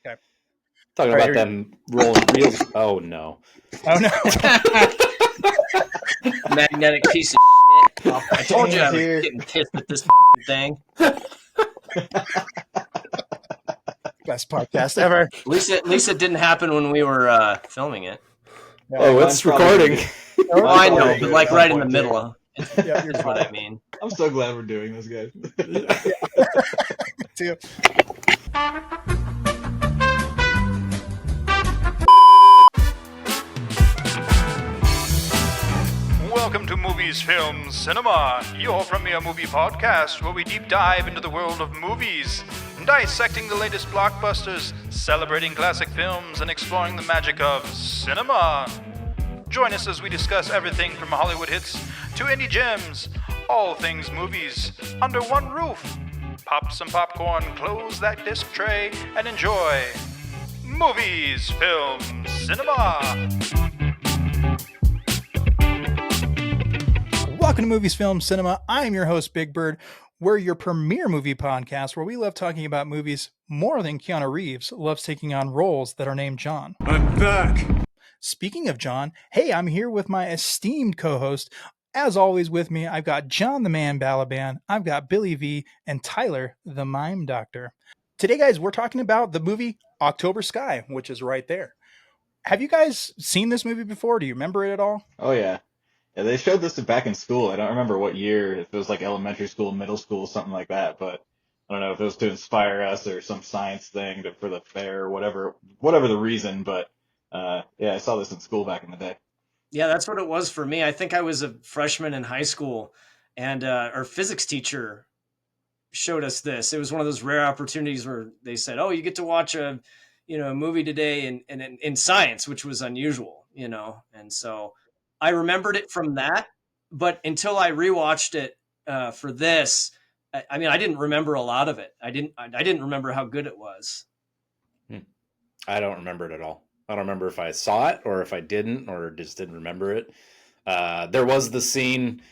Okay. Talking about them rolling reels. Oh no. Oh no. Magnetic piece of shit. I told you I was getting pissed at this fucking thing. Best podcast ever. At least it didn't happen when we were filming it. Oh, it's recording. Oh, I know, but like right in the middle of Yeah, is what I mean. I'm so glad we're doing this, guys. Me too. Welcome to Movies, Film, Cinema, your premier movie podcast where we deep dive into the world of movies, dissecting the latest blockbusters, celebrating classic films, and exploring the magic of cinema. Join us as we discuss everything from Hollywood hits to indie gems, all things movies, under one roof. Pop some popcorn, close that disc tray, and enjoy Movies, Film, Cinema. Welcome to Movies, Film, Cinema. I'm your host, Big Bird. We're your premier movie podcast where we love talking about movies more than Keanu Reeves loves taking on roles that are named John. I'm back. Speaking of John, hey, I'm here with my esteemed co-host. As always with me, I've got John the Man Balaban, I've got Billy V, and Tyler the Mime Doctor. Today, guys, we're talking about the movie October Sky, which is right there. Have you guys seen this movie before? Do you remember it at all? Oh, yeah. Yeah, they showed this back in school. I don't remember what year, if it was like elementary school, middle school, something like that, but I don't know if it was to inspire us or some science thing for the fair or whatever the reason, but yeah, I saw this in school back in the day. Yeah, that's what it was for me. I think I was a freshman in high school, and our physics teacher showed us this. It was one of those rare opportunities where they said, "Oh, you get to watch a movie today in science," which was unusual, and so I remembered it from that. But until I rewatched it for this, I didn't remember a lot of it. I didn't remember how good it was. I don't remember it at all. I don't remember if I saw it or if I didn't or just didn't remember it. There was the scene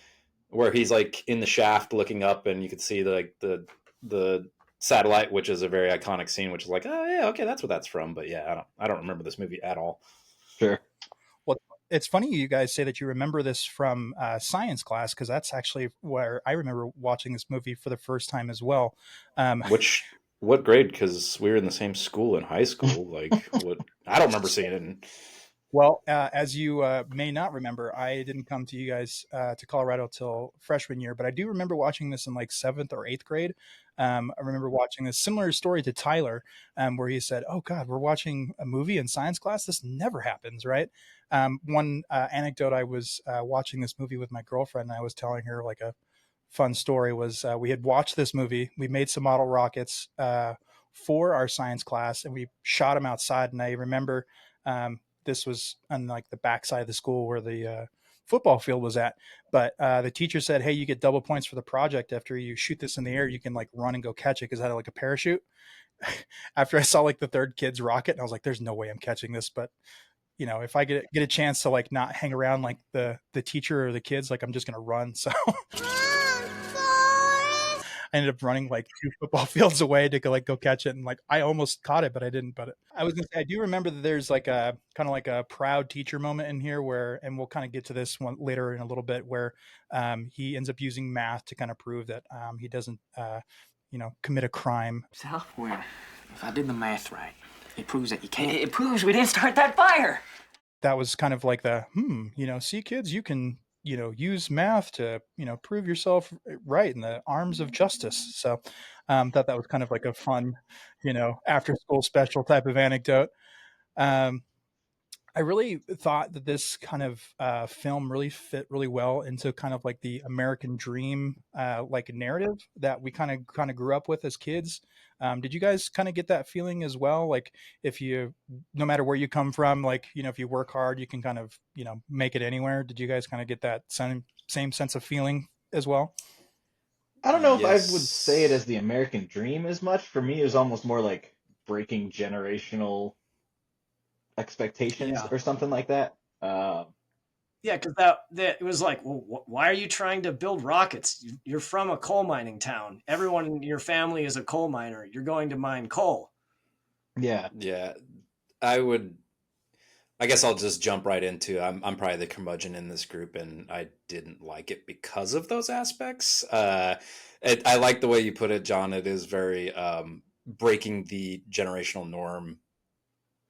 where he's like in the shaft looking up and you could see the satellite, which is a very iconic scene, which is like, oh yeah, okay, that's what that's from. But yeah, I don't remember this movie at all. Sure. Well, it's funny you guys say that you remember this from science class, because that's actually where I remember watching this movie for the first time as well. What grade? Because we were in the same school in high school. Like, what? I don't remember seeing it. Well, as you may not remember, I didn't come to you guys to Colorado till freshman year, but I do remember watching this in like 7th or 8th grade. I remember watching this similar story to Tyler, where he said, "Oh God, we're watching a movie in science class. This never happens, right?" One anecdote: I was watching this movie with my girlfriend, and I was telling her like a fun story was we had watched this movie. We made some model rockets for our science class, and we shot them outside. And I remember this was on like the backside of the school where the football field was at. But the teacher said, "Hey, you get double points for the project. After you shoot this in the air, you can like run and go catch it because I had like a parachute." After I saw like the third kid's rocket, and I was like, "There's no way I'm catching this." But if I get a chance to like not hang around like the teacher or the kids, like I'm just gonna run. So I ended up running like 2 football fields away to go catch it, and like I almost caught it, but I didn't. But I was gonna say I do remember that there's like a kind of like a proud teacher moment in here where, and we'll kind of get to this one later in a little bit, where he ends up using math to kind of prove that he doesn't commit a crime. So if I did the math right, it proves that you can't. It proves we didn't start that fire. That was kind of like the see kids, you can use math to, prove yourself right in the arms of justice. So thought that was kind of like a fun, after school special type of anecdote. I really thought that this kind of film really fit really well into kind of like the American dream, like narrative that we kind of grew up with as kids. Did you guys kind of get that feeling as well? Like no matter where you come from, like, if you work hard, you can kind of, make it anywhere. Did you guys kind of get that same sense of feeling as well? I don't know if I would say it as the American dream as much. For me, it was almost more like breaking generational expectations or something like that. Because it was like, well, why are you trying to build rockets? You're from a coal mining town. Everyone in your family is a coal miner. You're going to mine coal. Yeah. Yeah. I guess I'll just jump right into. I'm probably the curmudgeon in this group, and I didn't like it because of those aspects. I like the way you put it, John. It is very breaking the generational norm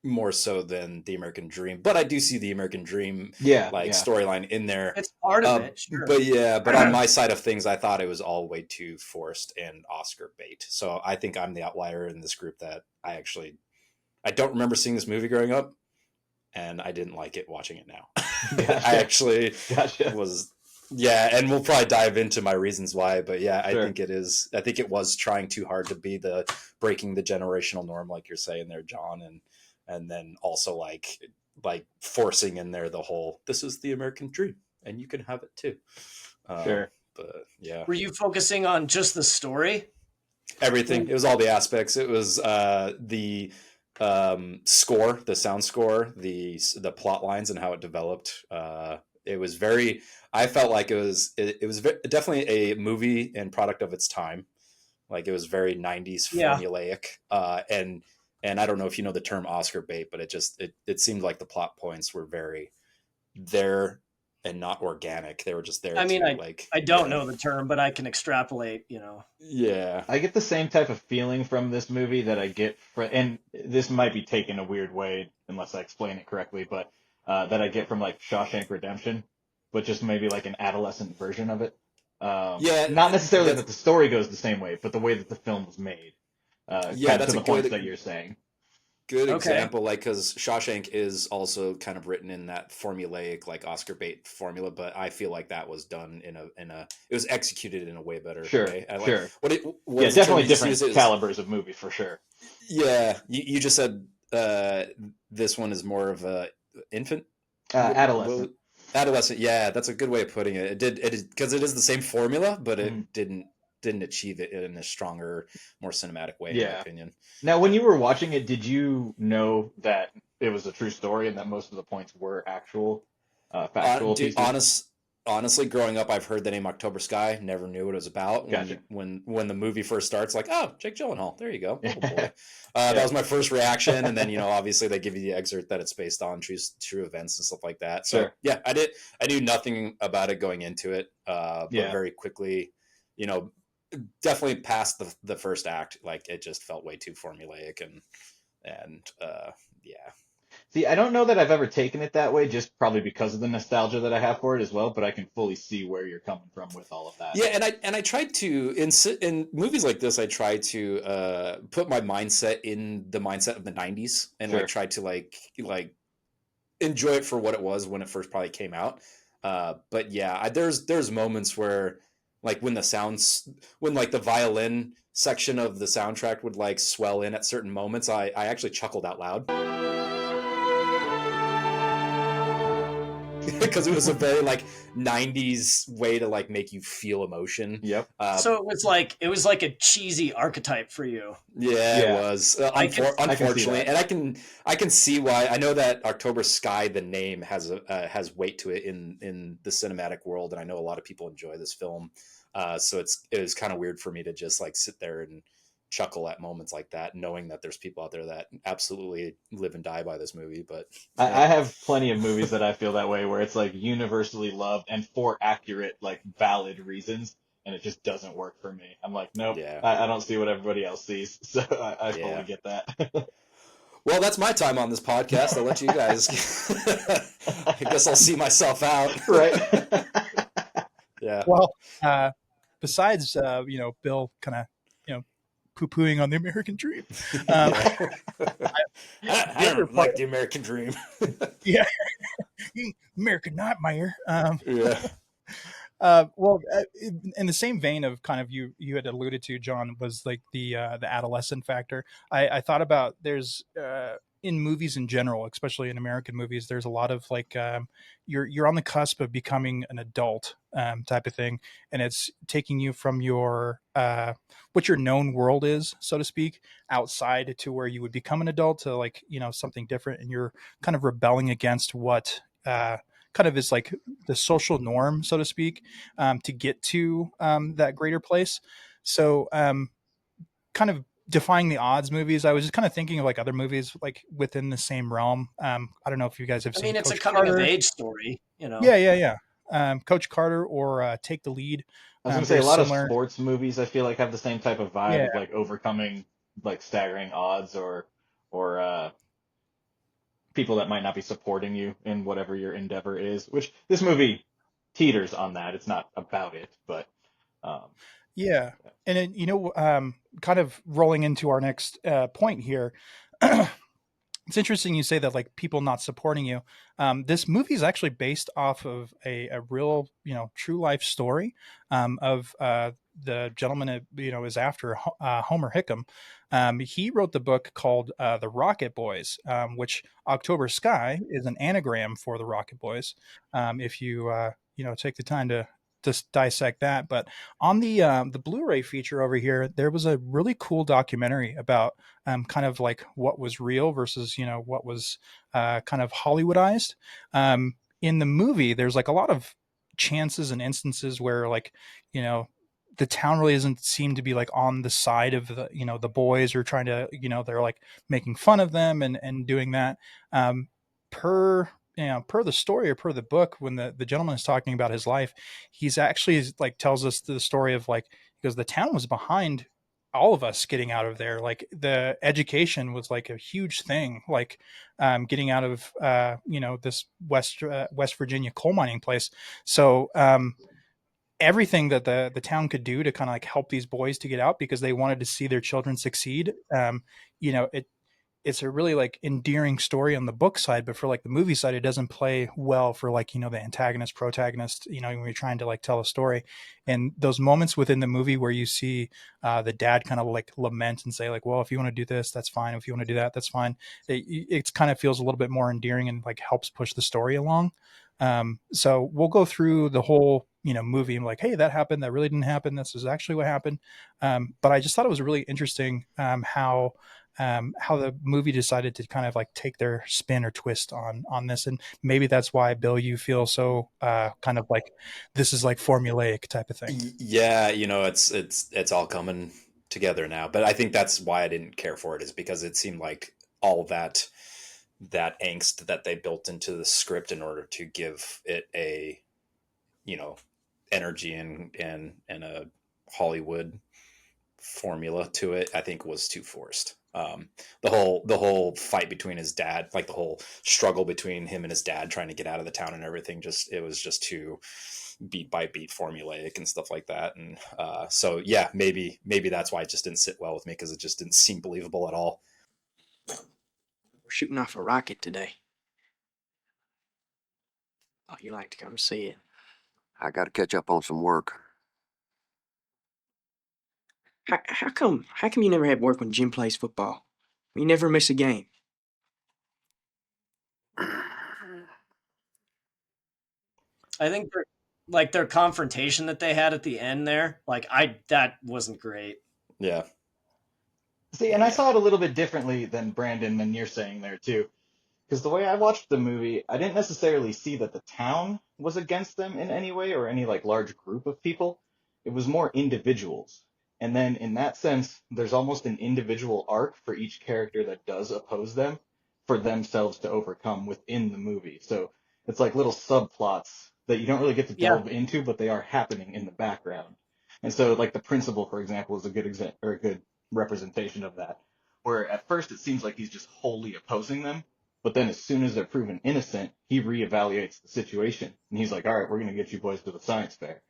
more so than the American Dream, but I do see the American Dream Yeah. like Yeah. storyline in there. It's part of it, sure. But on my side of things, I thought it was all way too forced and Oscar bait. So I think I'm the outlier in this group that I don't remember seeing this movie growing up, and I didn't like it watching it now. Gotcha. I actually Gotcha. was, yeah, and we'll probably dive into my reasons why, but yeah, Sure. I think it was trying too hard to be the breaking the generational norm, like you're saying there, John, and then also like forcing in there the whole, this is the American dream and you can have it too. Sure. But yeah. Were you focusing on just the story? Everything. It was all the aspects. It was the score, the sound score, the plot lines, and how it developed. It was very. I felt like it was definitely a movie and product of its time. Like it was very '90s formulaic, and I don't know if you know the term Oscar bait, but it seemed like the plot points were very there and not organic. They were just there. I mean, I don't know the term, but I can extrapolate, Yeah. I get the same type of feeling from this movie that I get and this might be taken a weird way unless I explain it correctly, but that I get from like Shawshank Redemption, but just maybe like an adolescent version of it. Not necessarily that the story goes the same way, but the way that the film was made. Kind of to the points that you're saying. Good example, like, because Shawshank is also kind of written in that formulaic, like Oscar bait formula, but I feel like that was done in a it was executed in a way better way. Sure. What definitely different calibers of movie for sure. Yeah, you just said this one is more of a infant, adolescent. Adolescent, yeah, that's a good way of putting it. It is because it is the same formula, but it didn't achieve it in a stronger, more cinematic way, in my opinion. Now, when you were watching it, did you know that it was a true story and that most of the points were actual factual pieces? Honestly, growing up, I've heard the name October Sky. Never knew what it was about. Gotcha. When the movie first starts, like, oh, Jake Gyllenhaal. There you go. Oh boy. That was my first reaction, and then obviously they give you the excerpt that it's based on true events and stuff like that. So yeah, I knew nothing about it going into it, but very quickly, definitely past the first act, like it just felt way too formulaic and yeah. See, I don't know that I've ever taken it that way, just probably because of the nostalgia that I have for it as well. But I can fully see where you're coming from with all of that. Yeah, and I tried to in movies like this, I try to put my mindset in the mindset of the '90s, and I tried to like enjoy it for what it was when it first probably came out. But yeah, there's moments where like when like the violin section of the soundtrack would like swell in at certain moments, I actually chuckled out loud. Because it was a very like '90s way to like make you feel emotion. Yep. So it was like a cheesy archetype for you. Yeah. It was. Unfortunately, and I can see why. I know that October Sky, the name, has weight to it in the cinematic world, and I know a lot of people enjoy this film. So it was kind of weird for me to just like sit there and chuckle at moments like that, knowing that there's people out there that absolutely live and die by this movie. But I have plenty of movies that I feel that way, where it's like universally loved and for accurate, like valid reasons, and it just doesn't work for me. I'm like, nope, I don't see what everybody else sees, so I fully get that. Well, that's my time on this podcast. I'll let you guys. I guess I'll see myself out. Right. Yeah. Well, besides Bill kind of poo-pooing on the American dream. I don't like the American dream. Yeah. American Nightmare. Well, in the same vein of kind of you had alluded to, John, was like the adolescent factor. I thought about there's in movies in general, especially in American movies, there's a lot of like you're on the cusp of becoming an adult type of thing, and it's taking you from your what your known world is, so to speak, outside to where you would become an adult to like something different, and you're kind of rebelling against what kind of is like the social norm, so to speak, to get to that greater place. So kind of defying the odds movies, I was just kind of thinking of like other movies like within the same realm. I don't know if you guys have I seen mean, it's a Coach coming of Carter. age story, you know. Yeah. Coach Carter or Take the Lead. I was gonna say a They're lot of similar. sports movies I feel like have the same type of vibe Yeah, of like overcoming like staggering odds or people that might not be supporting you in whatever your endeavor is, which this movie teeters on that. It's not about it, but um, yeah. And it, kind of rolling into our next point here. It's interesting you say that like people not supporting you. This movie is actually based off of a real, true life story of the gentleman that, is after Homer Hickam. He wrote the book called The Rocket Boys, which October Sky is an anagram for the Rocket Boys. If you, take the time to just dissect that. But on the Blu-ray feature over here, there was a really cool documentary about kind of like what was real versus what was kind of Hollywoodized. In the movie, there's like a lot of chances and instances where like the town really doesn't seem to be like on the side of the boys or trying to they're like making fun of them and doing that. Per per the story or per the book, when the gentleman is talking about his life, he's actually like tells us the story of like, because the town was behind all of us getting out of there. Like the education was like a huge thing, like getting out of this West Virginia coal mining place. So everything that the town could do to kind of like help these boys to get out because they wanted to see their children succeed. It's a really like endearing story on the book side, but for like the movie side, it doesn't play well for like, the antagonist protagonist, when you're trying to like tell a story. And those moments within the movie where you see the dad kind of like lament and say like, well, if you want to do this, that's fine. If you want to do that, that's fine. It kind of feels a little bit more endearing and like helps push the story along. So we'll go through the whole, movie and like, hey, that happened. That really didn't happen. This is actually what happened. But I just thought it was really interesting how the movie decided to kind of like take their spin or twist on this, and maybe that's why, Bill, you feel so kind of like this is like formulaic type of thing. Yeah, it's all coming together now. But I think that's why I didn't care for it, is because it seemed like all that angst that they built into the script in order to give it a energy and a Hollywood formula to it, I think was too forced. The whole fight between his dad, like the whole struggle between him and his dad trying to get out of the town and everything, it was just too beat by beat formulaic and stuff like that. And so yeah, maybe that's why it just didn't sit well with me, because it just didn't seem believable at all. We're shooting off a rocket today. Oh, you like to come see it? I got to catch up on some work. How come you never have work when Jim plays football? You never miss a game. I think their confrontation that they had at the end there, that wasn't great. Yeah. See, and I saw it a little bit differently than Brandon, than you're saying there too. Because the way I watched the movie, I didn't necessarily see that the town was against them in any way or any like large group of people. It was more individuals. And then in that sense, there's almost an individual arc for each character that does oppose them for themselves to overcome within the movie. So it's like little subplots that you don't really get to delve into, but they are happening in the background. And so like the principal, for example, is a good representation of that. Where at first it seems like he's just wholly opposing them, but then as soon as they're proven innocent, he reevaluates the situation. And he's like, all right, we're going to get you boys to the science fair.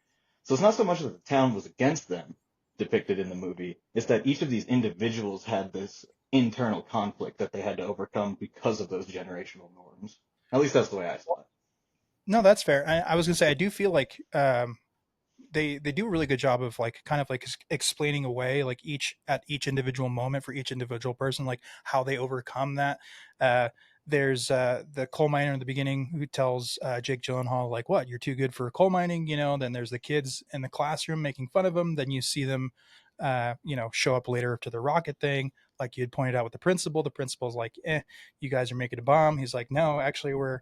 So it's not so much that the town was against them depicted in the movie. It's that each of these individuals had this internal conflict that they had to overcome because of those generational norms. At least that's the way I saw it. No, that's fair. I was going to say, I do feel like they do a really good job of like kind of like explaining away like each individual moment for each individual person, like how they overcome that. There's the coal miner in the beginning who tells Jake Gyllenhaal like, what, you're too good for coal mining, then there's the kids in the classroom making fun of him. Then you see them show up later to the rocket thing, like you had pointed out with the principal's like, you guys are making a bomb. He's like, no, actually we're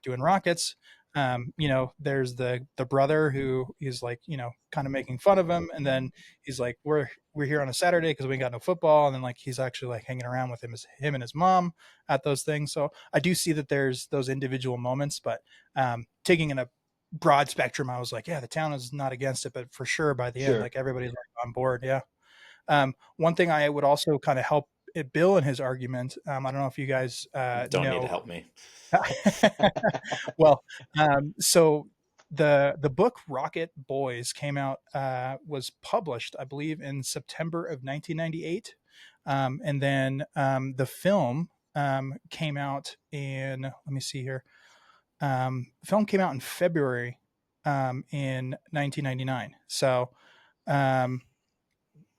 doing rockets. there's the brother who is like, kind of making fun of him, and then he's like, we're here on a Saturday because we ain't got no football, and then like he's actually like hanging around with him and his mom at those things. So I do see that there's those individual moments, but taking in a broad spectrum, I was like, yeah, the town is not against it, but for sure by the end, like everybody's like on board. Yeah. One thing I would also kind of help Bill in his argument. I don't know if you guys Don't know. need to help me. Well, so the book Rocket Boys came out, was published, I believe, in September of 1998, and then the film came out in. Let me see here. The film came out in February in 1999. So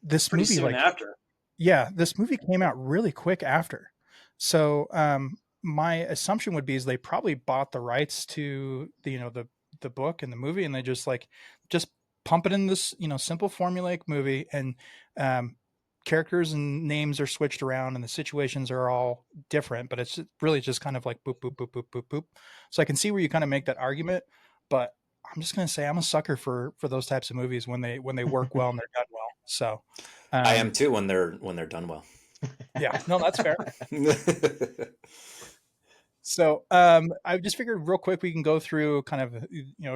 this Pretty movie, soon like, after. yeah, this movie came out really quick after. So my assumption would be is they probably bought the rights to the book and the movie, and they just pump it in this simple formulaic movie, and characters and names are switched around, and the situations are all different, but it's really just kind of like boop boop boop boop boop boop. So I can see where you kind of make that argument, but I'm just gonna say I'm a sucker for those types of movies when they work well and they're done well. So I am too when they're done well. Yeah, no, that's fair. So I just figured real quick we can go through kind of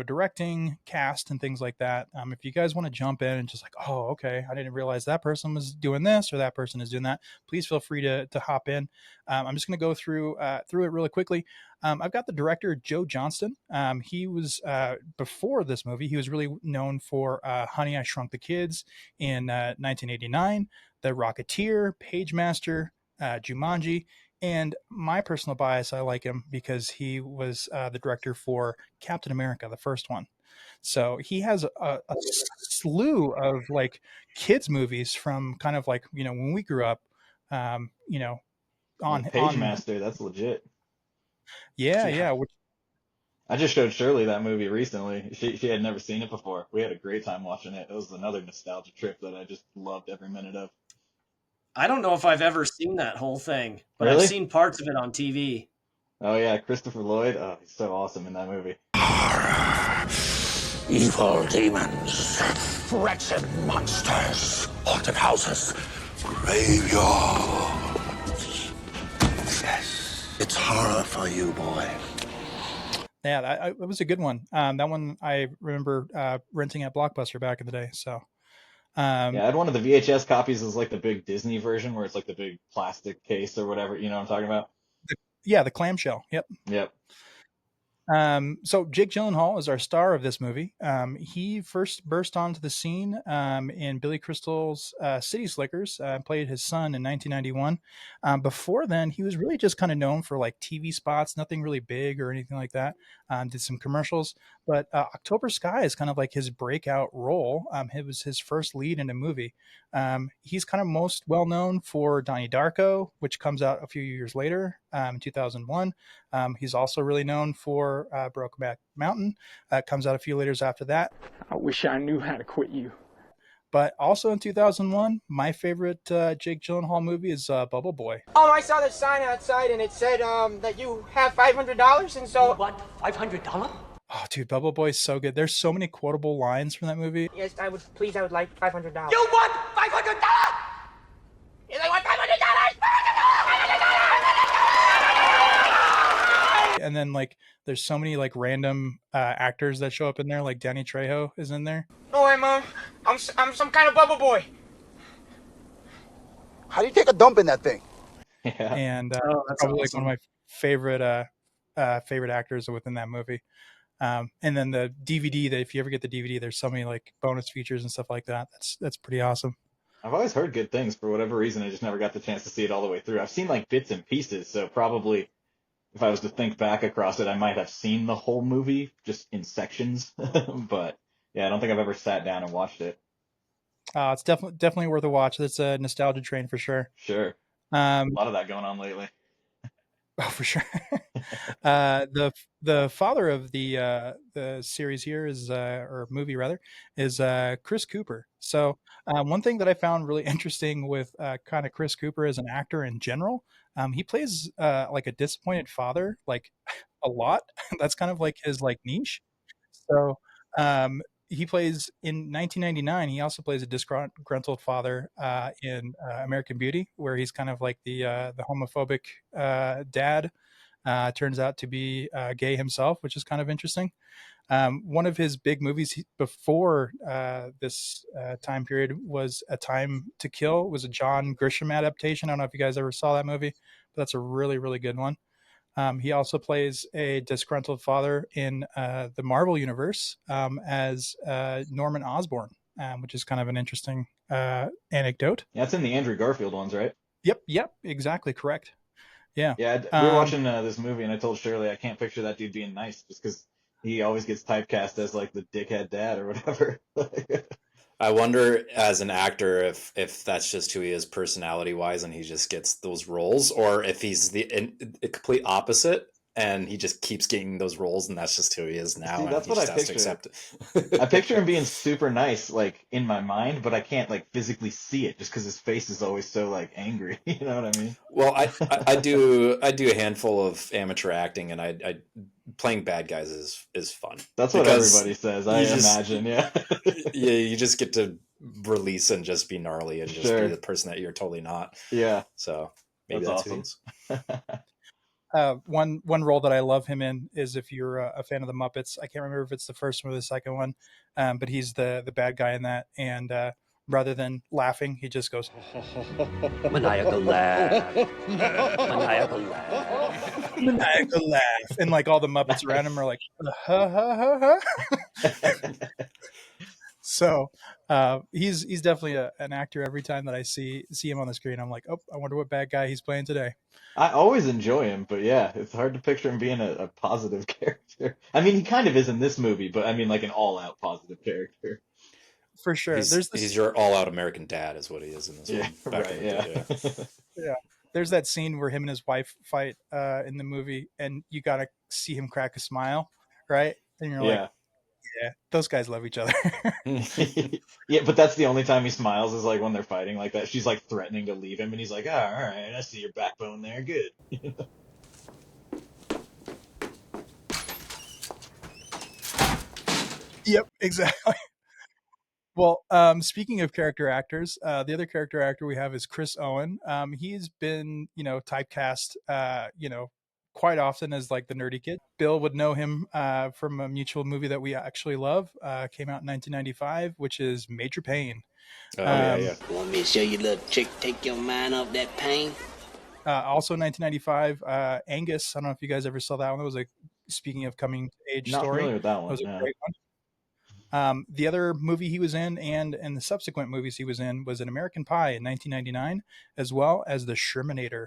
directing, cast, and things like that. If you guys want to jump in and just like, oh, okay, I didn't realize that person was doing this or that person is doing that, please feel free to hop in. I'm just going to go through it really quickly. I've got the director Joe Johnston. He was before this movie, he was really known for Honey, I Shrunk the Kids in 1989, The Rocketeer, Pagemaster, Jumanji. And my personal bias, I like him because he was the director for Captain America, the first one. So he has a slew of like kids movies from kind of like, when we grew up, on Pagemaster, that's legit. Yeah. Which, I just showed Shirley that movie recently. She had never seen it before. We had a great time watching it. It was another nostalgia trip that I just loved every minute of. I don't know if I've ever seen that whole thing, but Really? I've seen parts of it on TV. Oh yeah, Christopher Lloyd. Oh, he's so awesome in that movie. Evil demons, wretched monsters, haunted houses, graveyards. Yes, it's horror for you, boy. Yeah, it was a good one. That one I remember renting at Blockbuster back in the day. So yeah, I had one of the VHS copies is like the big Disney version where it's like the big plastic case or whatever. You know what I'm talking about? The clamshell. Yep. So Jake Gyllenhaal is our star of this movie. He first burst onto the scene in Billy Crystal's City Slickers, played his son in 1991. Before then, he was really just kind of known for like TV spots, nothing really big or anything like that. Did some commercials, but October Sky is kind of like his breakout role. It was his first lead in a movie. He's kind of most well known for Donnie Darko, which comes out a few years later, 2001. He's also really known for Brokeback Mountain. Comes out a few years after that. I wish I knew how to quit you. But also in 2001, my favorite Jake Gyllenhaal movie is Bubble Boy. I saw the sign outside and it said that you have $500, and so... What? $500? Oh, dude, Bubble Boy is so good. There's so many quotable lines from that movie. Yes, I would like $500. You want $500? Yes, I want $500! And then like there's so many like random actors that show up in there, like Danny Trejo is in there. No, I'm some kind of bubble boy. How do you take a dump in that thing? Yeah. And that's probably awesome. like one of my favorite actors within that movie. And then the DVD, that if you ever get the DVD, there's so many like bonus features and stuff like that. That's pretty awesome. I've always heard good things. For whatever reason, I just never got the chance to see it all the way through. I've seen like bits and pieces, so probably if I was to think back across it, I might have seen the whole movie just in sections. But yeah, I don't think I've ever sat down and watched it. It's definitely worth a watch. It's a nostalgia train for sure. Sure. A lot of that going on lately. Oh, for sure. The father of the series here is or movie rather is Chris Cooper. So one thing that I found really interesting with kind of Chris Cooper as an actor in general, he plays like a disappointed father. Like a lot. That's kind of like his like niche. So he plays in 1999. He also plays a disgruntled father in American Beauty, where he's kind of like the homophobic dad. Turns out to be gay himself, which is kind of interesting. One of his big movies before this time period was A Time to Kill. It was a John Grisham adaptation. I don't know if you guys ever saw that movie, but that's a really, really good one. He also plays a disgruntled father in the Marvel universe as Norman Osborn, which is kind of an interesting anecdote. Yeah, it's in the Andrew Garfield ones, right? Yep, exactly correct. Yeah. Yeah, we were watching this movie, and I told Shirley I can't picture that dude being nice, just because he always gets typecast as like the dickhead dad or whatever. I wonder, as an actor, if that's just who he is personality wise, and he just gets those roles, or if he's the complete opposite, and he just keeps getting those roles, and that's just who he is now. See, and that's he what I just has to picture. accept it. I picture him being super nice, like in my mind, but I can't like physically see it just because his face is always so like angry. You know what I mean? Well, I do a handful of amateur acting, and I playing bad guys is fun. That's what everybody says. I imagine, yeah. Yeah, you just get to release and just be gnarly and just Sure. be the person that you're totally not. Yeah. So maybe that's who awesome. he is. One role that I love him in is, if you're a fan of the Muppets, I can't remember if it's the first one or the second one, but he's the bad guy in that, and rather than laughing, he just goes maniacal laugh, maniacal laugh, maniacal laugh, and like all the Muppets around him are like ha ha ha ha. So he's definitely an actor. Every time that I see him on the screen, I'm like, oh, I wonder what bad guy he's playing today. I always enjoy him, but yeah, it's hard to picture him being a positive character. I mean, he kind of is in this movie, but I mean, like an all-out positive character. For sure. He's your all-out American dad, is what he is in this one. Right, yeah. Yeah. There's that scene where him and his wife fight in the movie, and you gotta see him crack a smile, right? And you're like, yeah, those guys love each other. Yeah, but that's the only time he smiles is like when they're fighting like that. She's like threatening to leave him, and he's like, oh, all right, I see your backbone there. Good. Yep, exactly. Well, speaking of character actors, the other character actor we have is Chris Owen. He's been, typecast, quite often as like the nerdy kid. Bill would know him from a mutual movie that we actually love. Came out in 1995, which is Major Payne. Yeah. Want me to show you a little trick, take your mind off that pain? Also 1995, Angus. I don't know if you guys ever saw that one. That was speaking of coming of age Not story. familiar with that one. That was a great one. The other movie he was in, and the subsequent movies he was in, was An American Pie in 1999, as well as The Shermanator.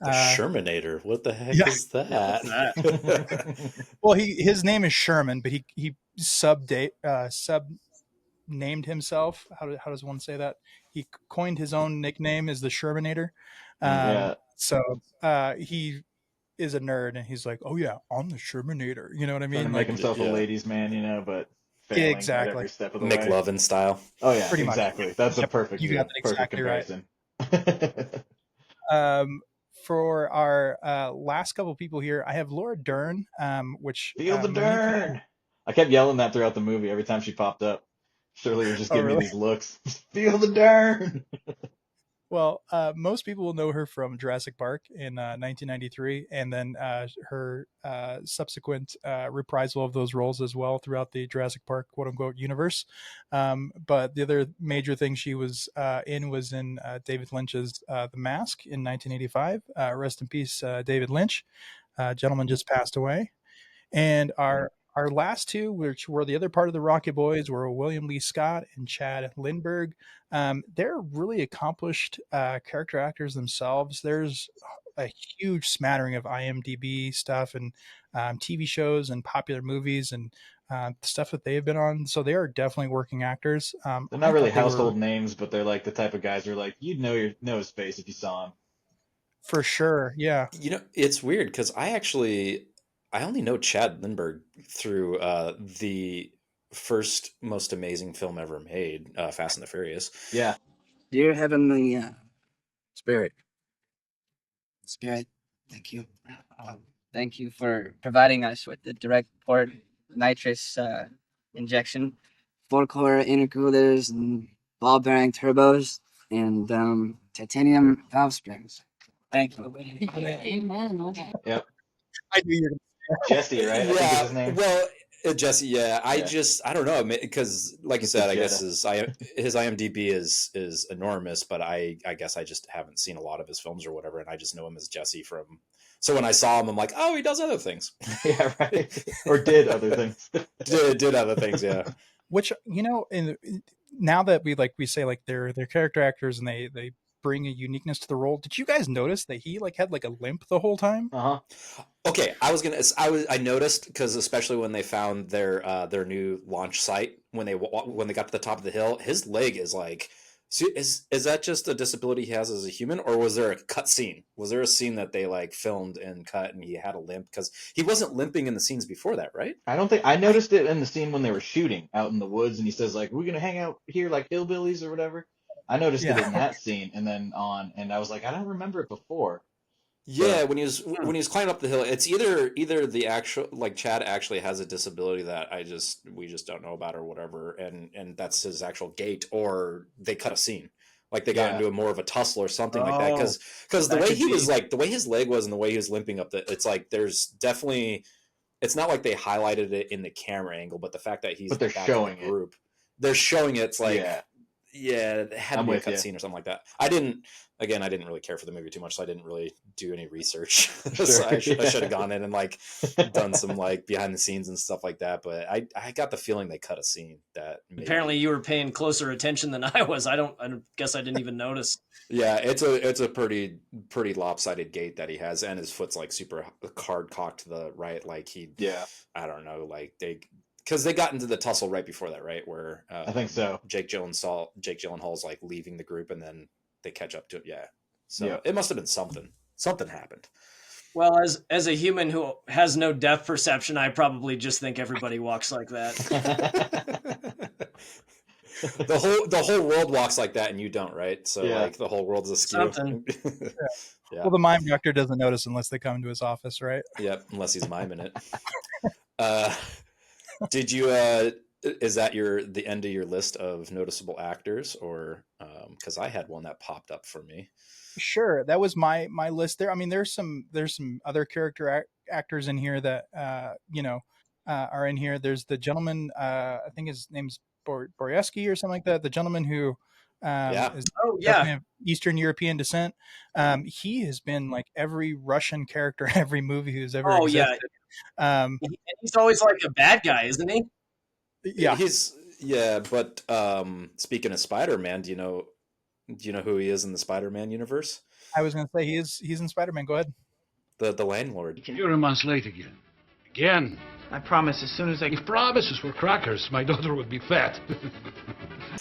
The Shermanator. What the heck is that? Well, his name is Sherman, but he sub named himself. How does one say that? He coined his own nickname as the Shermanator. So he is a nerd, and he's like, oh yeah, I'm the Shermanator. You know what I mean? Trying to make himself a ladies' man, but failing at every step of the way. McLovin style. Oh yeah, pretty exactly. Much. That's a perfect, you got that perfect exactly comparison. Right. For our last couple people here, I have Laura Dern, which Feel the Dern. I kept yelling that throughout the movie every time she popped up. Shirley was just giving me these looks. Feel the Dern. Well, most people will know her from Jurassic Park in 1993, and then her subsequent reprisal of those roles as well throughout the Jurassic Park quote-unquote universe. But the other major thing she was in David Lynch's The Mask in 1985. Rest in peace, David Lynch. Gentleman just passed away. And our last two, which were the other part of the Rocket Boys, were William Lee Scott and Chad Lindbergh. They're really accomplished character actors themselves. There's a huge smattering of IMDb stuff and TV shows and popular movies and stuff that they've been on. So they are definitely working actors. They're not really household names, but they're like the type of guys who are like, you'd know his face if you saw him. For sure, yeah. It's weird because I only know Chad Lindbergh through the first most amazing film ever made, Fast and the Furious. Yeah. Dear Heavenly Spirit, thank you. Thank you for providing us with the direct port nitrous injection, 4-core intercoolers, and ball bearing turbos, and titanium valve springs. Thank you. Yep. I knew you were Jesse, right? I think is his name. Well, Jesse, yeah. I don't know, because like you said, I guess his IMDb is enormous, but I guess I just haven't seen a lot of his films or whatever, and I just know him as Jesse from. So when I saw him, I'm like, oh, he does other things. Yeah, right. Or did other things. did other things, yeah. Which, you know, now that we say like they're character actors and they bring a uniqueness to the role. Did you guys notice that he like had like a limp the whole time? Okay, I noticed, because especially when they found their new launch site, when they got to the top of the hill, his leg is like, is that just a disability he has as a human, or was there a cut scene? Was there a scene that they like filmed and cut and he had a limp? Because he wasn't limping in the scenes before that, right? I don't think I noticed it in the scene when they were shooting out in the woods, and he says like, "We're gonna hang out here like hillbillies or whatever." I noticed it in that scene, and then and I was like, I don't remember it before. Yeah, when he was climbing up the hill, it's either the actual, like, Chad actually has a disability that we just don't know about or whatever, and that's his actual gait, or they cut a scene, like they got into a more of a tussle or something like that, because the way he was like, the way his leg was and the way he was limping up it's like there's definitely, it's not like they highlighted it in the camera angle, but the fact that he's they're showing the group, they're showing it. It's like it had to be a cut scene or something like that. I didn't really care for the movie too much, so I didn't really do any research. So I should have gone in and like done some like behind the scenes and stuff like that. But I got the feeling they cut a scene that apparently you were paying closer attention than I was. I guess I didn't even notice. Yeah, it's a pretty lopsided gait that he has, and his foot's like super hard cocked to the right, like I don't know, like because they got into the tussle right before that, right? Where I think so. Jake Gyllenhaal's like leaving the group, and then they catch up to it. Yeah. So it must have been something. Something happened. Well, as a human who has no depth perception, I probably just think everybody walks like that. the whole world walks like that, and you don't, right? So like the whole world's askew. Yeah. Well, the mime doctor doesn't notice unless they come into his office, right? Yep, unless he's miming it. Did you? Is that the end of your list of noticeable actors, or because I had one that popped up for me? Sure, that was my list there. I mean, there's some other character actors in here that are in here. There's the gentleman, I think his name's Boryeski or something like that. The gentleman who is of Eastern European descent. He has been like every Russian character in every movie who's ever existed. He's always like a bad guy, isn't he? Yeah, but speaking of Spider-Man, do you know who he is in the Spider-Man universe? I was going to say he's in Spider-Man. Go ahead. The landlord. You're a month late again. Again. I promise as soon as If promises were crackers, my daughter would be fat.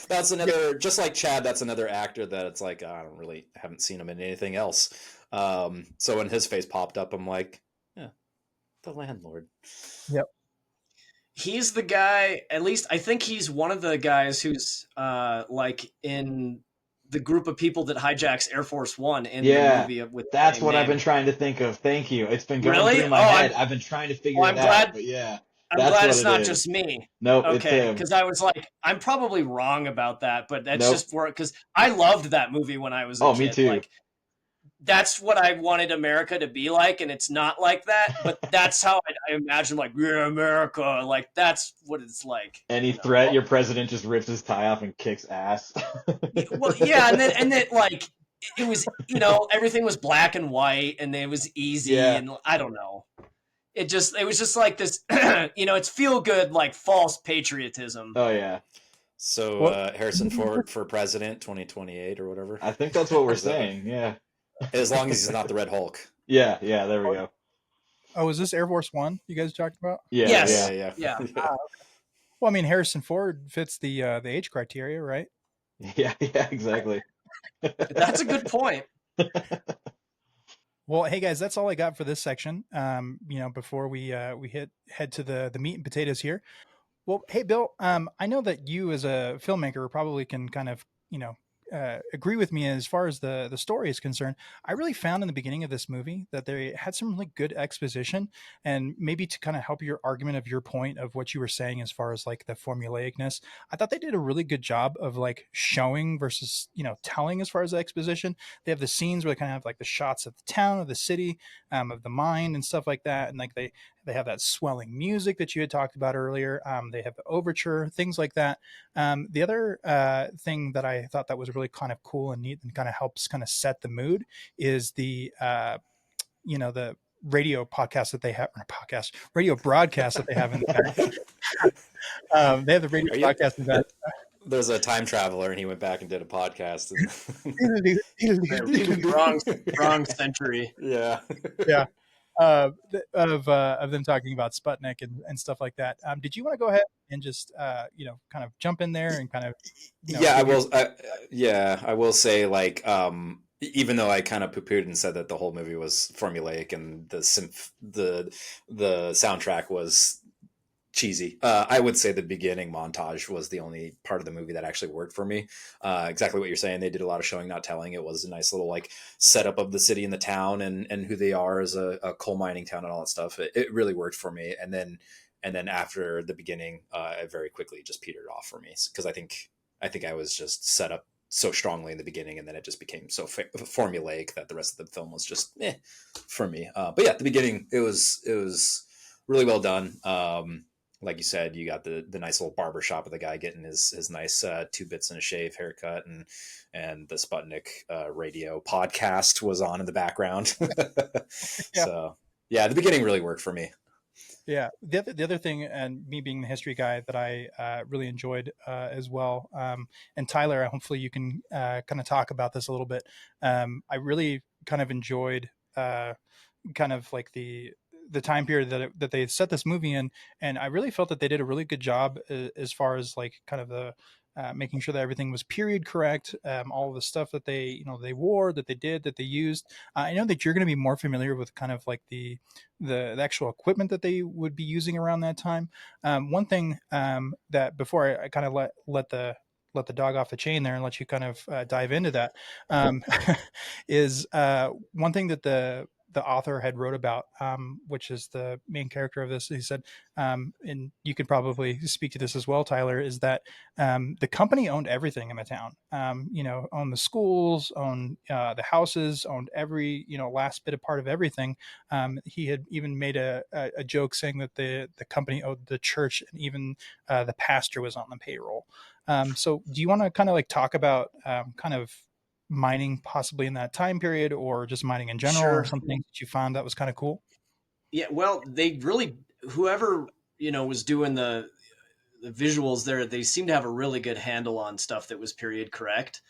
That's another, just like Chad, that's another actor that it's like, haven't seen him in anything else. So when his face popped up, I'm like, yeah, the landlord. Yep. He's the guy, at least I think he's one of the guys who's like in the group of people that hijacks Air Force One in the movie with that's what I've been trying to think of. Thank you. It's been going through my head. I've been trying to figure it out. But I'm glad it's not just me. Nope, okay, it's him. Because I was like, I'm probably wrong about that, but that's just for because I loved that movie when I was a kid. Me too. Like, that's what I wanted America to be like, and it's not like that. But that's how I imagine, like, America, like that's what it's like. Any threat, your president just rips his tie off and kicks ass. Well, yeah, and then like it was, everything was black and white, and it was easy, and I don't know. It was just like this, it's feel good, like false patriotism. Oh yeah. So Harrison Ford for president 2028 or whatever. I think that's what we're saying. Yeah. As long as he's not the Red Hulk. Yeah, there we go. Oh, is this Air Force One you guys talked about? Yeah. Yes. Yeah. Well, I mean, Harrison Ford fits the age criteria, right? Yeah, exactly. That's a good point. Well, hey guys, that's all I got for this section. Before we head to the meat and potatoes here. Well, hey Bill, I know that you as a filmmaker probably can kind of agree with me as far as the story is concerned. I really found in the beginning of this movie that they had some really good exposition, and maybe to kind of help your argument of your point of what you were saying as far as like the formulaicness. I thought they did a really good job of like showing versus telling as far as the exposition. They have the scenes where they kind of have like the shots of the town, of the city, of the mine, and stuff like that, and like they have that swelling music that you had talked about earlier. They have the overture, things like that. The other thing that I thought that was really kind of cool and neat and kind of helps kind of set the mood is the radio podcast that they have, or podcast, radio broadcast that they have in the back. They have the radio broadcast in the back. There's a time traveler, and he went back and did a podcast. wrong century. Yeah. Yeah. Of them talking about Sputnik and stuff like that. Did you want to go ahead and just kind of jump in there and kind of I will say, like, even though I kind of poo-pooed and said that the whole movie was formulaic and the soundtrack was cheesy, I would say the beginning montage was the only part of the movie that actually worked for me. Exactly what you're saying. They did a lot of showing, not telling. It was a nice little like setup of the city and the town and who they are as a coal mining town and all that stuff. It really worked for me. And then after the beginning, it very quickly just petered off for me, because I think I was just set up so strongly in the beginning, and then it just became so formulaic that the rest of the film was just for me. But yeah, the beginning, it was really well done. Like you said, you got the nice little barber shop of the guy getting his nice 2 bits and a shave haircut, and the Sputnik radio podcast was on in the background. Yeah. So yeah, the beginning really worked for me. Yeah. The other thing, and me being the history guy, that I really enjoyed as well, and Tyler, hopefully you can kind of talk about this a little bit. I really kind of enjoyed kind of like the time period that they set this movie in, and I really felt that they did a really good job as far as like kind of the making sure that everything was period correct. All of the stuff that they wore, that they used. I know that you're going to be more familiar with kind of like the actual equipment that they would be using around that time. One thing that before I kind of let the dog off the chain there and let you kind of dive into that is one thing that the author had wrote about, which is the main character of this. He said, and you could probably speak to this as well, Tyler, is that the company owned everything in the town. Owned the schools, owned the houses, owned every last bit of part of everything. He had even made a joke saying that the company owned the church, and even the pastor was on the payroll. So do you want to kind of like talk about kind of mining possibly in that time period, or just mining in general, Sure. or something that you found that was kind of cool? Yeah, well, they really, whoever was doing the visuals there, they seem to have a really good handle on stuff that was period correct.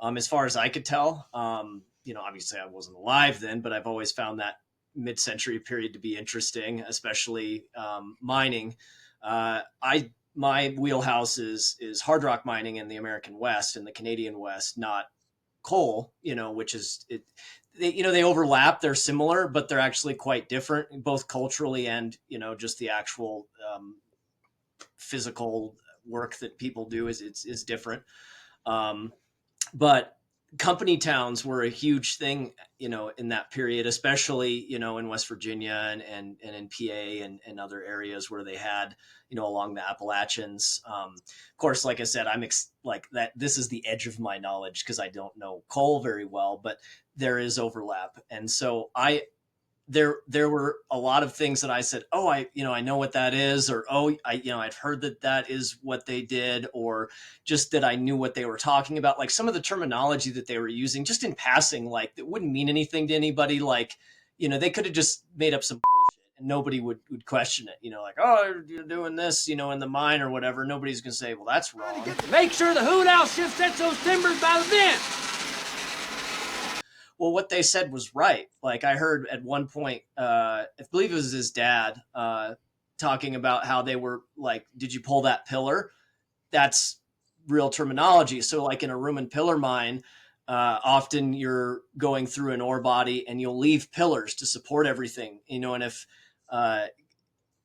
As far as I could tell, obviously I wasn't alive then, but I've always found that mid-century period to be interesting, especially mining. My wheelhouse is hard rock mining in the American West and the Canadian West, not coal, which is it. They overlap. They're similar, but they're actually quite different, both culturally and just the actual physical work that people do is different. But company towns were a huge thing, in that period, especially, in West Virginia and in PA and other areas where they had, along the Appalachians. Of course, like I said, like that. This is the edge of my knowledge because I don't know coal very well, but there is overlap. And so there were a lot of things that I said, oh, I know what that is, or, oh, I've heard that is what they did, or just that I knew what they were talking about. Like some of the terminology that they were using just in passing, like it wouldn't mean anything to anybody. Like, they could have just made up some bullshit and nobody would question it, like, oh, you're doing this, in the mine or whatever. Nobody's going to say, well, that's wrong. Make sure the hoot owl shift sets those timbers by the vent. Well, what they said was right. Like I heard at one point, I believe it was his dad talking about how they were like, did you pull that pillar? That's real terminology. So like in a room and pillar mine, often you're going through an ore body and you'll leave pillars to support everything, and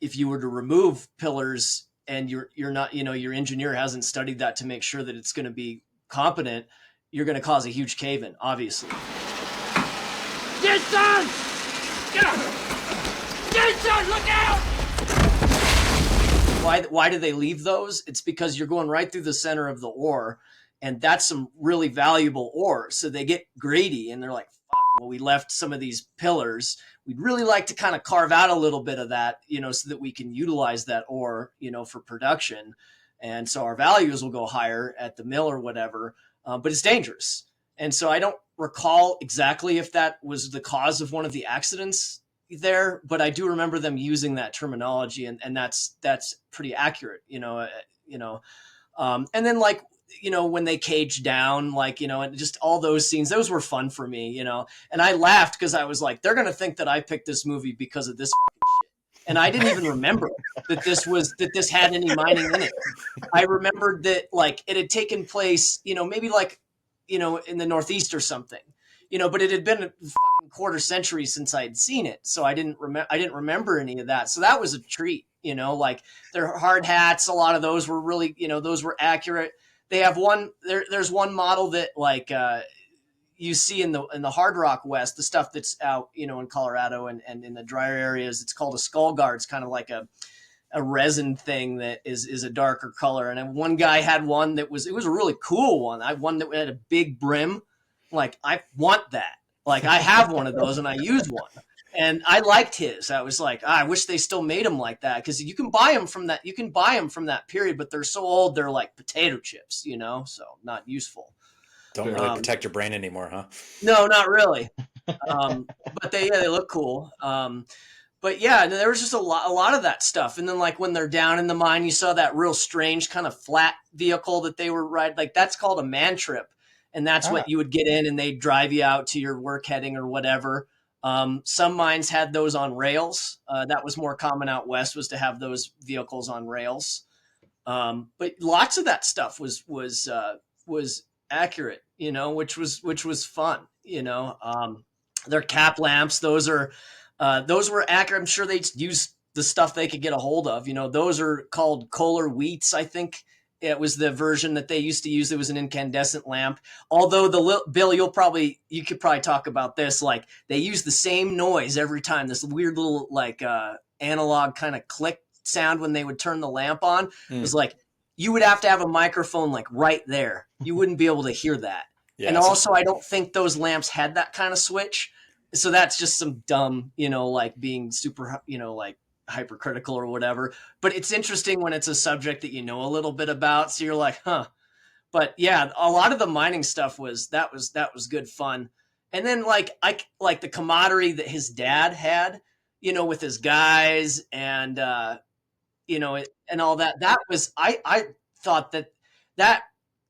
if you were to remove pillars and you're not, your engineer hasn't studied that to make sure that it's going to be competent, you're going to cause a huge cave-in, obviously. Jason! Jason, look out! Why do they leave those? It's because you're going right through the center of the ore, and that's some really valuable ore. So they get greedy, and they're like, fuck, well, we left some of these pillars. We'd really like to kind of carve out a little bit of that, so that we can utilize that ore, for production. And so our values will go higher at the mill or whatever, but it's dangerous. And so I don't recall exactly if that was the cause of one of the accidents there, but I do remember them using that terminology, and that's pretty accurate, and then like, when they caged down, like, and just all those scenes, those were fun for me, and I laughed because I was like, they're going to think that I picked this movie because of this fucking shit. And I didn't even remember that this had any mining in it. I remembered that like it had taken place, maybe like, in the Northeast or something, but it had been a fucking quarter century since I had seen it. So I didn't remember any of that. So that was a treat, like their hard hats. A lot of those were really, those were accurate. They have there's one model that like, you see in the Hard Rock West, the stuff that's out, in Colorado and in the drier areas, it's called a skull guard. It's kind of like a resin thing that is a darker color. And one guy had one it was a really cool one. I had one that had a big brim. Like, I want that. Like, I have one of those and I use one. And I liked his. I was like, I wish they still made them like that, because you can buy them from that. You can buy them from that period, but they're so old, they're like potato chips, so not useful. Don't really protect your brain anymore, huh? No, not really. But they look cool. But yeah, there was just a lot of that stuff. And then like when they're down in the mine, you saw that real strange kind of flat vehicle that they were riding. Like that's called a man trip. And that's what you would get in, and they'd drive you out to your work heading or whatever. Some mines had those on rails. That was more common out west, was to have those vehicles on rails. But lots of that stuff was accurate, which was fun. Their cap lamps, those were accurate. I'm sure they used the stuff they could get a hold of. Those are called Kohler Wheats, I think. It was the version that they used to use. It was an incandescent lamp. Although Bill, you could probably talk about this. Like they use the same noise every time. This weird little like analog kind of click sound when they would turn the lamp on. It was like you would have to have a microphone like right there. You wouldn't be able to hear that. Yeah, and also, I don't think those lamps had that kind of switch. So that's just some dumb, like being super, like hypercritical or whatever. But it's interesting when it's a subject that you know a little bit about. So you're like, huh. But yeah, a lot of the mining stuff was good fun. And then like the camaraderie that his dad had, with his guys and and all that. That was I thought that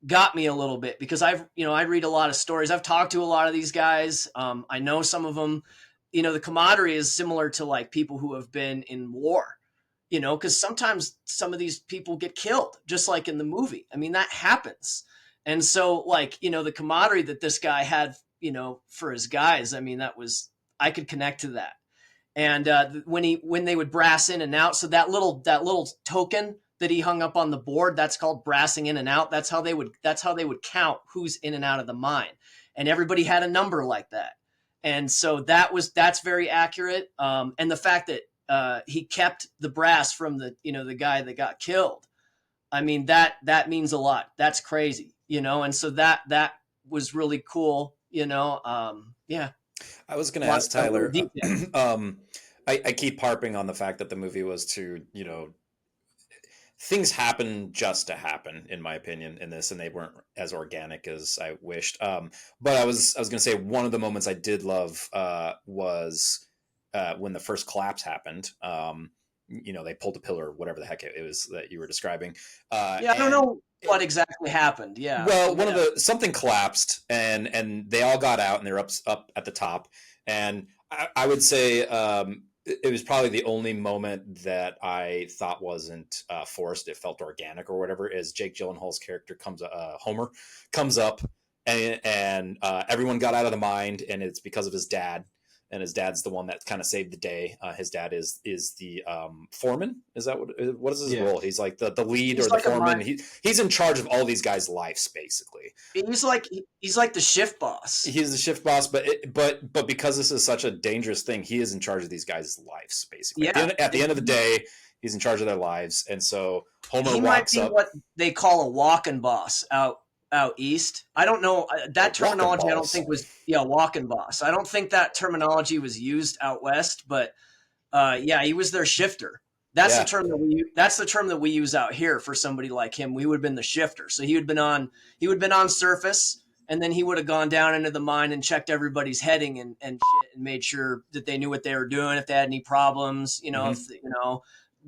got me a little bit, because I read a lot of stories. I've talked to a lot of these guys. I know some of them. The camaraderie is similar to like people who have been in war, because sometimes some of these people get killed, just like in the movie. I mean, that happens. And so like, the camaraderie that this guy had, for his guys, I mean, I could connect to that. And when they would brass in and out, so that little token that he hung up on the board, that's called brassing in and out. That's how they would count who's in and out of the mine. And everybody had a number like that. And so that's very accurate. And the fact that he kept the brass from the guy that got killed, I mean, that means a lot. That's crazy, and so that was really cool, yeah. I was going to ask Tyler, I keep harping on the fact that the movie was to, things happen just to happen, in my opinion, in this, and they weren't as organic as I wished. But I was going to say one of the moments I did love was when the first collapse happened. They pulled a pillar, or whatever the heck it was that you were describing. I don't know what exactly happened. Yeah. Well, something collapsed, and they all got out, and they're up at the top. And I would say it was probably the only moment that I thought wasn't forced. It felt organic or whatever. Is Jake Gyllenhaal's character Homer comes up, and everyone got out of the mine, and it's because of his dad. and his dad's the one that kind of saved the day. His dad is the foreman. Is that what is his role? He's like the lead or the foreman. He's in charge of all these guys' lives basically. He's like the shift boss. He's the shift boss, but because this is such a dangerous thing, he is in charge of these guys' lives basically. Yeah. At the end of the day, he's in charge of their lives, and so Homer walks up. What they call a walking boss out east. I don't know that terminology. I don't think was walking boss. I don't think that terminology was used out west, but he was their shifter. That's the term that we use out here for somebody like him. We would have been the shifter. So he would have been on surface, and then he would have gone down into the mine and checked everybody's heading and shit, and made sure that they knew what they were doing, if they had any problems, if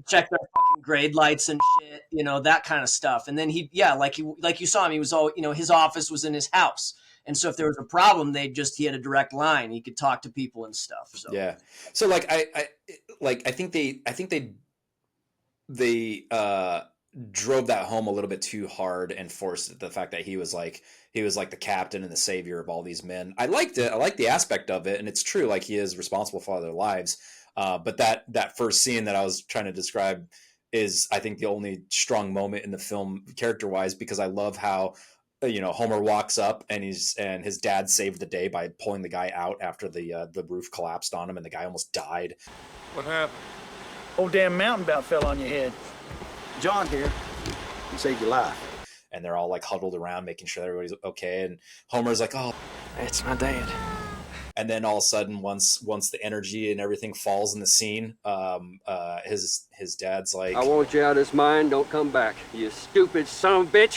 check their fucking grade lights and shit, that kind of stuff. And then like you saw him, he was all, his office was in his house. And so if there was a problem, he had a direct line. He could talk to people and stuff. So yeah. So like I think they drove that home a little bit too hard and forced the fact that he was like the captain and the savior of all these men. I liked it. I liked the aspect of it, and it's true. Like, he is responsible for their lives. But that first scene that I was trying to describe is, I think, the only strong moment in the film character-wise, because I love how, Homer walks up and his dad saved the day by pulling the guy out after the roof collapsed on him and the guy almost died. What happened? Whole damn mountain about fell on your head. John here. He saved your life. And they're all like huddled around making sure everybody's okay. And Homer's like, oh, it's my dad. And then all of a sudden, once the energy and everything falls in the scene, his dad's like, I want you out of this mine. Don't come back, you stupid son of a bitch.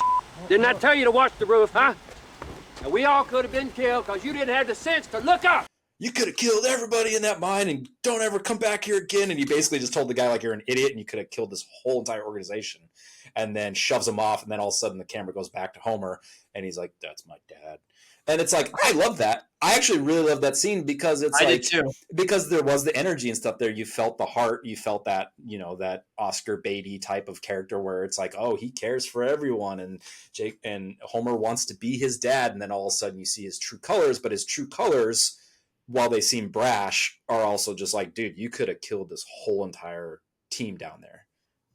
Didn't I tell you to watch the roof, huh? And we all could have been killed because you didn't have the sense to look up. You could have killed everybody in that mine and don't ever come back here again. And he basically just told the guy, like, you're an idiot and you could have killed this whole entire organization. And then shoves him off. And then all of a sudden the camera goes back to Homer and he's like, that's my dad. And it's like, I love that. I actually really love that scene because it's did too. Because there was the energy and stuff there. You felt the heart. You felt that, that Oscar Beatty type of character where it's like, oh, he cares for everyone. And Jake and Homer wants to be his dad. And then all of a sudden you see his true colors, but his true colors, while they seem brash, are also just like, dude, you could have killed this whole entire team down there.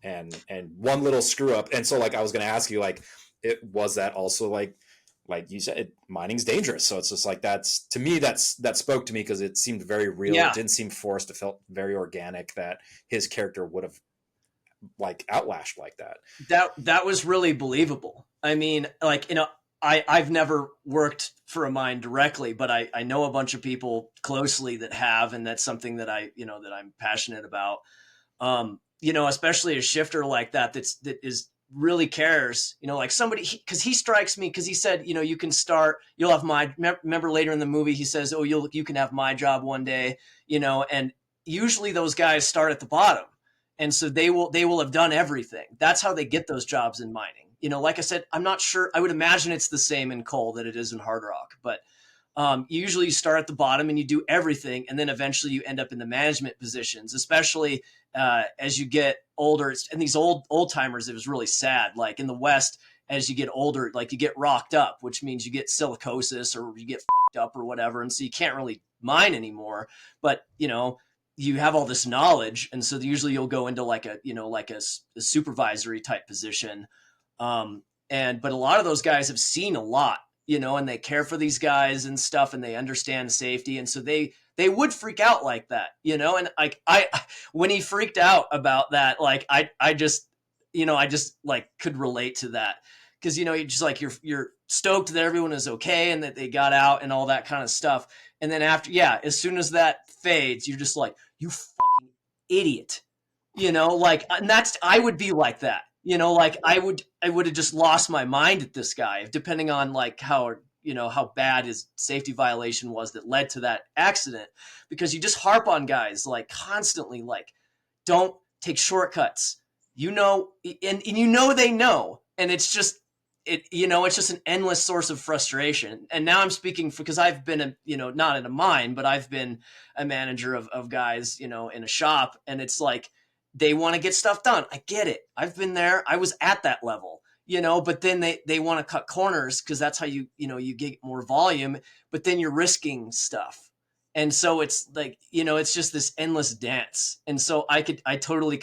And one little screw up. And so like, I was going to ask you, like, was that also like you said, mining's dangerous. So it's just like, that spoke to me because it seemed very real. Yeah. It didn't seem forced. It felt very organic that his character would have like outlashed like that. That was really believable. I mean, like, I've never worked for a mine directly, but I know a bunch of people closely that have, and that's something that that I'm passionate about. Especially a shifter like that is really cares, like somebody, because he strikes me because he said, you can start, you'll have remember later in the movie, he says, oh, you can have my job one day, and usually those guys start at the bottom. And so they will have done everything. That's how they get those jobs in mining. Like I said, I'm not sure. I would imagine it's the same in coal that it is in hard rock, but usually you start at the bottom and you do everything. And then eventually you end up in the management positions, especially as you get older. And these old timers, it was really sad. Like in the West, as you get older, like you get rocked up, which means you get silicosis or you get fucked up or whatever. And so you can't really mine anymore, but you have all this knowledge. And so usually you'll go into like a supervisory type position. But a lot of those guys have seen a lot, and they care for these guys and stuff, and they understand safety. And so they would freak out like that, and like when he freaked out about that, like I just like could relate to that. Cause you just like, you're stoked that everyone is okay and that they got out and all that kind of stuff. And then after, as soon as that fades, you're just like, you fucking idiot, like, and I would be like that. Like I would have just lost my mind at this guy, depending on like how bad his safety violation was that led to that accident, because you just harp on guys like constantly, like, don't take shortcuts, and they know. And it's just, it's just an endless source of frustration. And now I'm speaking because I've been, not in a mine, but I've been a manager of guys, in a shop, and it's like, they want to get stuff done. I get it. I've been there. I was at that level, but then they want to cut corners because that's how you get more volume, but then you're risking stuff, And so it's like, it's just this endless dance. And so I totally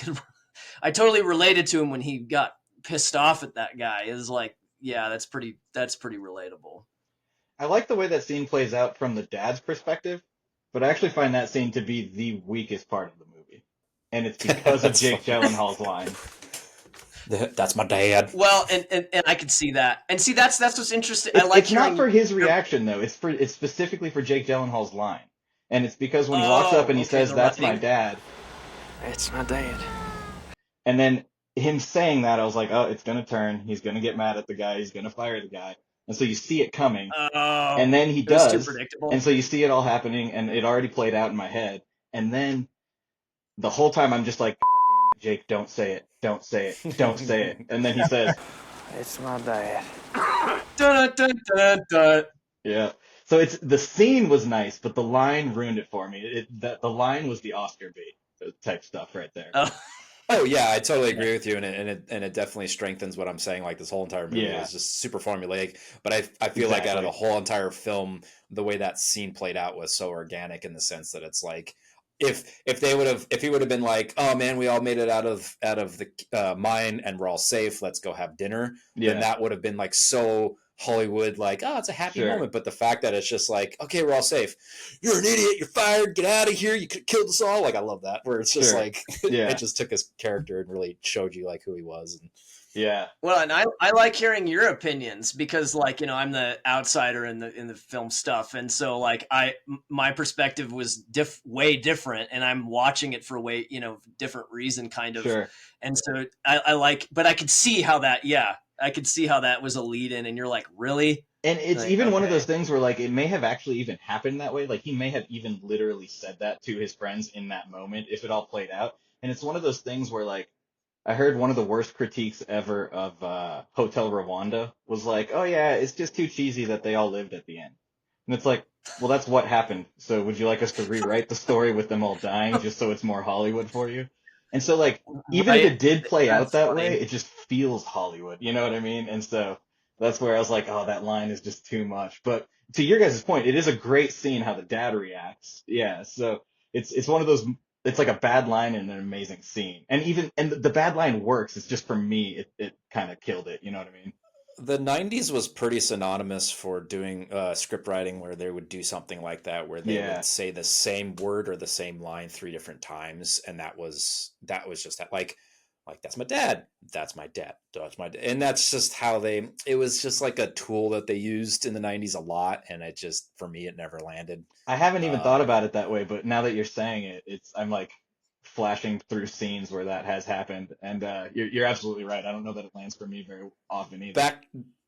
related to him when he got pissed off at that guy. Is like, yeah, that's pretty relatable. I like the way that scene plays out from the dad's perspective, but I actually find that scene to be the weakest part of the movie. And it's because of Jake Gyllenhaal's line. That's my dad. Well, and I can see that. And see, that's what's interesting. I like it's not for his reaction though. It's specifically for Jake Gyllenhaal's line. And it's because when he walks up and he says, "That's my dad." It's my dad. And then him saying that, I was like, oh, it's going to turn. He's going to get mad at the guy. He's going to fire the guy. And so you see it coming. And then he does. Too predictable. And so you see it all happening, and it already played out in my head. And then the whole time I'm just like, God damn it, Jake, don't say it. Don't say it. Don't say it. And then he says, It's my dad. Dun, dun, dun, dun. Yeah. So the scene was nice, but the line ruined it for me. The line was the Oscar bait type stuff right there. Oh yeah, I totally agree with you, and it definitely strengthens what I'm saying. Like this whole entire movie is just super formulaic, but I feel like out of the whole entire film, the way that scene played out was so organic in the sense that it's like if he would have been like, oh man, we all made it out of the mine and we're all safe, let's go have dinner, then that would have been like so Hollywood, like, oh, it's a happy moment. But the fact that it's just like, okay, we're all safe. You're an idiot. You're fired. Get out of here. You could have killed us all. Like, I love that. Where it's just like, it just took his character and really showed you like who he was. And well, and I like hearing your opinions because, like, I'm the outsider in the film stuff, and so like my perspective was way different, and I'm watching it for way different reason, kind of. And so I like, but I could see how that, I could see how that was a lead in, and you're like, really? And it's like, even one of those things where like it may have actually even happened that way. Like he may have even literally said that to his friends in that moment if it all played out. And it's one of those things where like I heard one of the worst critiques ever of Hotel Rwanda was like, oh yeah, it's just too cheesy that they all lived at the end. And it's like, well, that's what happened. So would you like us to rewrite the story with them all dying just so it's more Hollywood for you? And so, like, even if it did play out that way, it just feels Hollywood. You know what I mean? And so that's where I was like, oh, that line is just too much. But to your guys' point, it is a great scene how the dad reacts. Yeah, so it's one of those. It's like a bad line and an amazing scene. And the bad line works. It's just for me, it kind of killed it. You know what I mean? The 90s was pretty synonymous for doing script writing where they would do something like that, where they would say the same word or the same line 3 different times. And that was just that, like, that's my dad. That's my dad. That's my dad. And that's just how it was just like a tool that they used in the 90s a lot. And it just, for me, it never landed. I haven't even thought about it that way, but now that you're saying it, I'm like flashing through scenes where that has happened, and you're absolutely right. I don't know that it lands for me very often either.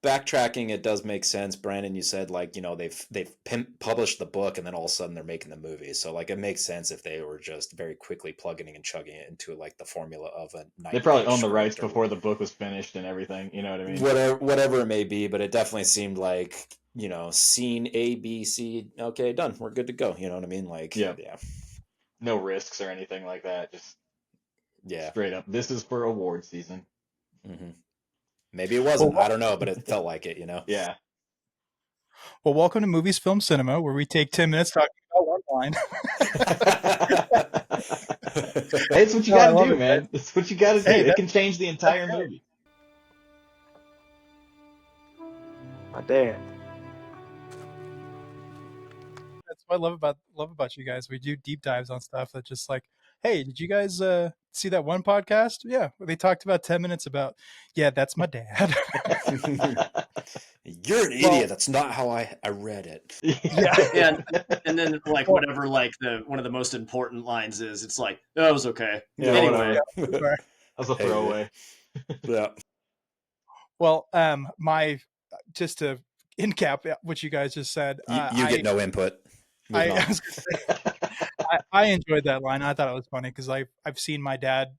Backtracking, it does make sense, Brandon. You said like they've published the book and then all of a sudden they're making the movie, so like it makes sense if they were just very quickly plugging and chugging it into like the formula of a. They probably owned the rights before the book was finished and everything. You know what I mean? Whatever it may be, but it definitely seemed like scene A, B, C. Okay, done. We're good to go. You know what I mean? Like yeah. No risks or anything like that. Just straight up. This is for award season. Mm-hmm. Maybe it wasn't. I don't know, but it felt like it. Yeah. Well, welcome to Movies, Film, Cinema, where we take 10 minutes talking about one line. Hey, it's what you got to do, man. It's what you got to do. It can change the entire movie. My dad. That's what I love about you guys. We do deep dives on stuff that just like, hey, did you guys see that one podcast? Yeah, they talked about 10 minutes about, that's my dad. You're an idiot. That's not how I read it. Yeah. And then like whatever like one of the most important lines is, it's like, oh, it was okay. Yeah, anyway. That was a throwaway. Yeah. Well, just to in cap what you guys just said. You get no input. I enjoyed that line. I thought it was funny because I've seen my dad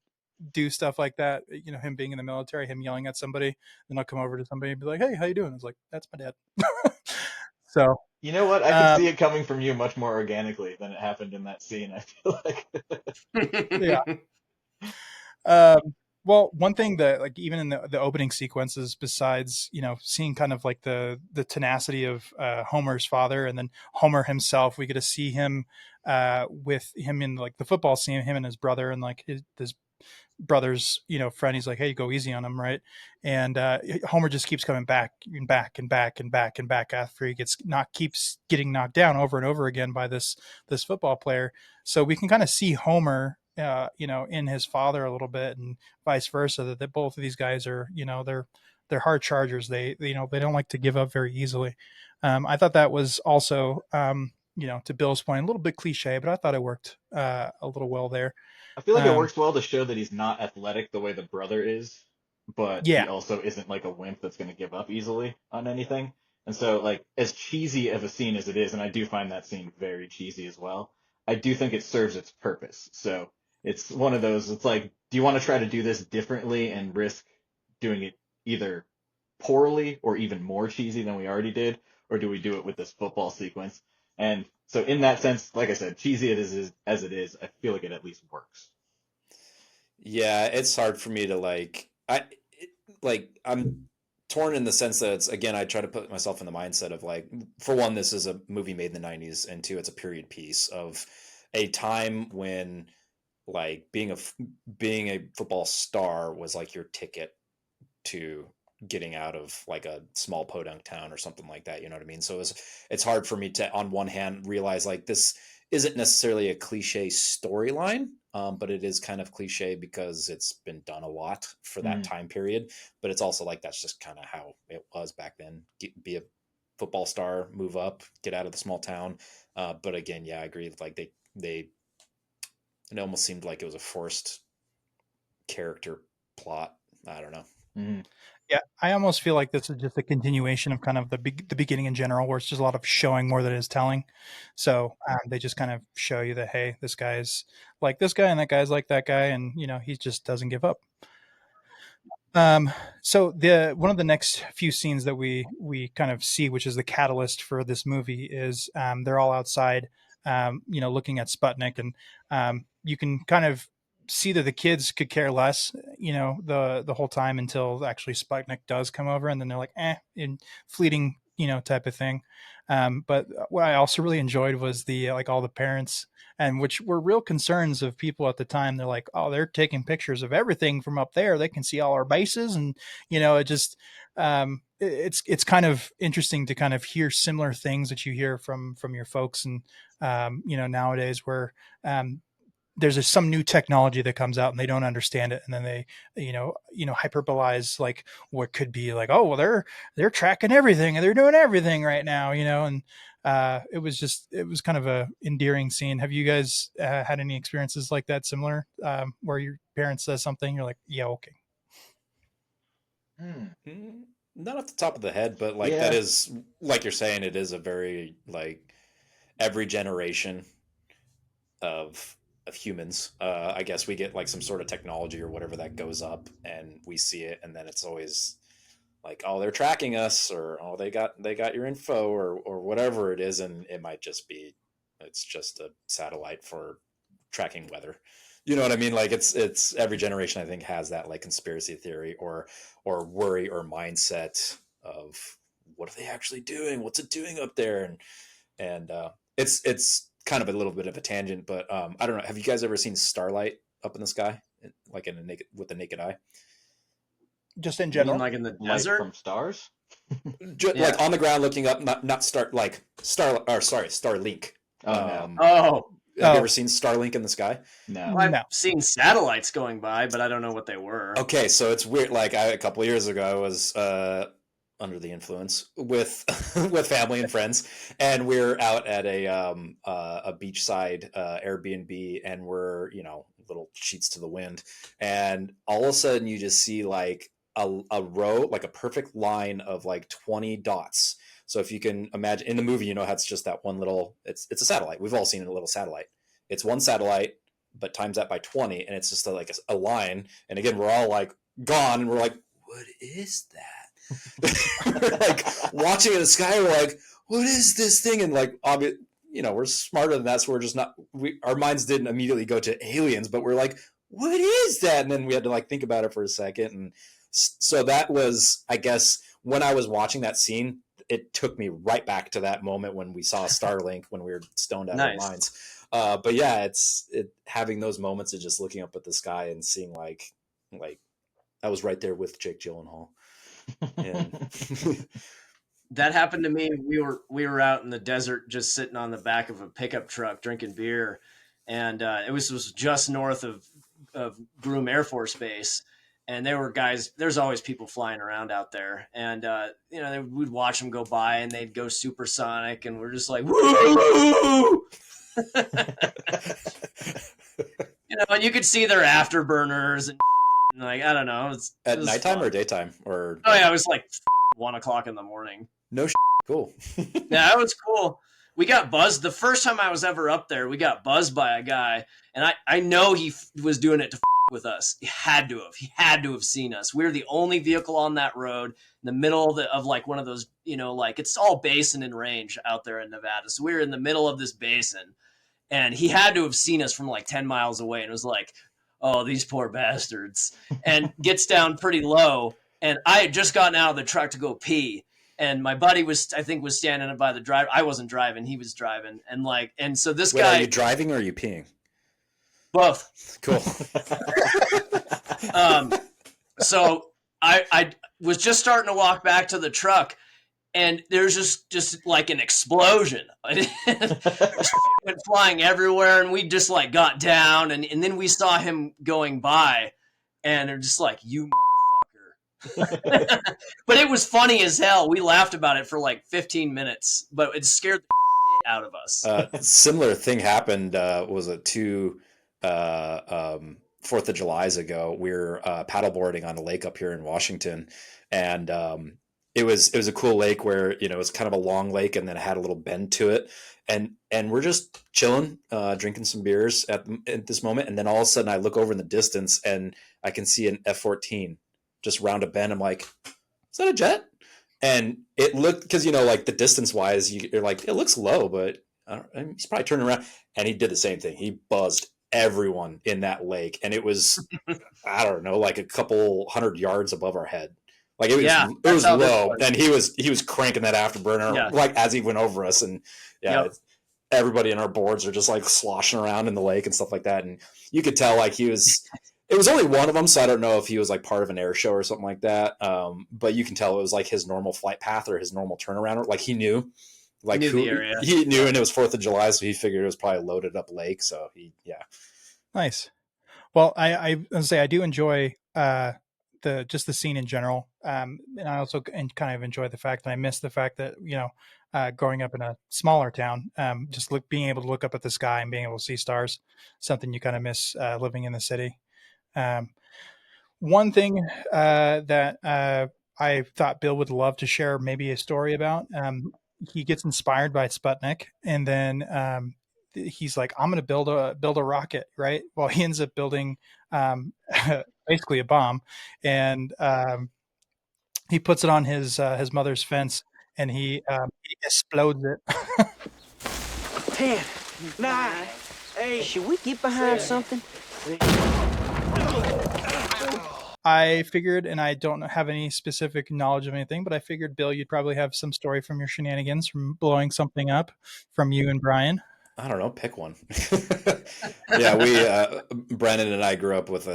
do stuff like that. Him being in the military, him yelling at somebody, then I'll come over to somebody and be like, "Hey, how you doing?" I was like, "That's my dad." So you know what? I can see it coming from you much more organically than it happened in that scene. I feel like. Yeah. Well, one thing that like even in the opening sequences, besides seeing kind of like the tenacity of Homer's father, and then Homer himself, we get to see him with him in like the football scene, him and his brother, and like his brother's friend. He's like, hey, go easy on him, right? And Homer just keeps coming back and back and back and back and back after he keeps getting knocked down over and over again by this football player. So we can kind of see Homer in his father a little bit, and vice versa, that both of these guys are they're hard chargers. They don't like to give up very easily. I thought that was also to Bill's point, a little bit cliche, but I thought it worked a little well there. I feel like it works well to show that he's not athletic the way the brother is, but yeah, he also isn't like a wimp that's going to give up easily on anything. And so, like, as cheesy of a scene as it is, and I do find that scene very cheesy as well, I do think it serves its purpose. So it's one of those, it's like, do you want to try to do this differently and risk doing it either poorly or even more cheesy than we already did, or do we do it with this football sequence? And so in that sense, like I said, cheesy as it is, I feel like it at least works. Yeah, it's hard for me to I'm torn in the sense that it's, again, I try to put myself in the mindset of like, for one, this is a movie made in the 90s, and two, it's a period piece of a time when like being a football star was like your ticket to getting out of like a small podunk town or something like that. You know what I mean? So it's hard for me to, on one hand, realize like this isn't necessarily a cliche storyline, but it is kind of cliche because it's been done a lot for that time period. But it's also like, that's just kind of how it was back then. Be a football star, move up, get out of the small town. But again, yeah, I agree. Like it almost seemed like it was a forced character plot. I don't know. Mm-hmm. Yeah, I almost feel like this is just a continuation of kind of the beginning in general, where it's just a lot of showing more than it is telling. So they just kind of show you that, hey, this guy's like this guy and that guy's like that guy, and he just doesn't give up. So one of the next few scenes that we kind of see, which is the catalyst for this movie, is they're all outside, looking at Sputnik, and you can kind of see that the kids could care less, the whole time until actually Sputnik does come over, and then they're like, in fleeting, type of thing. But what I also really enjoyed was the like all the parents, and which were real concerns of people at the time. They're like, oh, they're taking pictures of everything from up there. They can see all our bases, and it just it's kind of interesting to kind of hear similar things that you hear from your folks, and nowadays where there's some new technology that comes out and they don't understand it, and then they hyperbolize like what could be like, oh, well, they're tracking everything and they're doing everything right now, and it was kind of a endearing scene. Have you guys had any experiences like that, similar, where your parents says something, you're like, yeah, okay? Not off the top of the head, but like that is, like you're saying, it is a very like every generation of humans, I guess we get like some sort of technology or whatever that goes up, and we see it, and then it's always like, oh, they're tracking us, or oh, they got your info, or whatever it is, and it might just be it's just a satellite for tracking weather. You know what I mean? Like it's every generation, I think, has that like conspiracy theory or worry or mindset of what are they actually doing? What's it doing up there? And it's kind of a little bit of a tangent, but I don't know. Have you guys ever seen starlight up in the sky, like with the naked eye? Just in general, like in the desert from stars, like on the ground looking up, not Starlink. Have you ever seen Starlink in the sky? No. Well, I've seen satellites going by, but I don't know what they were. Okay, so it's weird. Like a couple of years ago, I was under the influence with with family and friends, and we're out at a beachside Airbnb, and we're little sheets to the wind, and all of a sudden you just see like a row, like a perfect line of like 20 dots. So if you can imagine in the movie, how it's just that one little, it's a satellite. We've all seen a little satellite. It's one satellite, but times that by 20, and it's just like a line. And again, we're all like gone, and we're like, what is that? We're like watching in the sky. We're like, what is this thing? And like, we're smarter than that, so we're just not. Our minds didn't immediately go to aliens, but we're like, what is that? And then we had to like think about it for a second. And so that was, I guess, when I was watching that scene, it took me right back to that moment when we saw Starlink when we were stoned out of our minds. But yeah, it's having those moments of just looking up at the sky and seeing like I was right there with Jake Gyllenhaal. And that happened to me. We were out in the desert, just sitting on the back of a pickup truck drinking beer, and it was just north of Groom Air Force Base. And there were guys, there's always people flying around out there. And, we'd watch them go by and they'd go supersonic. And we're just like, woo! And you could see their afterburners and like, I don't know. At nighttime fun. Or daytime? Or oh, yeah, it was like 1 o'clock in the morning. No shit. Cool. Yeah, it was cool. We got buzzed. The first time I was ever up there, we got buzzed by a guy. And I know he was doing it to with us. He had to have seen us. We were the only vehicle on that road in the middle of like one of those, like it's all basin and range out there in Nevada. So we were in the middle of this basin, and he had to have seen us from like 10 miles away and was like, oh, these poor bastards, and gets down pretty low. And I had just gotten out of the truck to go pee. And my buddy was standing by the driver. I wasn't driving. He was driving. And so this guy. Are you driving or are you peeing? Both. Cool. So I was just starting to walk back to the truck, and there's just like an explosion. Went flying everywhere, and we just like got down, and then we saw him going by, and they're just like, you motherfucker. But it was funny as hell. We laughed about it for like 15 minutes, but it scared the shit out of us. Similar thing happened, was it 4th of July's ago. We were paddleboarding on a lake up here in Washington, and it was a cool lake where it's kind of a long lake and then it had a little bend to it, and we're just chilling, drinking some beers at this moment, and then all of a sudden I look over in the distance and I can see an F-14 just round a bend. I'm like, is that a jet? And it looked, because like the distance wise, you're like, it looks low, but he's probably turning around, and he did the same thing. He buzzed everyone in that lake, and it was I don't know, like a couple 100 yards above our head. Like it was low, and he was cranking that afterburner like as he went over us, and everybody in our boards are just like sloshing around in the lake and stuff like that. And you could tell like it was only one of them, so I don't know if he was like part of an air show or something like that, but you can tell it was like his normal flight path or his normal turnaround, like he knew. Like the area. He knew, and it was 4th of July, so he figured it was probably a loaded up lake. So Nice. Well, I say I do enjoy the scene in general, and I also kind of enjoy the fact that I miss the fact that growing up in a smaller town, being able to look up at the sky and being able to see stars, something you kind of miss living in the city. One thing that I thought Bill would love to share maybe a story about. He gets inspired by Sputnik, and then he's like, I'm going to build a rocket, right? Well, he ends up building basically a bomb, and he puts it on his mother's fence, and he explodes it. 10, 9, 8. Should we get behind something? I figured, and I don't have any specific knowledge of anything, but I figured, Bill, you'd probably have some story from your shenanigans from blowing something up from you and Brian. I don't know. Pick one. Yeah, Brandon and I grew up with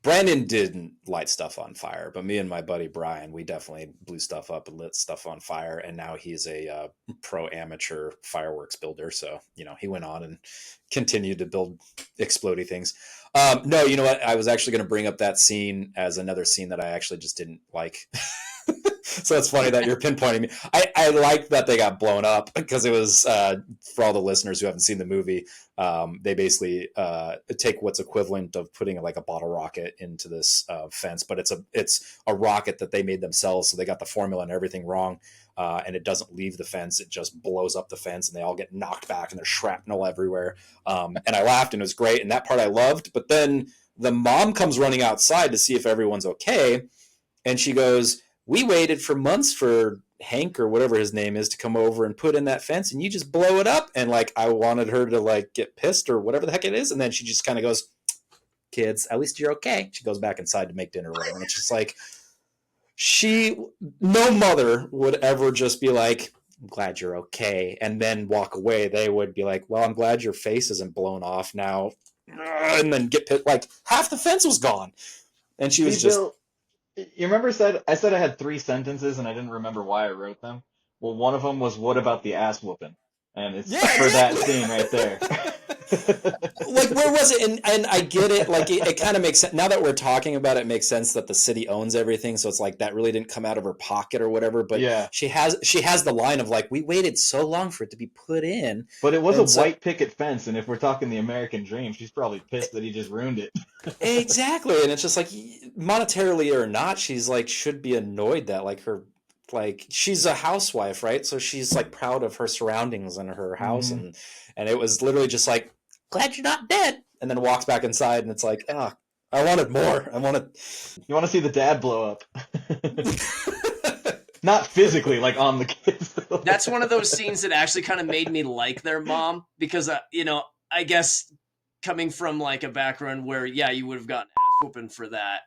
Brandon didn't light stuff on fire, but me and my buddy Brian, we definitely blew stuff up and lit stuff on fire. And now he's a pro amateur fireworks builder. So, he went on and continued to build explodey things. No, you know what? I was actually going to bring up that scene as another scene that I actually just didn't like. So it's funny that you're pinpointing me. I liked that they got blown up because it was, for all the listeners who haven't seen the movie, they basically take what's equivalent of putting like a bottle rocket into this fence, but it's a rocket that they made themselves. So they got the formula and everything wrong, and it doesn't leave the fence. It just blows up the fence, and they all get knocked back, and there's shrapnel everywhere. And I laughed, and it was great, and that part I loved. But then the mom comes running outside to see if everyone's okay, and she goes, we waited for months for Hank or whatever his name is to come over and put in that fence, and you just blow it up. And like, I wanted her to like get pissed or whatever the heck it is. And then she just kind of goes, kids, at least you're okay. She goes back inside to make dinner or whatever. And it's just like, no mother would ever just be like, I'm glad you're okay, and then walk away. They would be like, well, I'm glad your face isn't blown off now. And then get pissed. Like, half the fence was gone. And she was just... Bill, you remember I said I had 3 sentences and I didn't remember why I wrote them? Well, one of them was, what about the ass whooping? And it's for that scene right there. Like, where was it? And I get it. Like, it kind of makes sense. Now that we're talking about it, it makes sense that the city owns everything. So it's like, that really didn't come out of her pocket or whatever. But yeah, she has the line of like, we waited so long for it to be put in. But it was a white picket fence. And if we're talking the American dream, she's probably pissed that he just ruined it. Exactly. And it's just like, monetarily or not, she's like, should be annoyed that she's a housewife, right? So she's like proud of her surroundings and her house. And it was literally just like, glad you're not dead. And then walks back inside and it's like, I wanted more. You want to see the dad blow up. Not physically, like on the kids. That's one of those scenes that actually kind of made me like their mom because, I guess coming from like a background where, you would have gotten ass whooping for that,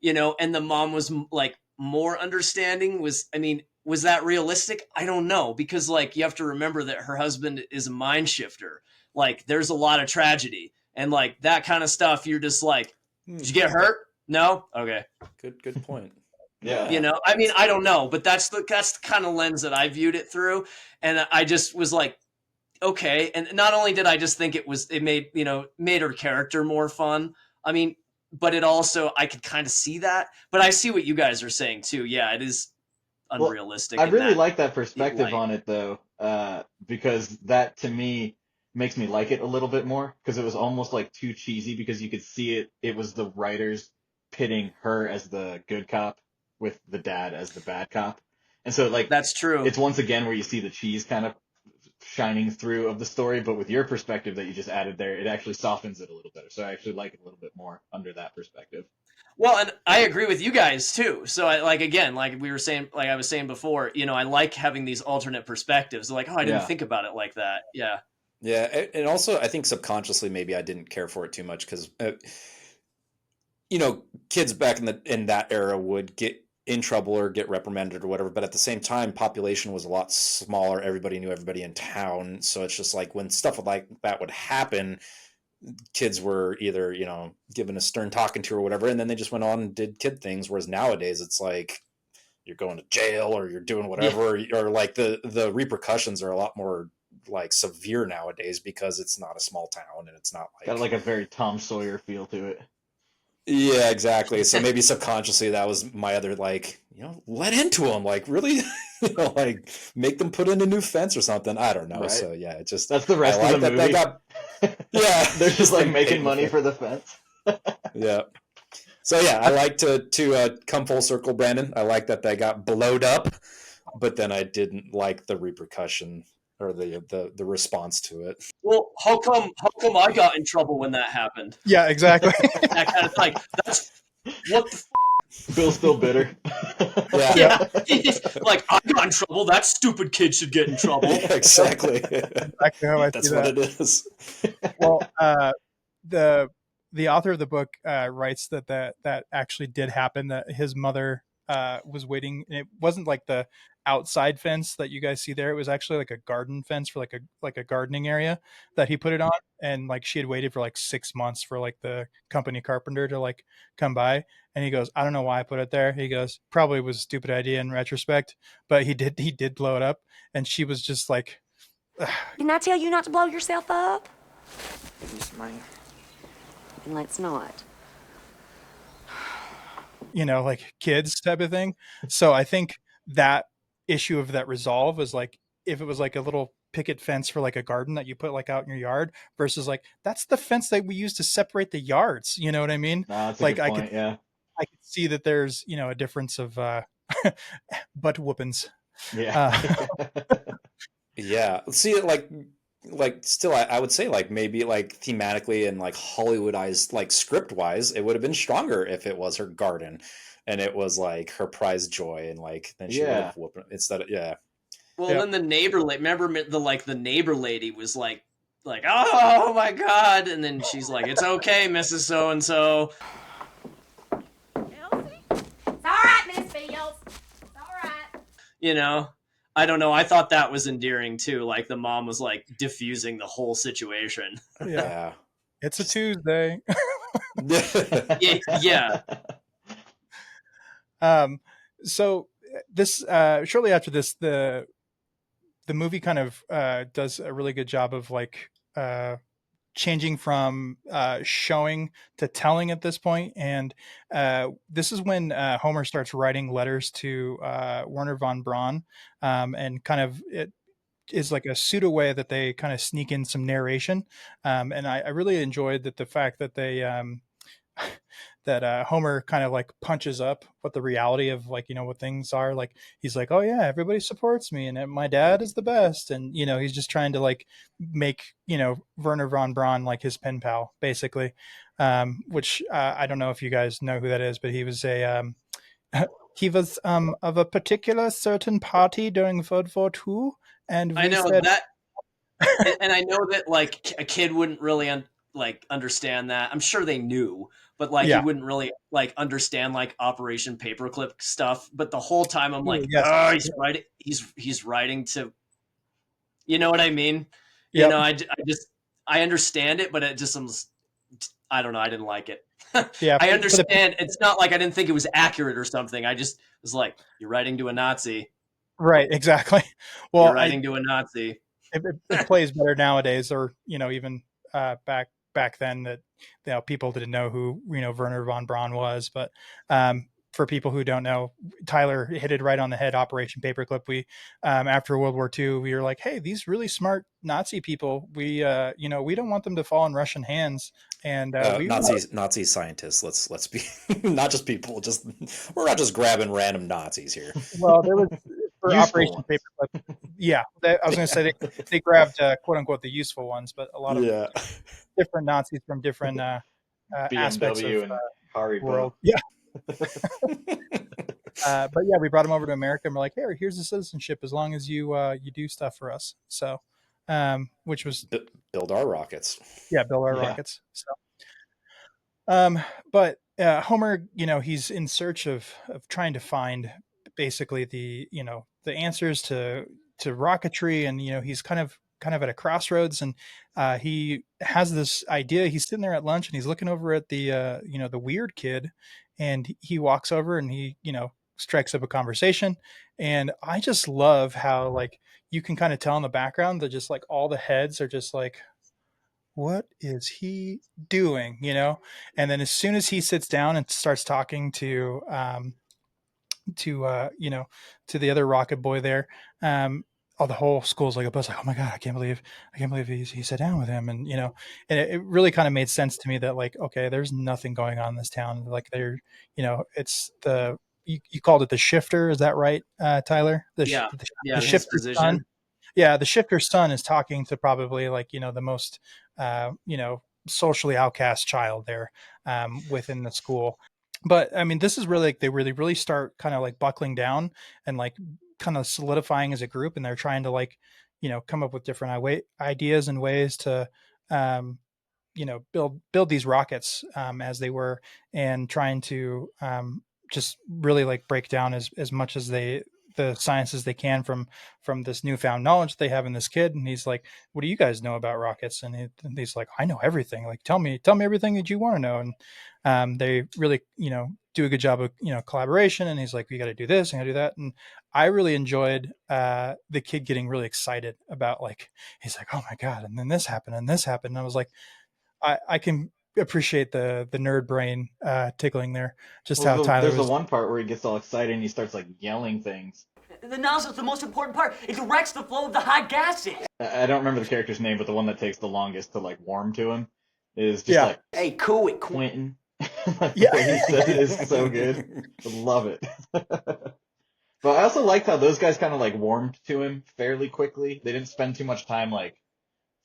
and the mom was like, more understanding. Was that realistic? I don't know, because like you have to remember that her husband is a mind shifter. Like there's a lot of tragedy and like that kind of stuff. You're just like, did you get hurt? No? Okay. Good point. Yeah. I don't know, but that's the kind of lens that I viewed it through. And I just was like, okay. And not only did I just think it made her character more fun. But it also, I could kind of see that. But I see what you guys are saying too. Yeah, it is unrealistic. Well, I really like that perspective on it though, because that to me makes me like it a little bit more, because it was almost like too cheesy, because you could see it was the writers pitting her as the good cop with the dad as the bad cop. And so like that's true. It's once again where you see the cheese kind of shining through of the story, but with your perspective that you just added there, it actually softens it a little better. So I actually like it a little bit more under that perspective. Well, and I agree with you guys too. So I like we were saying, like I was saying before, I like having these alternate perspectives. Like, I didn't think about it like that. Yeah. Yeah, and also I think subconsciously maybe I didn't care for it too much because, kids back in that era would get in trouble or get reprimanded or whatever, but at the same time, population was a lot smaller. Everybody knew everybody in town, so it's just like when stuff like that would happen, kids were either given a stern talking to or whatever, and then they just went on and did kid things. Whereas nowadays, it's like you're going to jail or you're doing whatever, or like the repercussions are a lot more like severe nowadays because it's not a small town and it's not like got like a very Tom Sawyer feel to it. Yeah, exactly. So maybe subconsciously that was my other let into them, like really, like make them put in a new fence or something. I don't know. Right. So yeah, it just that's the rest of the movie. Yeah, they're just like making money for the fence. Yeah. So yeah, I like to come full circle, Brandon. I like that they got blowed up, but then I didn't like the repercussion or the response to it. Well, how come I got in trouble when that happened? Yeah, exactly. That kind of like that's what the fuck? Bill's still bitter. Yeah. Like, I got in trouble. That stupid kid should get in trouble. Yeah, exactly. Exactly how I That's see what that. it is. Well, the author of the book writes that actually did happen, that his mother was waiting. It wasn't like the outside fence that you guys see there. It was actually like a garden fence for like a gardening area that he put it on, and like she had waited for like 6 months for like the company carpenter to like come by, and he goes, I don't know why I put it there. He goes, probably was a stupid idea in retrospect, but he did blow it up, and she was just like, didn't I tell you not to blow yourself up? Yes, ma'am. And let's not. Like kids type of thing. So I think that issue of that resolve was like, if it was like a little picket fence for like a garden that you put like out in your yard versus like, that's the fence that we use to separate the yards. You know what I mean? That's like a good point, I could see that there's, a difference of butt whoopings. Yeah. Yeah. See, like still, I would say like maybe like thematically and like Hollywoodized, like script wise, it would have been stronger if it was her garden and it was like her prized joy, and like then she would have whooped instead of Well, then the neighbor, remember the neighbor lady was like like, oh my God. And then she's like, it's okay, Mrs. So-and-so. It's all right, Miss Fields. It's all right. You know, I don't know. I thought that was endearing too. Like the mom was like diffusing the whole situation. Yeah. It's a Tuesday. Yeah. So this shortly after this, the movie kind of does a really good job of like changing from showing to telling at this point. And this is when Homer starts writing letters to Werner von Braun, and kind of it is like a pseudo way that they kind of sneak in some narration. And I really enjoyed that the fact that they that Homer kind of like punches up what the reality of like, what things are. Like he's like, oh yeah, everybody supports me and my dad is the best. And, he's just trying to like make, Werner von Braun like his pen pal basically. Which I don't know if you guys know who that is, but he was he was of a particular certain party during World War II. And I know that. And I know that like a kid wouldn't really understand that. I'm sure they knew, but like he wouldn't really like understand like Operation Paperclip stuff. But the whole time I'm like, he's writing. He's writing to, you know what I mean? Yep. I understand it, but it just I don't know. I didn't like it. Yeah, I understand. It's not like I didn't think it was accurate or something. I just was like, you're writing to a Nazi. Right. Exactly. Well, you're writing to a Nazi. It plays better nowadays, or even back then that people didn't know who Werner von Braun was. But for people who don't know, Tyler hit it right on the head. Operation Paperclip. We after World War II, we were like, hey, these really smart Nazi people. We we don't want them to fall in Russian hands. And Nazi scientists. Let's be not just people. We're not just grabbing random Nazis here. Well, there was. For Operation Paperclip, yeah, I was going to say they grabbed quote unquote the useful ones, but a lot of different Nazis from different aspects of and Haribo. World. Yeah. But yeah, we brought them over to America, and we're like, hey, here's the citizenship as long as you do stuff for us. So, which was build our rockets. Yeah, build our rockets. So, but Homer, he's in search of trying to find basically the answers to rocketry, and he's kind of at a crossroads, and he has this idea. He's sitting there at lunch and he's looking over at the the weird kid, and he walks over and he strikes up a conversation. And I just love how like you can kind of tell in the background that just like all the heads are just like, what is he doing, and then as soon as he sits down and starts talking to the other rocket boy there, the whole school's like a buzz, like, oh my God, I can't believe he sat down with him. And and it really kind of made sense to me that like, okay, there's nothing going on in this town. Like they're it's the you called it the shifter, is that right, Tyler? The shifter's son. Yeah, the shifter's son is talking to probably like the most socially outcast child there within the school. But I mean, this is really like they really start kind of like buckling down and like kind of solidifying as a group, and they're trying to like come up with different ideas and ways to build these rockets as they were, and trying to just really like break down as much as the science as they can from this newfound knowledge they have in this kid. And he's like, what do you guys know about rockets? And he's like, I know everything. Like, tell me everything that you want to know. And they really do a good job of collaboration. And he's like, we got to do this and I do that. And I really enjoyed the kid getting really excited about, like, he's like, oh my God, and then this happened and this happened. And I was like, I can appreciate the nerd brain tickling there. How Tyler there's the one part where he gets all excited and he starts like yelling things. The nozzle's the most important part. It directs the flow of the hot gases. I don't remember the character's name, but the one that takes the longest to like warm to him is just like, hey, cool it, Quentin. Yeah, he said it is so good. I love it. But I also liked how those guys kind of like warmed to him fairly quickly. They didn't spend too much time like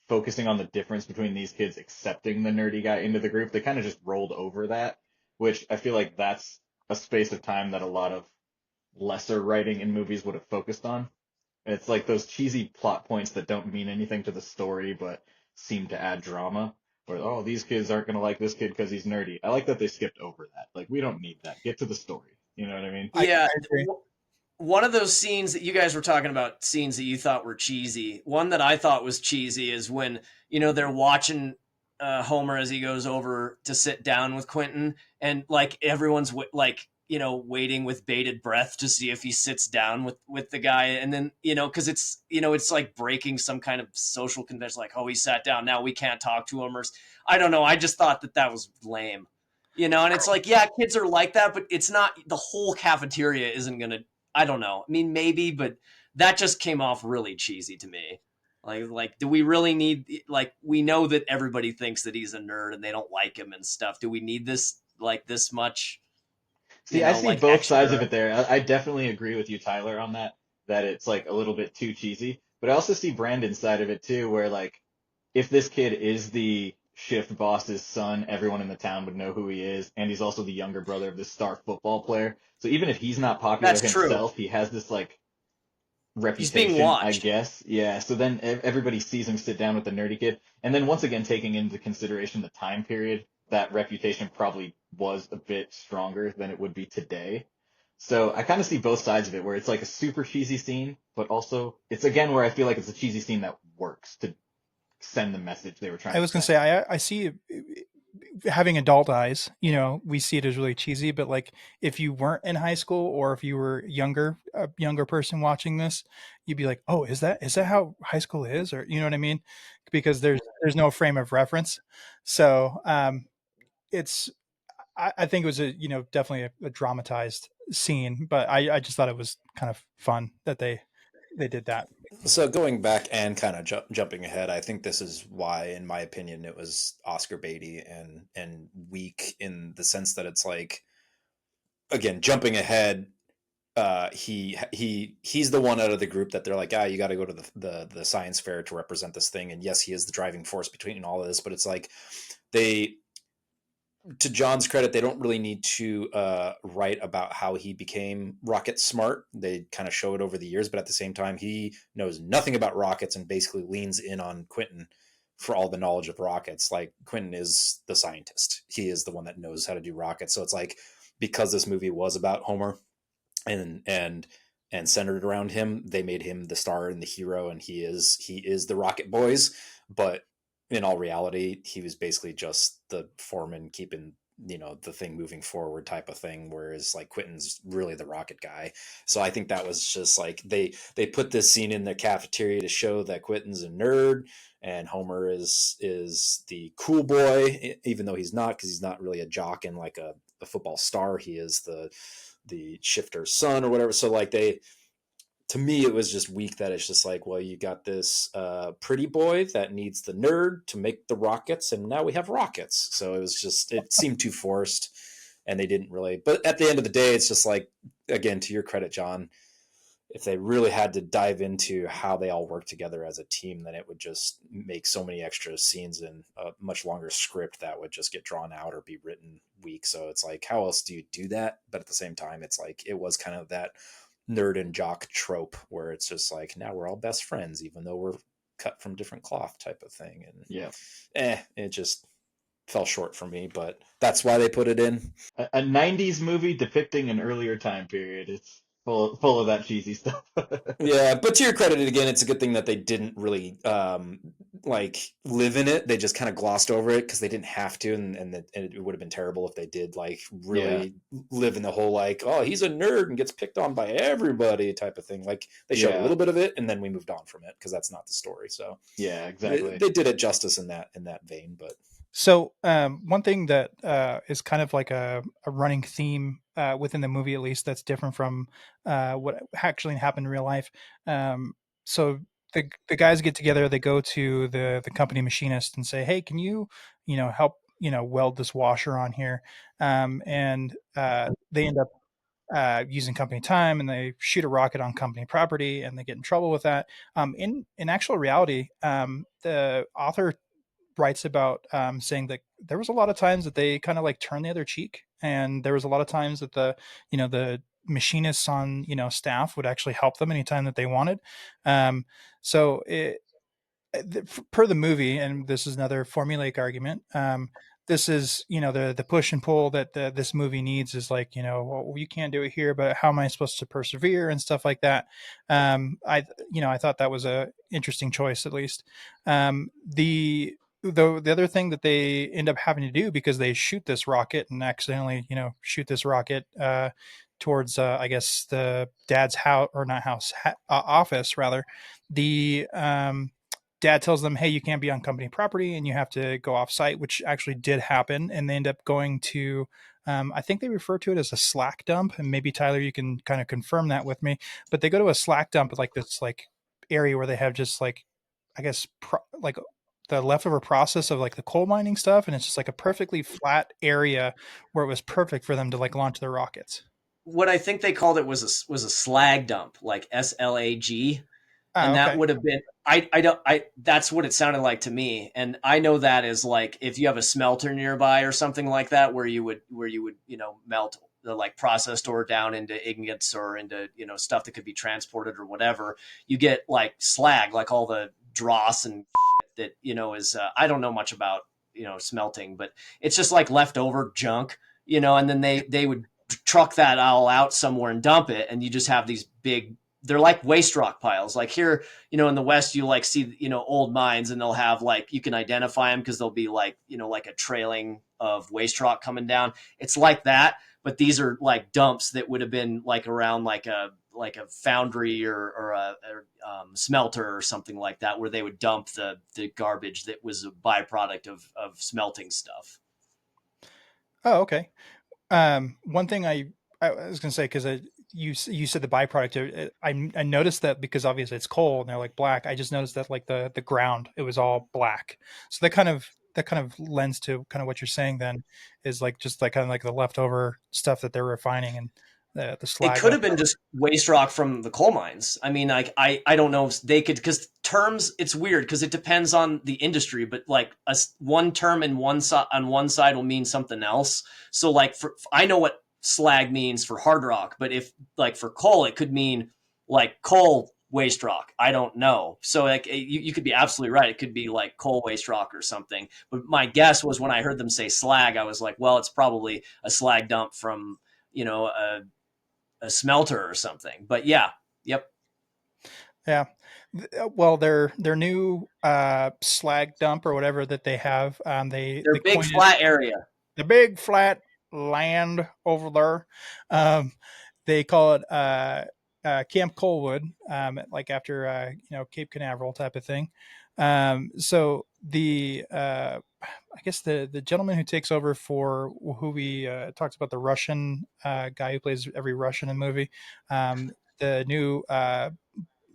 focusing on the difference between these kids accepting the nerdy guy into the group. They kind of just rolled over that, which I feel like that's a space of time that a lot of lesser writing in movies would have focused on. It's like those cheesy plot points that don't mean anything to the story, but seem to add drama. Or, oh, these kids aren't going to like this kid because he's nerdy. I like that they skipped over that. Like, we don't need that. Get to the story. You know what I mean? Yeah. I agree. One of those scenes that you guys were talking about, scenes that you thought were cheesy. One that I thought was cheesy is when, they're watching Homer as he goes over to sit down with Quentin, and like everyone's waiting with bated breath to see if he sits down with the guy, and then because it's like breaking some kind of social convention, like, oh, he sat down, now we can't talk to him, or I don't know. I just thought that was lame, and it's like, yeah, kids are like that, but it's not, the whole cafeteria isn't gonna. I don't know. I mean, maybe, but that just came off really cheesy to me. Like, do we really need, like, we know that everybody thinks that he's a nerd and they don't like him and stuff. Do we need this, like, this much? See, I see like both extra... sides of it there. I definitely agree with you, Tyler, on that it's like a little bit too cheesy. But I also see Brandon's side of it too, where like, if this kid is the shift boss's son, everyone in the town would know who he is, and he's also the younger brother of this star football player. So even if he's not popular himself, he has this like reputation, he's being watched. I guess. Yeah. So then everybody sees him sit down with the nerdy kid, and then once again taking into consideration the time period, that reputation probably was a bit stronger than it would be today. So I kind of see both sides of it, where it's like a super cheesy scene, but also it's again where I feel like it's a cheesy scene that works to send the message they were trying to I was going to say, I see, having adult eyes, we see it as really cheesy, but like if you weren't in high school, or if you were a younger person watching this, you'd be like, oh, is that how high school is? Or, you know what I mean? Because there's no frame of reference. So, I think it was definitely a dramatized scene, but I just thought it was kind of fun that they did that. So going back and kind of jumping ahead, I think this is why, in my opinion, it was Oscar baity and weak, in the sense that it's like, again, jumping ahead, he's the one out of the group that they're like, you got to go to the science fair to represent this thing, and yes, he is the driving force between all of this, but it's like to John's credit, they don't really need to write about how he became rocket smart. They kind of show it over the years, but at the same time, he knows nothing about rockets and basically leans in on Quentin for all the knowledge of rockets. Like, Quentin is the scientist. He is the one that knows how to do rockets. So it's like, because this movie was about Homer and centered around him, they made him the star and the hero, and he is the Rocket Boys. But in all reality, he was basically just the foreman keeping, the thing moving forward type of thing. Whereas like Quentin's really the rocket guy. So I think that was just like, they put this scene in the cafeteria to show that Quentin's a nerd and Homer is the cool boy, even though he's not, because he's not really a jock and like a football star. He is the shifter's son or whatever. So like to me, it was just weak that it's just like, well, you got this pretty boy that needs the nerd to make the rockets, and now we have rockets. So it seemed too forced, and they didn't really. But at the end of the day, it's just like, again, to your credit, John, if they really had to dive into how they all work together as a team, then it would just make so many extra scenes in a much longer script that would just get drawn out or be written weak. So it's like, how else do you do that? But at the same time, it's like, it was kind of that nerd and jock trope where it's just like, now we're all best friends even though we're cut from different cloth type of thing. And it just fell short for me, but that's why they put it in. A 90s movie depicting an earlier time period. It's full of that cheesy stuff. Yeah, but to your credit, again, it's a good thing that they didn't really like live in it. They just kind of glossed over it because they didn't have to, and it would have been terrible if they did like really live in the whole like, oh, he's a nerd and gets picked on by everybody type of thing. Like, they showed a little bit of it and then we moved on from it because that's not the story. So yeah, exactly. They did it justice in that vein, but. So one thing that is kind of like a running theme within the movie, at least, that's different from what actually happened in real life. So the guys get together, they go to the company machinist and say, hey, can you help weld this washer on here? And they end up using company time, and they shoot a rocket on company property, and they get in trouble with that. In actual reality, the author writes about saying that there was a lot of times that they kind of like turned the other cheek, and there was a lot of times that the machinists on staff would actually help them anytime that they wanted. So per the movie, and this is another formulaic argument. This is, the push and pull that this movie needs is like, well, you can't do it here, but how am I supposed to persevere and stuff like that? I thought that was a interesting choice, at least. The other thing that they end up having to do, because they shoot this rocket and accidentally, shoot this rocket towards, I guess, the dad's house, or not house, office rather. The dad tells them, hey, you can't be on company property and you have to go off site, which actually did happen. And they end up going to, I think they refer to it as a slack dump. And maybe Tyler, you can kind of confirm that with me, but they go to a slack dump, like this like area where they have just like, I guess, like the leftover process of like the coal mining stuff. And it's just like a perfectly flat area where it was perfect for them to like launch their rockets. What I think they called it was a slag dump, like SLAG. And that would have been, that's what it sounded like to me. And I know that is like, if you have a smelter nearby or something like that, where you would, melt the like processed ore down into ingots or into, stuff that could be transported or whatever, you get like slag, like all the dross and shit that, is, I don't know much about, smelting, but it's just like leftover junk, and then they would truck that all out somewhere and dump it. And you just have these big, they're like waste rock piles. Like here, in the West, you like see, old mines, and they'll have like, you can identify them because they'll be like, like a trailing of waste rock coming down. It's like that, but these are like dumps that would have been like around like a foundry or a smelter or something like that, where they would dump the garbage that was a byproduct of smelting stuff. Oh, okay. One thing I was going to say, because you said the byproduct. I noticed that because obviously it's coal and they're like black. I just noticed that like the ground, it was all black. So that kind of lends to kind of what you're saying. Then is like just like kind of like the leftover stuff that they're refining, and the slag. It could have been just waste rock from the coal mines. I mean, like I don't know if they could, because terms, it's weird because it depends on the industry. But like one term on one side will mean something else. So like I know what slag means for hard rock, but if like for coal, it could mean like coal waste rock. I don't know. So like you could be absolutely right. It could be like coal waste rock or something. But my guess was, when I heard them say slag, I was like, well, it's probably a slag dump from, a smelter or something. But yeah. Yep. Yeah. Well, their new slag dump or whatever that they have, their big flat area. The big flat land over there. They call it Camp Colwood, like after Cape Canaveral type of thing. So the I guess the gentleman who takes over for who we talked about, the Russian guy who plays every Russian in the movie, the new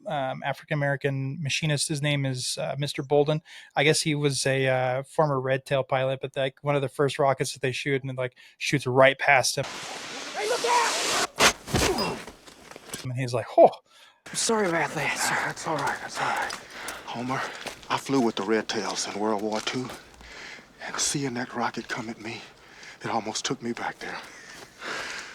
African-American machinist, his name is Mr. Bolden. I guess he was a former Red Tail pilot, but like one of the first rockets that they shoot, and it like shoots right past him. Hey, look out! And he's like, oh. I'm sorry about that, sir. That's all right. That's all right. Homer, I flew with the Red Tails in World War II, and seeing that rocket come at me, it almost took me back there.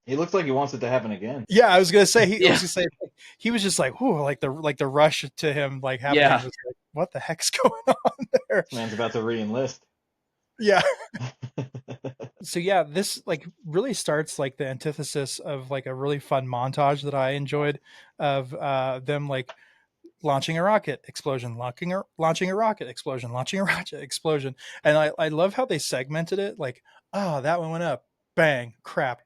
He looks like he wants it to happen again. Yeah, I was gonna say he was just like, "Ooh," like the rush to him like happening. Yeah. Was like, what the heck's going on there? This man's about to re-enlist. Yeah. So yeah, this like really starts like the antithesis of like a really fun montage that I enjoyed of them like launching a rocket, explosion, launching a rocket, explosion, launching a rocket, explosion. And I love how they segmented it, like, oh, that one went up, bang, crap.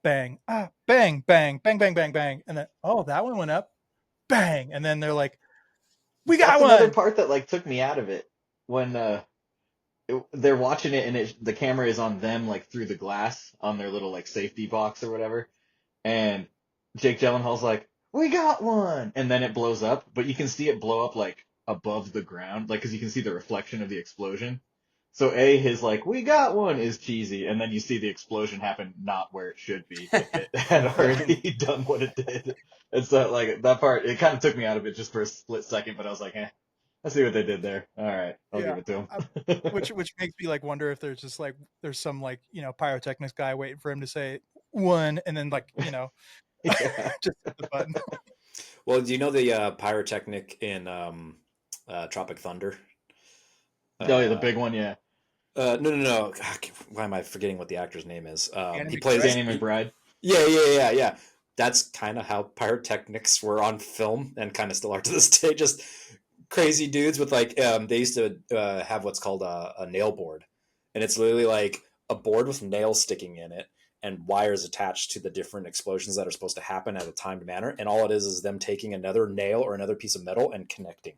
Bang, bang, bang, bang, bang, bang, bang. And then, oh, that one went up, bang. And then they're like, we got That's one. another part that like took me out of it, when they're watching it and the camera is on them like through the glass on their little like safety box or whatever. And Jake Gyllenhaal's like, we got one. And then it blows up, but you can see it blow up like above the ground, like, because you can see the reflection of the explosion. So his like, we got one is cheesy, and then you see the explosion happen not where it should be if it had already done what it did. And so like that part, it kind of took me out of it just for a split second, but I was like, I see what they did there. All right, I'll give it to him. which makes me like wonder if there's just like there's some like pyrotechnics guy waiting for him to say one, and then like just hit the button. Well, do you know the pyrotechnic in Tropic Thunder. Oh yeah, the big one, yeah. No. Why am I forgetting what the actor's name is? He plays Danny McBride. Yeah. That's kind of how pyrotechnics were on film, and kind of still are to this day. Just crazy dudes with like they used to have what's called a nail board, and it's literally like a board with nails sticking in it and wires attached to the different explosions that are supposed to happen at a timed manner. And all it is them taking another nail or another piece of metal and connecting.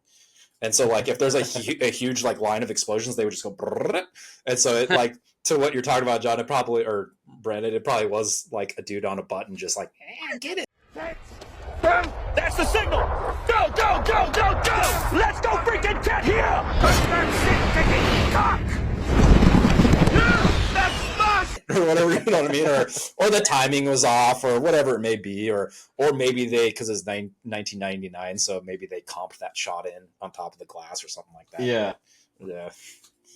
And so, like, if there's a huge like line of explosions, they would just go. Brrr. And so, it like to what you're talking about, John. It probably, or Brandon, it probably was like a dude on a button, just like, get it. That's the signal! Go, go, go, go, go! Let's go freaking get here! Put that shit That's fun! Or whatever, you know what I mean? Or the timing was off, or whatever it may be, or maybe they, because it's 1999, so maybe they comped that shot in on top of the glass or something like that. Yeah. Yeah.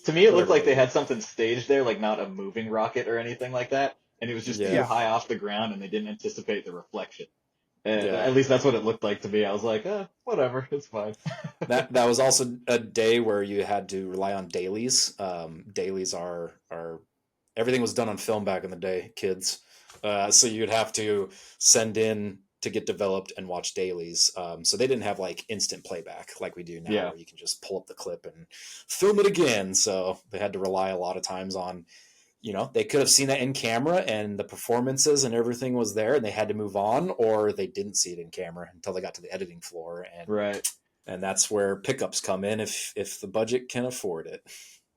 To me, it looked like they had something staged there, like not a moving rocket or anything like that, and it was just too high off the ground, and they didn't anticipate the reflection. At least that's what it looked like to me. I was like, whatever, it's fine. that was also a day where you had to rely on dailies. Dailies are everything was done on film back in the day, kids. So you'd have to send in to get developed and watch dailies. So they didn't have like instant playback like we do now, where you can just pull up the clip and film it again. So they had to rely a lot of times on, they could have seen that in camera and the performances and everything was there and they had to move on, or they didn't see it in camera until they got to the editing floor. And that's where pickups come in if the budget can afford it.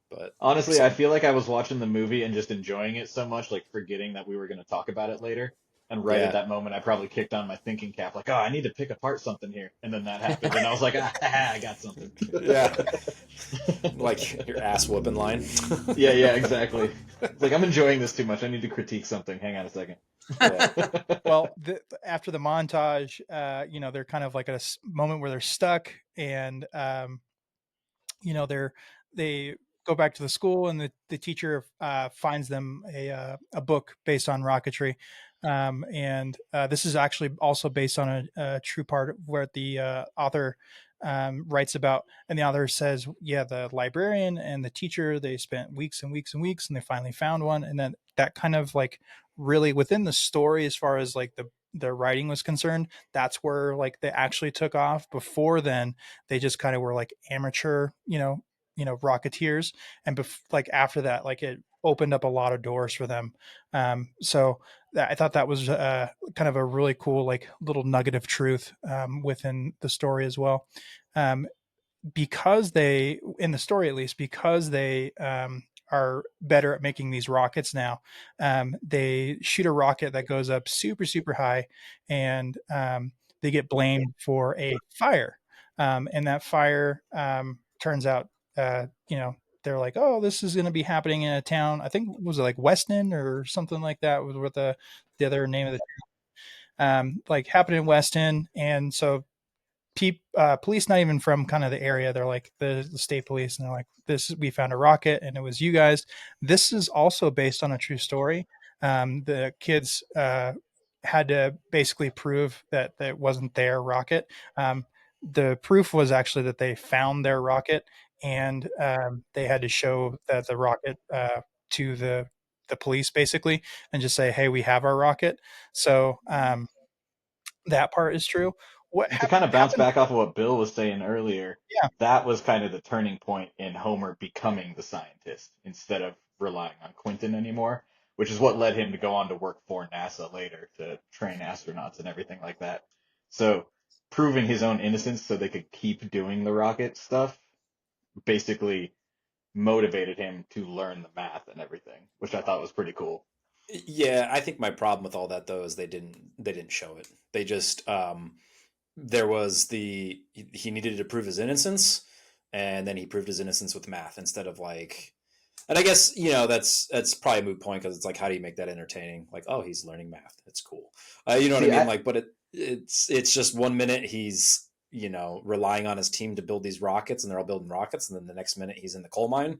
But honestly, I feel like I was watching the movie and just enjoying it so much, like forgetting that we were going to talk about it later. And at that moment, I probably kicked on my thinking cap, like, I need to pick apart something here. And then that happened, and I was like, I got something. Yeah. Like your ass whooping line. Yeah, exactly. It's like, I'm enjoying this too much. I need to critique something. Hang on a second. Yeah. Well, after the montage, they're kind of like at a moment where they're stuck, and they go back to the school, and the teacher finds them a book based on rocketry, and this is actually also based on a true part where the author writes about, and the author says, the librarian and the teacher, they spent weeks and weeks and weeks, and they finally found one. And then that kind of like really within the story, as far as like the writing was concerned, that's where like they actually took off. Before then, they just kind of were like amateur, rocketeers. And like after that, like it opened up a lot of doors for them. So I thought that was kind of a really cool, like little nugget of truth within the story as well. Because they, in the story at least, because they are better at making these rockets now, they shoot a rocket that goes up super, super high, and they get blamed for a fire. And that fire turns out, they're like, oh, this is going to be happening in a town. I think, was it like Weston or something like that was what the other name of the town, like happened in Weston. And so police, not even from kind of the area, they're like the state police, and they're like, we found a rocket and it was you guys. This is also based on a true story. The kids had to basically prove that it wasn't their rocket. The proof was actually that they found their rocket, and they had to show that the rocket to the police basically, and just say, hey, we have our rocket. So that part is true. To kind of bounce back off of what Bill was saying earlier, yeah, that was kind of the turning point in Homer becoming the scientist instead of relying on Quentin anymore, which is what led him to go on to work for NASA later to train astronauts and everything like that. So proving his own innocence so they could keep doing the rocket stuff basically motivated him to learn the math and everything, which I thought was pretty cool. Yeah, I think my problem with all that though is they didn't show it. They just there was he needed to prove his innocence, and then he proved his innocence with math instead of like, and I guess that's probably a moot point, because it's like, how do you make that entertaining? Like, oh, he's learning math, it's cool. You know what I mean? Like, but it's just 1 minute he's relying on his team to build these rockets, and they're all building rockets, and then the next minute he's in the coal mine,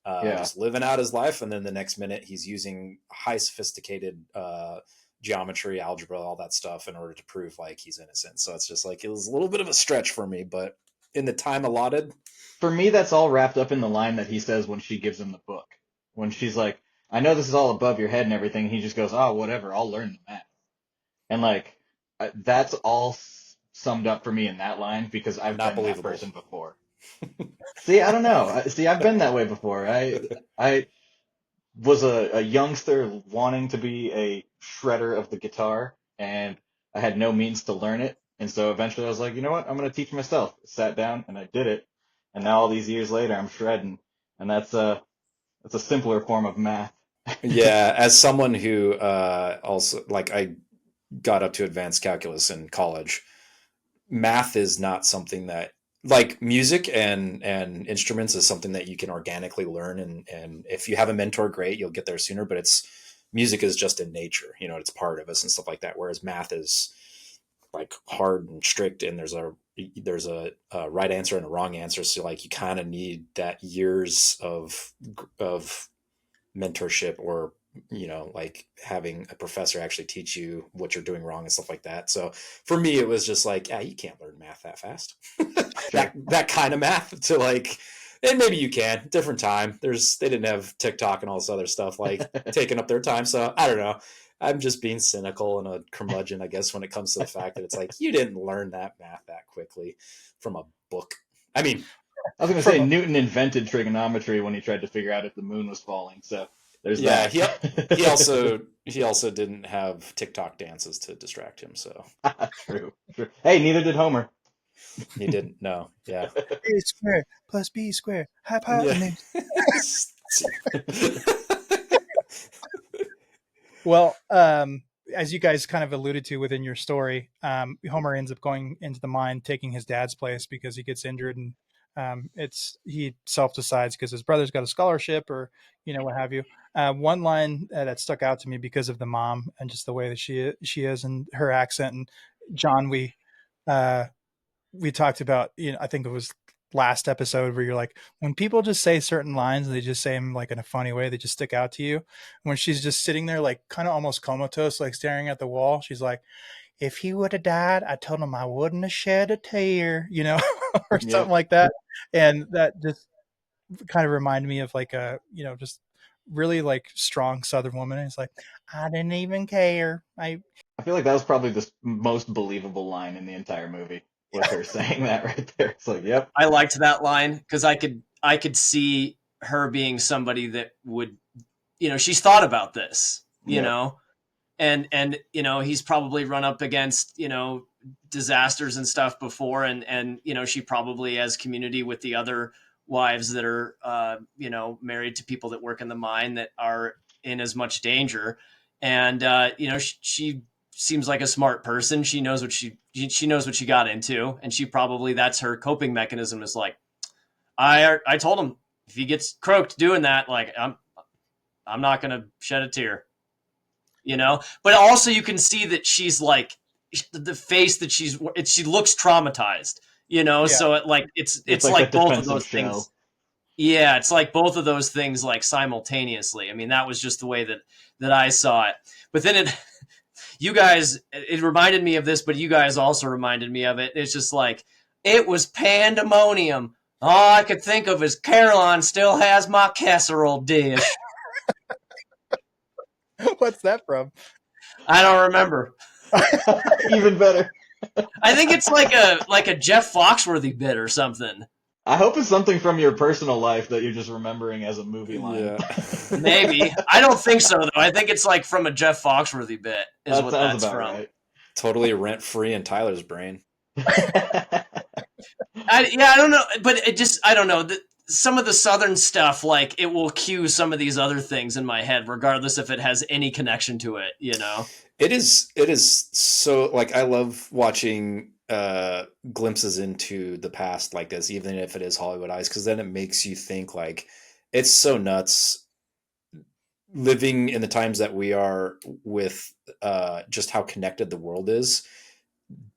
just living out his life, and then the next minute he's using high sophisticated geometry, algebra, all that stuff in order to prove like he's innocent. So it's just like, it was a little bit of a stretch for me, but in the time allotted. For me, that's all wrapped up in the line that he says when she gives him the book. When she's like, I know this is all above your head and everything. He just goes, oh, whatever, I'll learn the math. And like, that's all summed up for me in that line because I've Not been that believable. person before. See, I don't know. See, I've been that way before. I was a youngster wanting to be a shredder of the guitar, and I had no means to learn it. And so eventually I was like, you know what? I'm going to teach myself. Sat down and I did it. And now all these years later, I'm shredding. And that's a simpler form of math. Yeah, as someone who also, like, I got up to advanced calculus in college, math is not something that, like, music and instruments is something that you can organically learn, and if you have a mentor, great, you'll get there sooner. But music is just in nature, you know, it's part of us and stuff like that. Whereas math is like hard and strict, and there's a right answer and a wrong answer. So like you kind of need that years of mentorship, or you know, like having a professor actually teach you what you're doing wrong and stuff like that. So for me, it was just like, you can't learn math that fast. that kind of math to like, and maybe you can, different time. They didn't have TikTok and all this other stuff like taking up their time. So I don't know. I'm just being cynical and a curmudgeon, I guess, when it comes to the fact that it's like, you didn't learn that math that quickly from a book. I mean, I was going to say Newton invented trigonometry when he tried to figure out if the moon was falling. So there's that. he also didn't have TikTok dances to distract him. So true. Hey, neither did Homer. He didn't. No. Yeah. A squared plus B squared. Hypotenuse. Well, as you guys kind of alluded to within your story, Homer ends up going into the mine, taking his dad's place because he gets injured, and he self-decides because his brother's got a scholarship, or what have you. One line that stuck out to me because of the mom and just the way that she is and her accent. And John, we talked about, I think it was last episode, where you're like, when people just say certain lines and they just say them like in a funny way, they just stick out to you. When she's just sitting there like kind of almost comatose, like staring at the wall, she's like, if he would have died, I told him I wouldn't have shed a tear, or something like that. And that just kind of reminded me of like a, just really like strong Southern woman. It's like, I didn't even care. I feel like that was probably the most believable line in the entire movie. Was her saying that right there. It's like, yep. I liked that line because I could see her being somebody that would, she's thought about this, you know, and he's probably run up against, disasters and stuff before. And, she probably has community with the other wives that are, married to people that work in the mine that are in as much danger. And, she seems like a smart person. She knows what she knows what she got into, and she probably, that's her coping mechanism, is like, I told him if he gets croaked doing that, like I'm not gonna shed a tear, But also you can see that she's like, the face that she looks traumatized, So it's like both of those things. Yeah, it's like both of those things like simultaneously. I mean, that was just the way that I saw it. But then you guys, it reminded me of this, but you guys also reminded me of it. It's just like, it was pandemonium. All I could think of is Caroline still has my casserole dish. What's that from? I don't remember. Even better. I think it's like a Jeff Foxworthy bit or something. I hope it's something from your personal life that you're just remembering as a movie line. Yeah. Maybe. I don't think so, though. I think it's like from a Jeff Foxworthy bit is what that's from. Right. Totally rent-free in Tyler's brain. I don't know. But I don't know. Some of the Southern stuff, like, it will cue some of these other things in my head, regardless if it has any connection to it, It is so, like, I love watching glimpses into the past like this, even if it is Hollywoodized, because then it makes you think, like, it's so nuts living in the times that we are with just how connected the world is.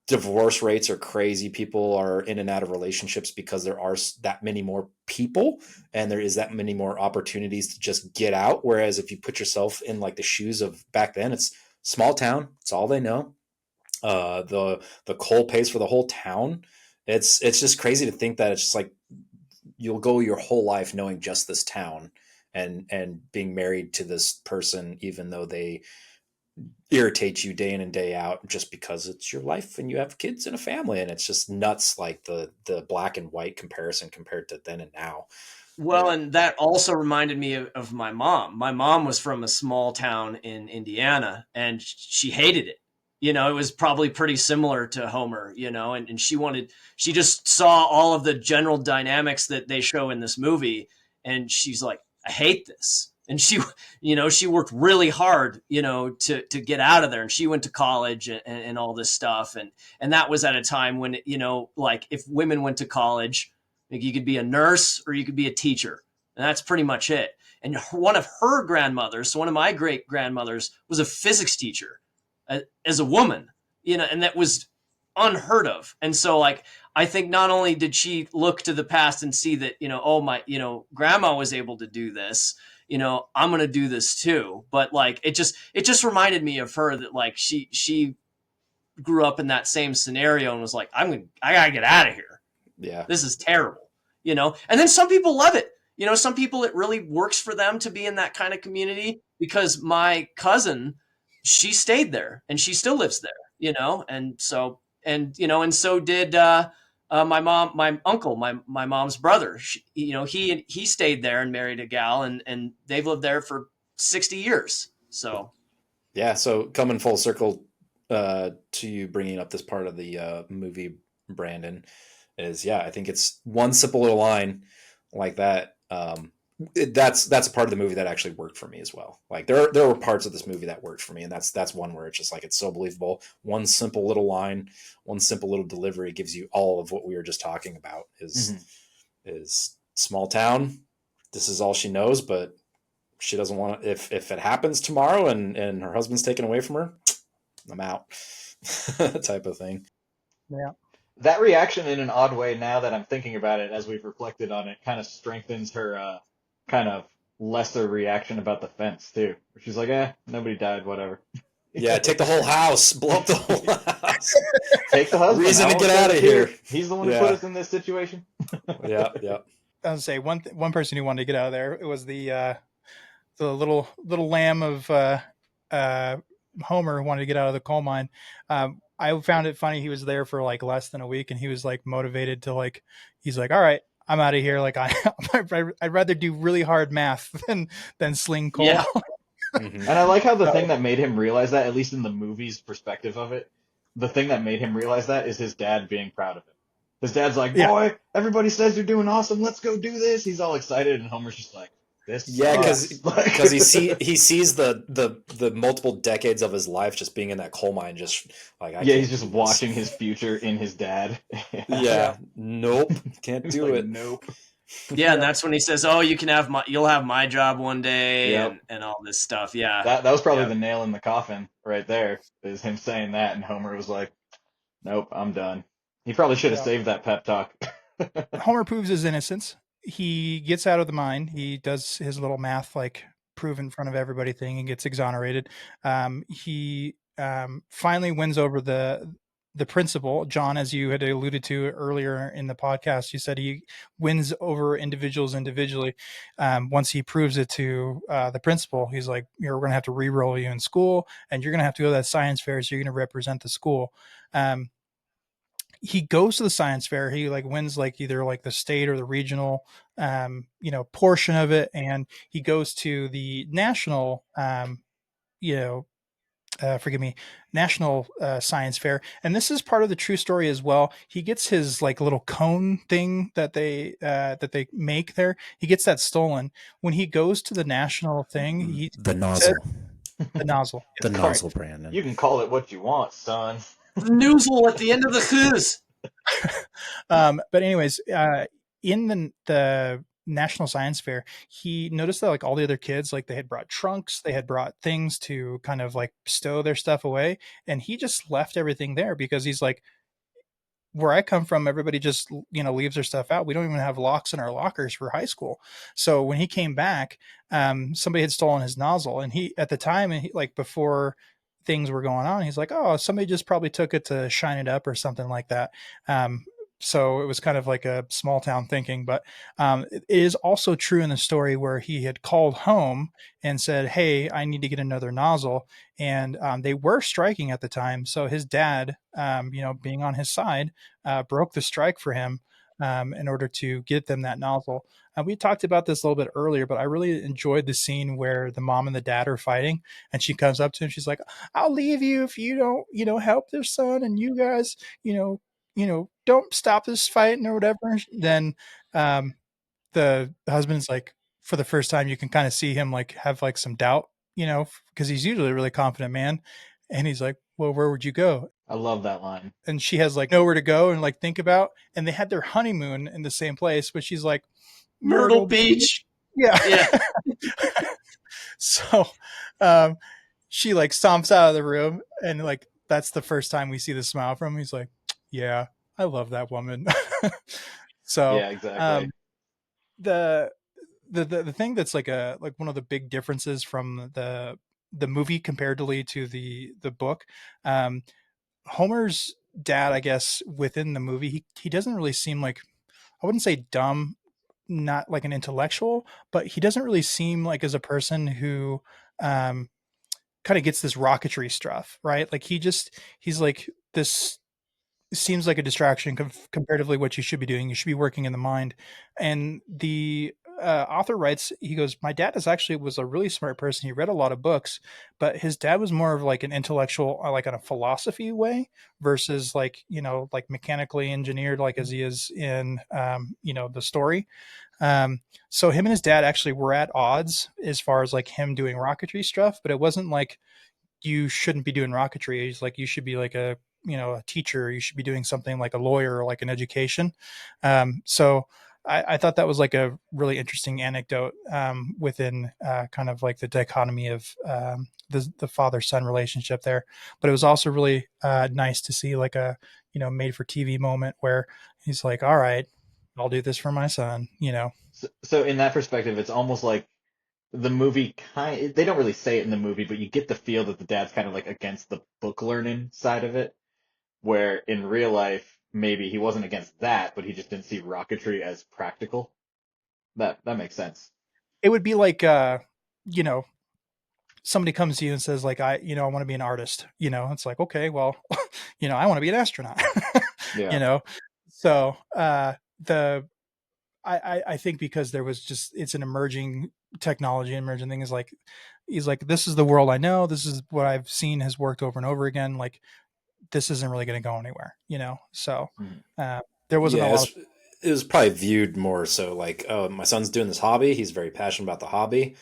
Divorce rates are crazy. People are in and out of relationships because there are that many more people and there is that many more opportunities to just get out. Whereas if you put yourself in like the shoes of back then, it's small town. It's all they know. The coal pays for the whole town. It's just crazy to think that it's just like you'll go your whole life knowing just this town and being married to this person, even though they irritate you day in and day out, just because it's your life and you have kids and a family. And it's just nuts, like the black and white comparison compared to then and now. Well, and that also reminded me of my mom. My mom was from a small town in Indiana, and she hated it. You know, it was probably pretty similar to Homer, you know, and she just saw all of the general dynamics that they show in this movie. And she's like, I hate this. And she worked really hard, to get out of there. And she went to college and all this stuff. And that was at a time when, like if women went to college, like you could be a nurse or you could be a teacher. And that's pretty much it. And one of her grandmothers, so one of my great grandmothers, was a physics teacher as a woman, and that was unheard of. And so like, I think not only did she look to the past and see that, my grandma was able to do this, I'm going to do this too. But like, it just reminded me of her that like, she grew up in that same scenario and was like, I gotta get out of here. Yeah. This is terrible, and then some people love it. Some people, it really works for them to be in that kind of community, because my cousin, she stayed there and she still lives there, and so did my uncle, my mom's brother. He stayed there and married a gal, and they've lived there for 60 years. So yeah, so coming full circle to you bringing up this part of the movie, Brandon, is I think it's one simple little line like that. That's a part of the movie that actually worked for me as well. Like there were parts of this movie that worked for me, and that's one where it's just like, it's so believable. One simple little line, one simple little delivery gives you all of what we were just talking about. Is small town. This is all she knows, but she doesn't want to, if it happens tomorrow and her husband's taken away from her, I'm out. Type of thing. Yeah. That reaction, in an odd way, now that I'm thinking about it, as we've reflected on it, kind of strengthens her kind of lesser reaction about the fence too. She's like, nobody died, whatever. Yeah, take the whole house, blow up the whole house. Take the husband. Reason to get out of here. He's the one who put us in this situation. Yeah. I was say one person who wanted to get out of there. It was the little lamb of Homer who wanted to get out of the coal mine. I found it funny. He was there for like less than a week, and he was like motivated to like, he's like, all right, I'm out of here. Like I'd rather do really hard math than sling coal. Yeah. And I like how the thing that made him realize that, at least in the movie's perspective of it, the thing that made him realize that is his dad being proud of him. His dad's like, boy, everybody says you're doing awesome. Let's go do this. He's all excited, and Homer's just like, this. Yeah, because he sees the multiple decades of his life just being in that coal mine, just like he's just watching his future in his dad. Yeah, nope, can't do like, it. Nope. Yeah, and that's when he says, "Oh, you'll have my job one day," and all this stuff. Yeah, that was probably the nail in the coffin right there. Is him saying that, and Homer was like, "Nope, I'm done." He probably should have saved that pep talk. Homer proves his innocence. He gets out of the mine. He does his little math, like prove in front of everybody thing, and gets exonerated. He finally wins over the principal, John, as you had alluded to earlier in the podcast. You said he wins over individuals individually. Once he proves it to the principal, he's like, we're going to have to re-roll you in school, and you're going to have to go to that science fair, so you're going to represent the school. He goes to the science fair. He like wins like either like the state or the regional, portion of it. And he goes to the national, national science fair. And this is part of the true story as well. He gets his like little cone thing that they make there. He gets that stolen when he goes to the national thing. The nozzle. The nozzle. The nozzle, Brandon. You can call it what you want, son. Noozle at the end of the hooze. But anyways, in the National Science Fair, he noticed that like all the other kids, like they had brought trunks, they had brought things to kind of like stow their stuff away, and he just left everything there because he's like, where I come from, everybody just, leaves their stuff out. We don't even have locks in our lockers for high school. So when he came back, somebody had stolen his nozzle, and he, at the time, like before things were going on, he's like, oh, somebody just probably took it to shine it up or something like that. so it was kind of like a small town thinking, but it is also true in the story where he had called home and said, "Hey, I need to get another nozzle," and they were striking at the time. So his dad, being on his side, broke the strike for him in order to get them that nozzle. We talked about this a little bit earlier, but I really enjoyed the scene where the mom and the dad are fighting, and she comes up to him. She's like, "I'll leave you if you don't, help their son, and you guys, don't stop this fighting or whatever." Then the husband's like, for the first time, you can kind of see him like have like some doubt, because he's usually a really confident man, and he's like, "Well, where would you go?" I love that line. And she has like nowhere to go and like think about, and they had their honeymoon in the same place, but she's like, Myrtle Beach. Yeah. So she like stomps out of the room, and like that's the first time we see the smile from him. He's like, "Yeah, I love that woman." So yeah, exactly. The thing that's like one of the big differences from the movie comparatively to the book, Homer's dad, I guess, within the movie, he doesn't really seem like, I wouldn't say dumb, not like an intellectual, but he doesn't really seem like as a person who kind of gets this rocketry stuff, right? Like he's like this seems like a distraction comparatively what you should be doing. You should be working in the mind. And the author writes, he goes, "My dad was a really smart person. He read a lot of books, but his dad was more of like an intellectual, like in a philosophy way versus like, like mechanically engineered, like as he is in, the story." So him and his dad actually were at odds as far as like him doing rocketry stuff, but it wasn't like you shouldn't be doing rocketry. It's like you should be like a teacher. You should be doing something like a lawyer or like an education. So I thought that was like a really interesting anecdote within kind of like the dichotomy of the father-son relationship there. But it was also really nice to see like a made for TV moment where he's like, "All right, I'll do this for my son." So in that perspective, it's almost like the movie they don't really say it in the movie, but you get the feel that the dad's kind of like against the book learning side of it, where in real life maybe he wasn't against that, but he just didn't see rocketry as practical. That makes sense. It would be like somebody comes to you and says like, I want to be an artist, it's like, okay, well, I want to be an astronaut. Yeah. So I think because there was it's an emerging technology, emerging thing is like, he's like, this is the world I know. This is what I've seen has worked over and over again. Like, this isn't really going to go anywhere, So there wasn't a lot. It was probably viewed more so like, oh, my son's doing this hobby. He's very passionate about the hobby.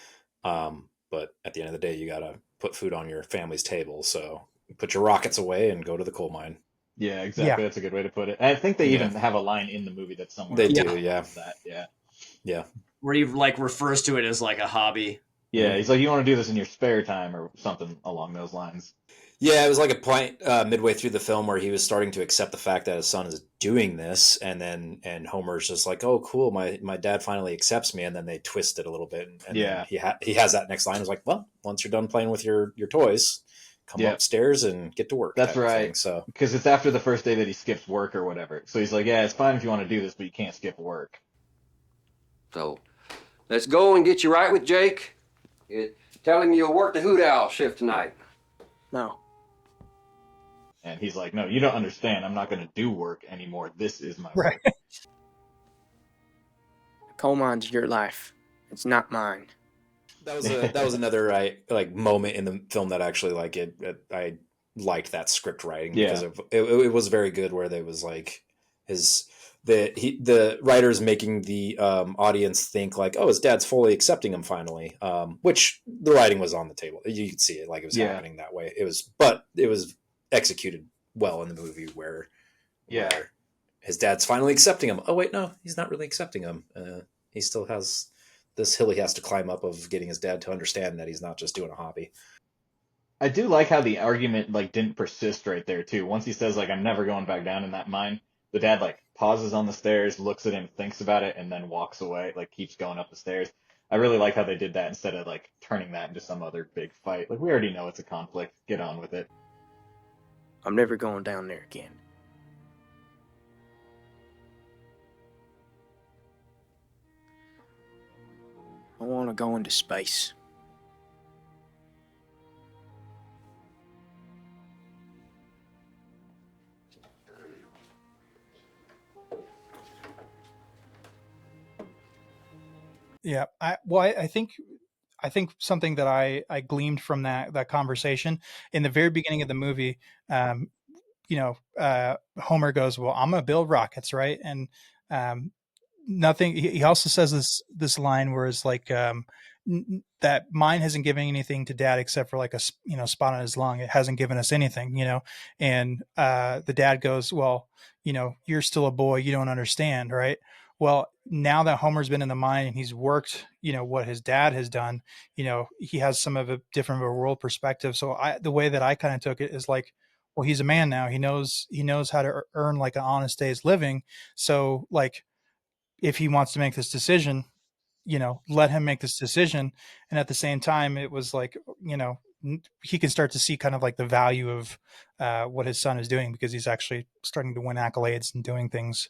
But at the end of the day, you got to put food on your family's table. So put your rockets away and go to the coal mine. Yeah, exactly. Yeah. That's a good way to put it. I think they even have a line in the movie that's somewhere. They do, yeah. That, yeah. Yeah. Where he like refers to it as like a hobby. Yeah, he's like, you want to do this in your spare time or something along those lines. Yeah, it was like a point midway through the film where he was starting to accept the fact that his son is doing this, and Homer's just like, "Oh, cool, my dad finally accepts me," and then they twist it a little bit, and yeah, he has that next line. It's like, "Well, once you're done playing with your toys, come upstairs and get to work." That's right. Thing, so because it's after the first day that he skips work or whatever, so he's like, "Yeah, it's fine if you want to do this, but you can't skip work." So let's go and get you right with Jake. Tell him you'll work the hoot owl shift tonight. No. And he's like, "No, you don't understand. I'm not going to do work anymore. This is my work." The coal mine's your life. It's not mine. That was another moment in the film that actually I liked that script writing because it was very good. Where there was like the writers making the audience think like, oh, his dad's fully accepting him finally, which the writing was on the table. You could see it like it was happening that way. It was executed well in the movie where his dad's finally accepting him. Oh wait, no, he's not really accepting him. He still has this hill he has to climb up of getting his dad to understand that he's not just doing a hobby. I do like how the argument didn't persist right there too. Once he says I'm never going back down in that mine, the dad pauses on the stairs, looks at him, thinks about it, and then walks away, keeps going up the stairs. I really like how they did that instead of turning that into some other big fight. We already know it's a conflict. Get on with it. I'm never going down there again. I want to go into space. Yeah, I think something that I gleamed from that conversation in the very beginning of the movie, um, Homer goes, "Well, I'm gonna build rockets, right?" And um, nothing. He also says this line where it's like that mine hasn't given anything to Dad except for like a spot on his lung. It hasn't given us anything. And the dad goes, "Well, you're still a boy. You don't understand, right?" Well, now that Homer's been in the mine and he's worked, what his dad has done, he has some of a different of a world perspective. So the way that I kind of took it is like, well, he's a man now. He knows how to earn like an honest day's living. So like, if he wants to make this decision, let him make this decision. And at the same time, it was like, he can start to see kind of like the value of what his son is doing, because he's actually starting to win accolades and doing things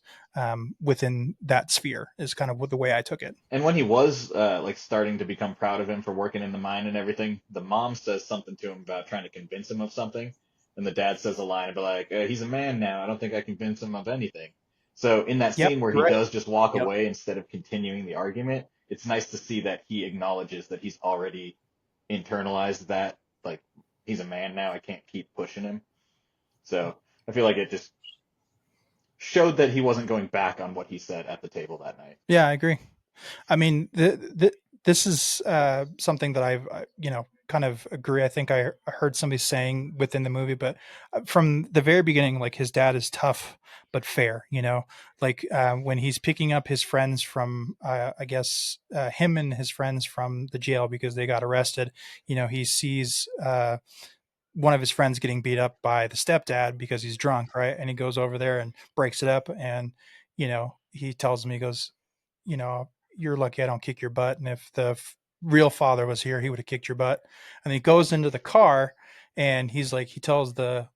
within that sphere, is kind of the way I took it. And when he was like starting to become proud of him for working in the mine and everything, the mom says something to him about trying to convince him of something. And the dad says a line about like, he's a man now. I don't think I can convince him of anything. So in that scene where he does just walk away instead of continuing the argument, it's nice to see that he acknowledges that he's already internalized that, like, he's a man now, I can't keep pushing him. So I feel like it just showed that he wasn't going back on what he said at the table that night. Yeah, I agree. I mean, this is something that I've, kind of agree. I think I heard somebody saying within the movie, but from the very beginning, like, his dad is tough but fair, like when he's picking up his friends from, I guess, him and his friends from the jail because they got arrested, he sees one of his friends getting beat up by the stepdad because he's drunk, right? And he goes over there and breaks it up, and he tells him, he goes, you're lucky I don't kick your butt. And if the real father was here, he would have kicked your butt. And he goes into the car and he's like, he tells the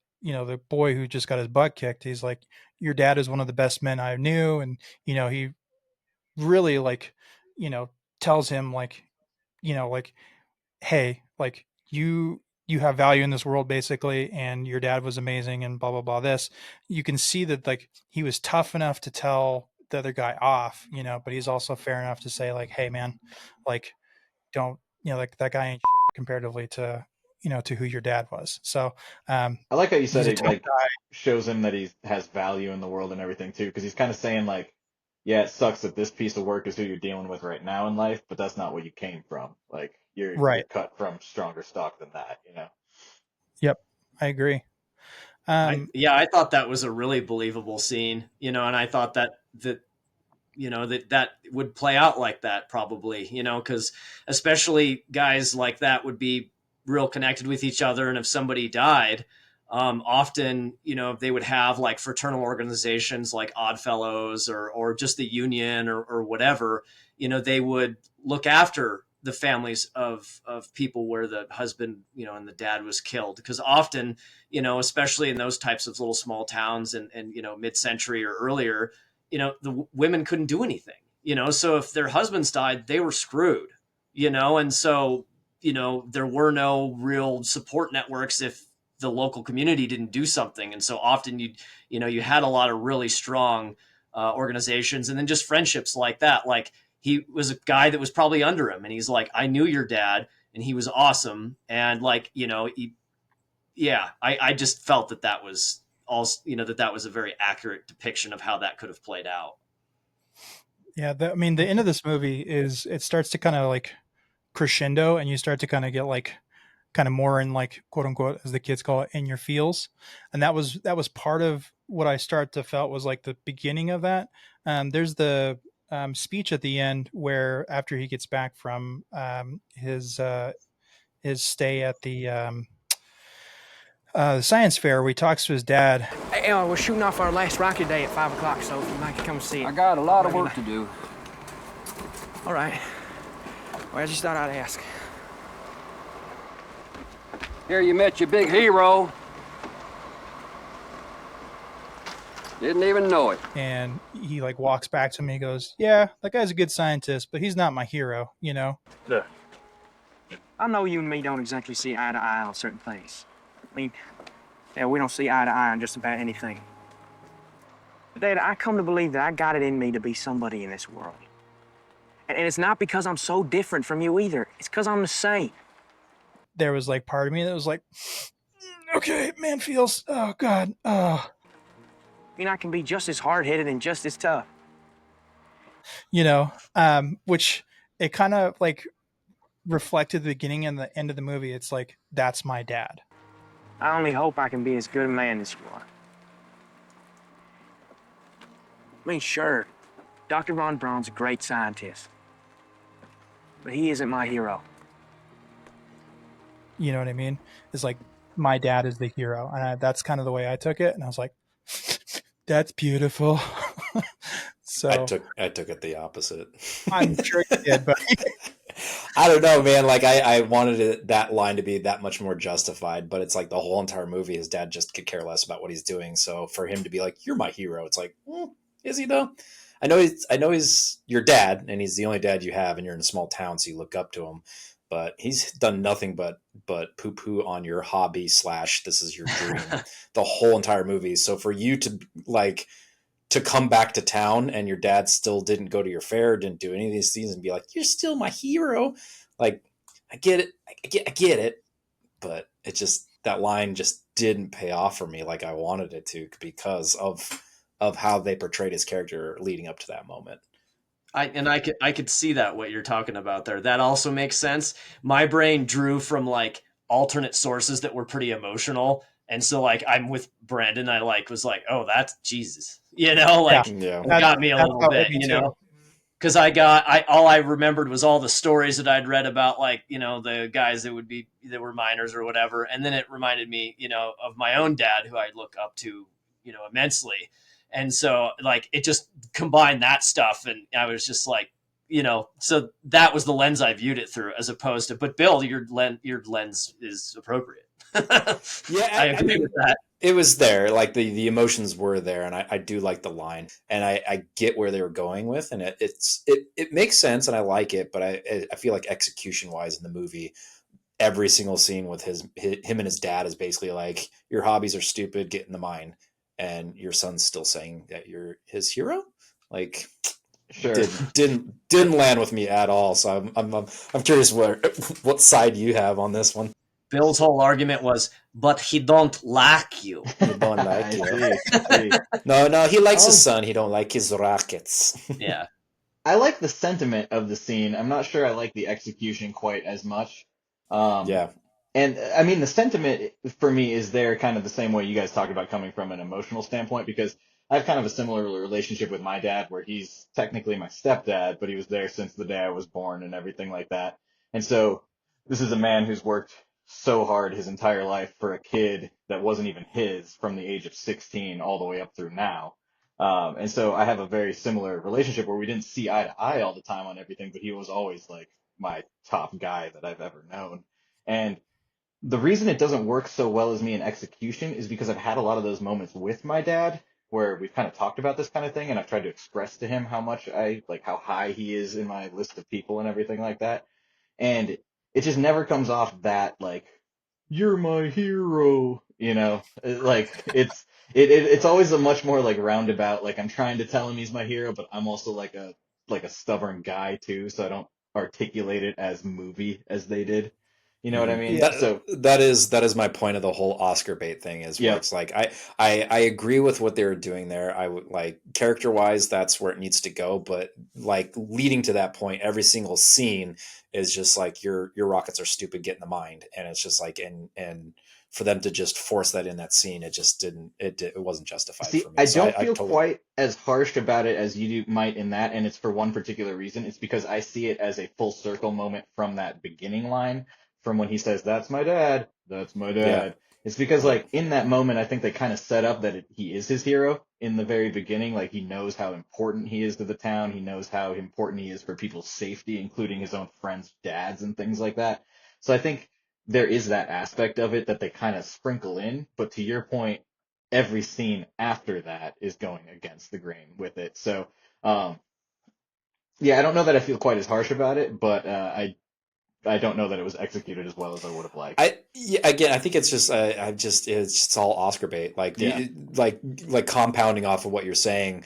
boy who just got his butt kicked, he's like, your dad is one of the best men I knew. And, he really like, tells him like, like, hey, like you have value in this world basically. And your dad was amazing and blah, blah, blah. This, you can see that like he was tough enough to tell the other guy off, but he's also fair enough to say like, hey man, like, don't, like, that guy ain't shit comparatively to, to who your dad was. So I like how you said it like shows him that he has value in the world and everything too, because he's kind of saying like, yeah, it sucks that this piece of work is who you're dealing with right now in life, but that's not what you came from. Like you're cut from stronger stock than that, Yep, I agree. I thought that was a really believable scene, and I thought that would play out like that probably, because especially guys like that would be real connected with each other. And if somebody died, often, they would have like fraternal organizations like Oddfellows or just the union or whatever, they would look after the families of people where the husband, and the dad was killed. Because often, especially in those types of little small towns and mid-century or earlier, the women couldn't do anything, so if their husbands died, they were screwed, and so, there were no real support networks if the local community didn't do something. And so often you had a lot of really strong organizations, and then just friendships like that. Like he was a guy that was probably under him, and he's like, I knew your dad and he was awesome. And like, I just felt that was also, that was a very accurate depiction of how that could have played out. Yeah. The end of this movie is, it starts to kind of like crescendo, and you start to kind of get like kind of more in like, quote unquote, as the kids call it, in your feels. And that was part of what I start to felt was like the beginning of that. There's the speech at the end where after he gets back from his stay at the science fair, where he talks to his dad. Hey, we're shooting off our last rocket day at 5 o'clock, so if you'd like to come see it. I got a lot of work to do. All right. Well, I just thought I'd ask. Here you met your big hero. Didn't even know it. And he like walks back to me and goes, yeah, that guy's a good scientist, but he's not my hero, you know? Look, I know you and me don't exactly see eye to eye on certain things. I mean, yeah, we don't see eye to eye on just about anything. But Dad, I come to believe that I got it in me to be somebody in this world. And it's not because I'm so different from you either. It's because I'm the same. There was like part of me that was like, okay, man feels, oh God, oh. I mean, I can be just as hard-headed and just as tough. You know, which it kind of like reflected the beginning and the end of the movie. It's like, that's my dad. I only hope I can be as good a man as you are. I mean, sure, Dr. Von Braun's a great scientist, but he isn't my hero. You know what I mean? It's like, my dad is the hero. And that's kind of the way I took it. And I was like, that's beautiful. So I took it the opposite. I'm sure you did, but I don't know, man. Like I wanted that line to be that much more justified, but it's like the whole entire movie, his dad just could care less about what he's doing. So for him to be like, "You're my hero," it's like, is he though? I know he's your dad, and he's the only dad you have, and you're in a small town, so you look up to him. But he's done nothing but poo-poo on your hobby / this is your dream the whole entire movie. So for you to like to come back to town and your dad still didn't go to your fair, didn't do any of these things, and be like, "You're still my hero." Like, I get it, I get it, but it just, that line just didn't pay off for me like I wanted it to, because of how they portrayed his character leading up to that moment. I could see that, what you're talking about there. That also makes sense. My brain drew from like alternate sources that were pretty emotional. And so like I'm with Brandon, I like was like, oh, that's Jesus. You know, like it got me a little bit, you know. Because all I remembered was all the stories that I'd read about, like, you know, the guys that were miners or whatever. And then it reminded me, you know, of my own dad, who I look up to, you know, immensely. And so like, it just combined that stuff. And I was just like, you know, so that was the lens I viewed it through, as opposed to, but Bill, your lens is appropriate. Yeah. I agree with that. It was there, like the emotions were there, and I do like the line, and I get where they were going with, and it makes sense, and I like it, but I feel like execution wise in the movie, every single scene with him and his dad is basically like, your hobbies are stupid, get in the mine, and your son's still saying that you're his hero. Like, sure, didn't land with me at all. So I'm curious what side you have on this one. Bill's whole argument was, but he don't like you. He don't like you. No, he likes his son. He don't like his rockets. Yeah. I like the sentiment of the scene. I'm not sure I like the execution quite as much. Yeah. And I mean, the sentiment for me is there kind of the same way you guys talk about, coming from an emotional standpoint, because I have kind of a similar relationship with my dad, where he's technically my stepdad, but he was there since the day I was born and everything like that. And so this is a man who's worked so hard his entire life for a kid that wasn't even his, from the age of 16 all the way up through now. And so I have a very similar relationship, where we didn't see eye to eye all the time on everything, but he was always like my top guy that I've ever known. And the reason it doesn't work so well as me in execution is because I've had a lot of those moments with my dad where we've kind of talked about this kind of thing, and I've tried to express to him how much how high he is in my list of people and everything like that. And it just never comes off that like, you're my hero, you know, like it's always a much more like roundabout, like I'm trying to tell him he's my hero, but I'm also like a stubborn guy too, so I don't articulate it as movie as they did. You know what I mean? That is my point of the whole Oscar bait thing, is where it's like, I agree with what they were doing there. I would like, character wise, that's where it needs to go. But like, leading to that point, every single scene is just like, your rockets are stupid, get in the mind. And it's just like, and for them to just force that in that scene, it just it wasn't justified for me. I don't feel quite as harsh about it as you might in that. And it's for one particular reason. It's because I see it as a full circle moment from that beginning line, from when he says, "That's my dad, that's my dad." Yeah. It's because like in that moment, I think they kind of set up that he is his hero in the very beginning. Like, he knows how important he is to the town. He knows how important he is for people's safety, including his own friends' dads and things like that. So I think there is that aspect of it that they kind of sprinkle in. But to your point, every scene after that is going against the grain with it. So, yeah, I don't know that I feel quite as harsh about it, but I don't know that it was executed as well as I would have liked. I think it's just it's all Oscar bait. Like like compounding off of what you're saying.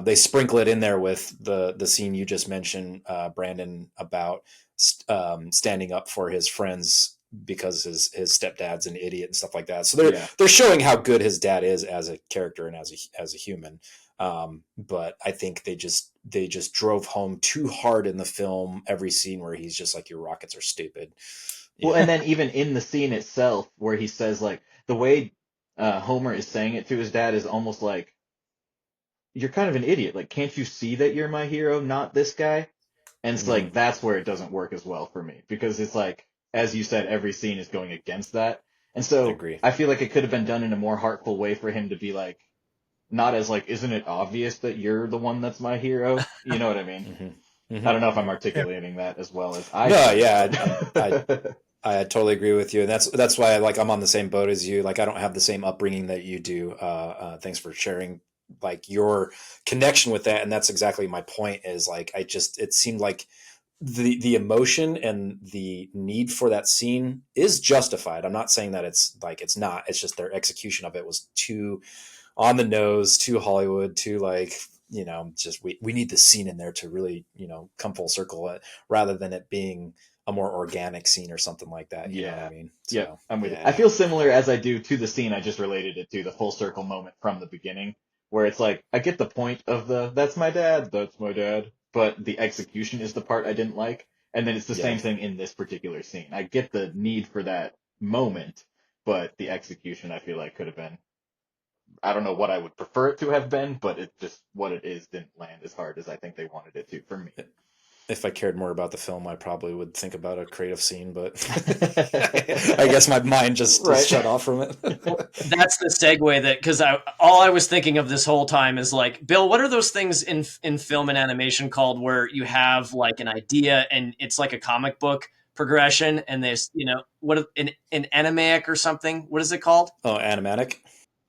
They sprinkle it in there with the scene you just mentioned, Brandon, about standing up for his friends because his stepdad's an idiot and stuff like that. So they're showing how good his dad is as a character and as a human. But I think they just drove home too hard in the film every scene where he's just like, your rockets are stupid. Well, and then even in the scene itself where he says, like, the way Homer is saying it to his dad is almost like, you're kind of an idiot. Like, can't you see that you're my hero, not this guy? And it's like, that's where it doesn't work as well for me, because it's like, as you said, every scene is going against that. And so I feel like it could have been done in a more heartful way for him to be like, not as like, isn't it obvious that you're the one that's my hero? You know what I mean? I don't know if I'm articulating that as well as I. No, yeah, I totally agree with you, and that's why like I'm on the same boat as you. Like I don't have the same upbringing that you do. Thanks for sharing like your connection with that, and that's exactly my point. Is like it seemed like the emotion and the need for that scene is justified. I'm not saying that it's not. It's just their execution of it was too on the nose, too Hollywood, too like, just we need the scene in there to really, come full circle, rather than it being a more organic scene or something like that. You know what I mean? So, yeah, I'm with you. I feel similar as I do to the scene I just related it to, the full circle moment from the beginning, where it's like, I get the point of that's my dad, but the execution is the part I didn't like. And then it's the same thing in this particular scene. I get the need for that moment, but the execution I feel like could have been, I don't know what I would prefer it to have been, but it just, what it is didn't land as hard as I think they wanted it to for me. If I cared more about the film, I probably would think about a creative scene, but I guess my mind just shut off from it. That's the segue because all I was thinking of this whole time is like, Bill, what are those things in film and animation called where you have like an idea and it's like a comic book progression and there's, what an animatic or something? What is it called? Oh, animatic.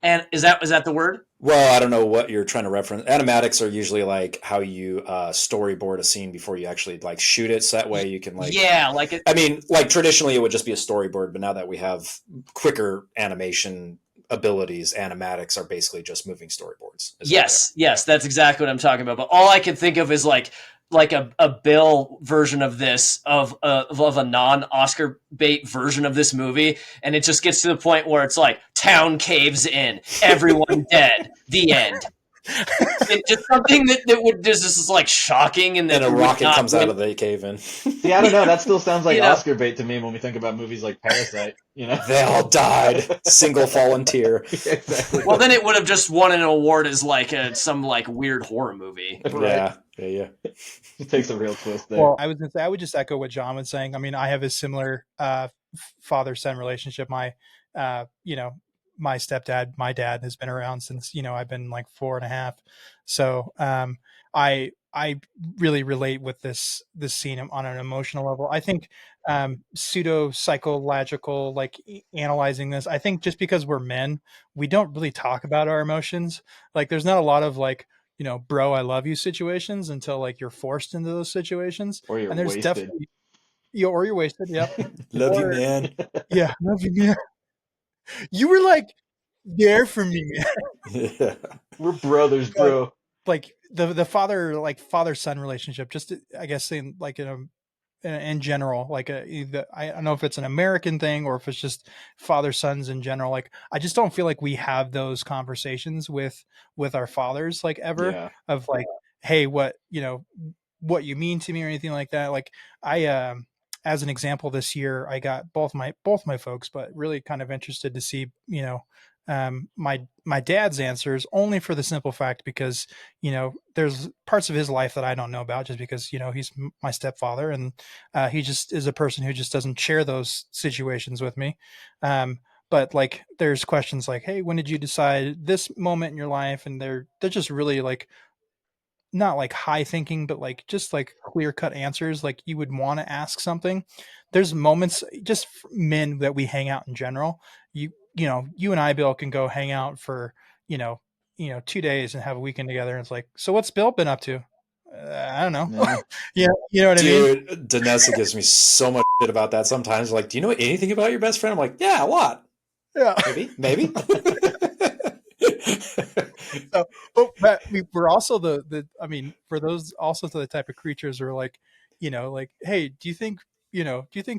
And is that the word? Well, I don't know what you're trying to reference. Animatics are usually like how you storyboard a scene before you actually like shoot it, so that way you can I mean, like traditionally it would just be a storyboard, but now that we have quicker animation abilities, animatics are basically just moving storyboards. Yes, that's exactly what I'm talking about. But all I can think of is like a Bill version of this, of a non-Oscar bait version of this movie, and it just gets to the point where it's like, town caves in, everyone dead, the end. It's just something that would just is like shocking, and then a rocket comes out of the cave in. See, I don't know. That still sounds like Oscar bait to me when we think about movies like Parasite. They all died. Single fallen tear. Exactly. Well, then it would have just won an award as like some like weird horror movie. Right? Yeah. It takes a real twist there. Well, I was gonna say I would just echo what John was saying. I mean, I have a similar father-son relationship. My stepdad, my dad has been around since, I've been like 4.5. So I really relate with this scene on an emotional level. I think pseudo psychological, like analyzing this, I think just because we're men, we don't really talk about our emotions. Like there's not a lot of like, bro, I love you situations until like you're forced into those situations. Or you're wasted. Definitely, or you're wasted. Yep. Love you, man. Yeah. Love you, man. You were like there for me, man. Yeah. We're brothers, bro. Like the father-son relationship, just I guess in general, like I don't know if it's an American thing or if it's just father-sons in general. Like I just don't feel like we have those conversations with our fathers like ever of like, hey, what you mean to me or anything like that. Like I as an example, this year I got both my folks, but really kind of interested to see, my dad's answers, only for the simple fact because, there's parts of his life that I don't know about just because, he's my stepfather and he just is a person who just doesn't share those situations with me. But like, there's questions like, hey, when did you decide this moment in your life? And they're just really like, not like high thinking, but like just like clear cut answers. Like you would want to ask something. There's moments, just men that we hang out in general. you and I, Bill, can go hang out for 2 days and have a weekend together. And it's like, so what's Bill been up to? I don't know. Yeah, you know what I mean? Dude, Danessa gives me so much shit about that sometimes. Like, do you know anything about your best friend? I'm like, yeah, a lot. Yeah. Maybe. So, but we're also for those also the type of creatures who are like, like, hey, do you think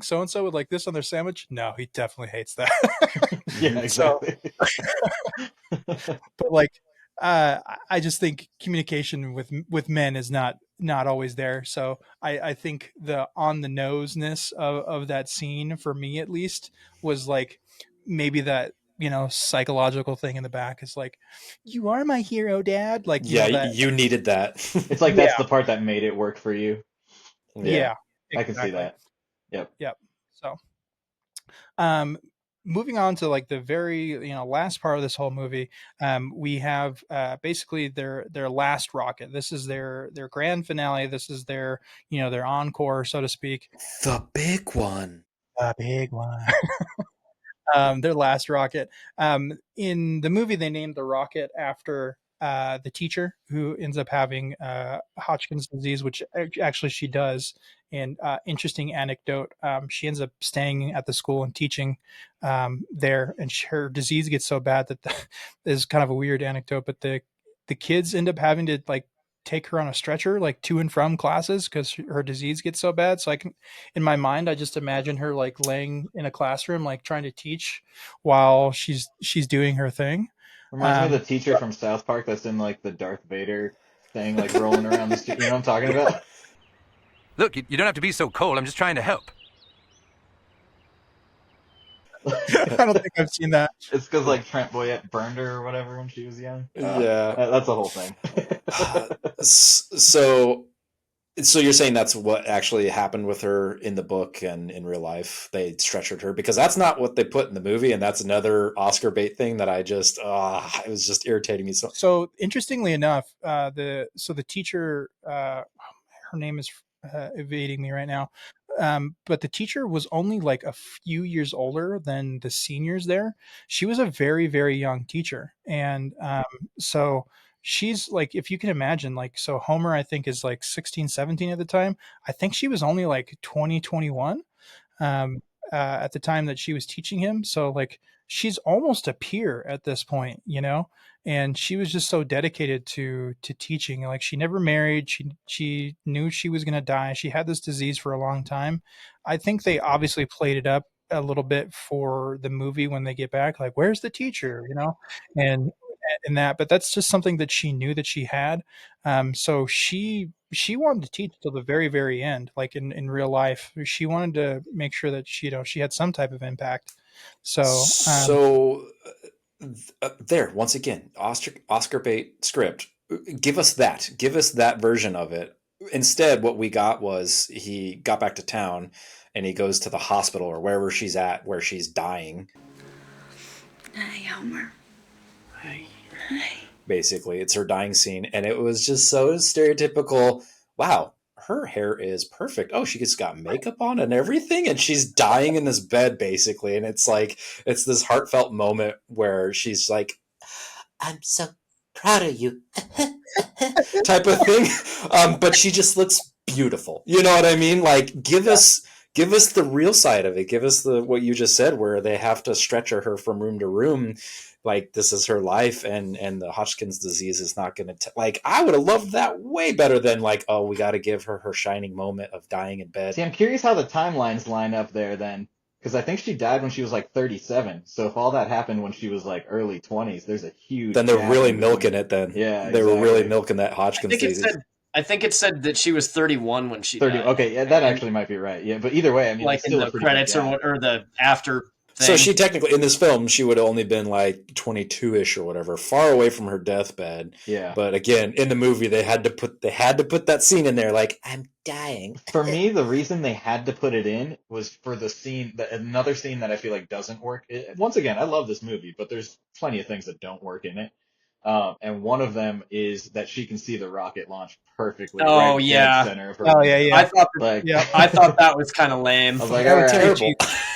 so and so would like this on their sandwich? No, he definitely hates that. Yeah, exactly. But like, I just think communication with men is not always there. So I think the on the noseness of that scene, for me at least, was like maybe that psychological thing in the back is like, you are my hero, Dad. Like, yeah, that you needed that. It's like that's the part that made it work for you. Yeah, I can see that. Yep. So, moving on to like the very last part of this whole movie, we have basically their last rocket. This is their grand finale. This is their their encore, so to speak. The big one. The big one. Their last rocket. In the movie, they named the rocket after the teacher who ends up having Hodgkin's disease, which actually she does. And interesting anecdote, she ends up staying at the school and teaching there, and her disease gets so bad that this is kind of a weird anecdote, but the kids end up having to like take her on a stretcher like to and from classes because her disease gets so bad. So I can, in my mind, I just imagine her like laying in a classroom like trying to teach while she's doing her thing. Reminds me of the teacher from South Park that's in like the Darth Vader thing, like rolling around the street. You know what I'm talking about? Look, you don't have to be so cold. I'm just trying to help. I don't think I've seen that. It's because like Trent Boyette burned her or whatever when she was young. Yeah, that's the whole thing. So you're saying that's what actually happened with her in the book and in real life? They stretchered her, because that's not what they put in the movie, and that's another Oscar bait thing that I just it was just irritating me so. So interestingly enough, the teacher, her name is evading me right now. But the teacher was only like a few years older than the seniors there. She was a very, very young teacher. And so she's like, if you can imagine, like, so Homer, I think, is like 16, 17 at the time. I think she was only like 20, 21 at the time that she was teaching him. So like, she's almost a peer at this point, and she was just so dedicated to teaching. Like, she never married. She knew she was going to die. She had this disease for a long time. I think they obviously played it up a little bit for the movie when they get back, like, where's the teacher, and that, but that's just something that she knew that she had. So she wanted to teach till the very, very end. Like in real life, she wanted to make sure that she had some type of impact. So there, once again, Oscar bait script. Give us that version of it. Instead, what we got was he got back to town and he goes to the hospital or wherever she's at, where she's dying. Hi, Homer. Hi. Basically, it's her dying scene, and it was just so stereotypical. Wow, her hair is perfect. Oh, she just got makeup on and everything, and she's dying in this bed, basically. And it's like, it's this heartfelt moment where she's like, I'm so proud of you, type of thing. But she just looks beautiful. You know what I mean? Like, give us the real side of it. Give us what you just said, where they have to stretcher her from room to room. Like, this is her life, and the Hodgkin's disease is not going to like, I would have loved that way better than like, oh, we got to give her shining moment of dying in bed. See, I'm curious how the timelines line up there then, because I think she died when she was like 37. So if all that happened when she was like early 20s, there's a huge. Then they're really milking it. Then they were really milking that Hodgkin's disease. I think it said that she was 31 when she 30. died. Okay, yeah, that actually might be right. Yeah, but either way, I mean, like still in the credits or the after thing. So she technically, in this film, she would have only been like 22-ish or whatever, far away from her deathbed. Yeah. But again, in the movie, they had to put that scene in there, like, I'm dying. For me, the reason they had to put it in was for the scene, another scene that I feel like doesn't work. Once again, I love this movie, but there's plenty of things that don't work in it. And one of them is that she can see the rocket launch perfectly Oh right yeah. dead center of her Oh window. yeah. I thought Like, I thought that was kind of lame. I was like, That all was right, terrible.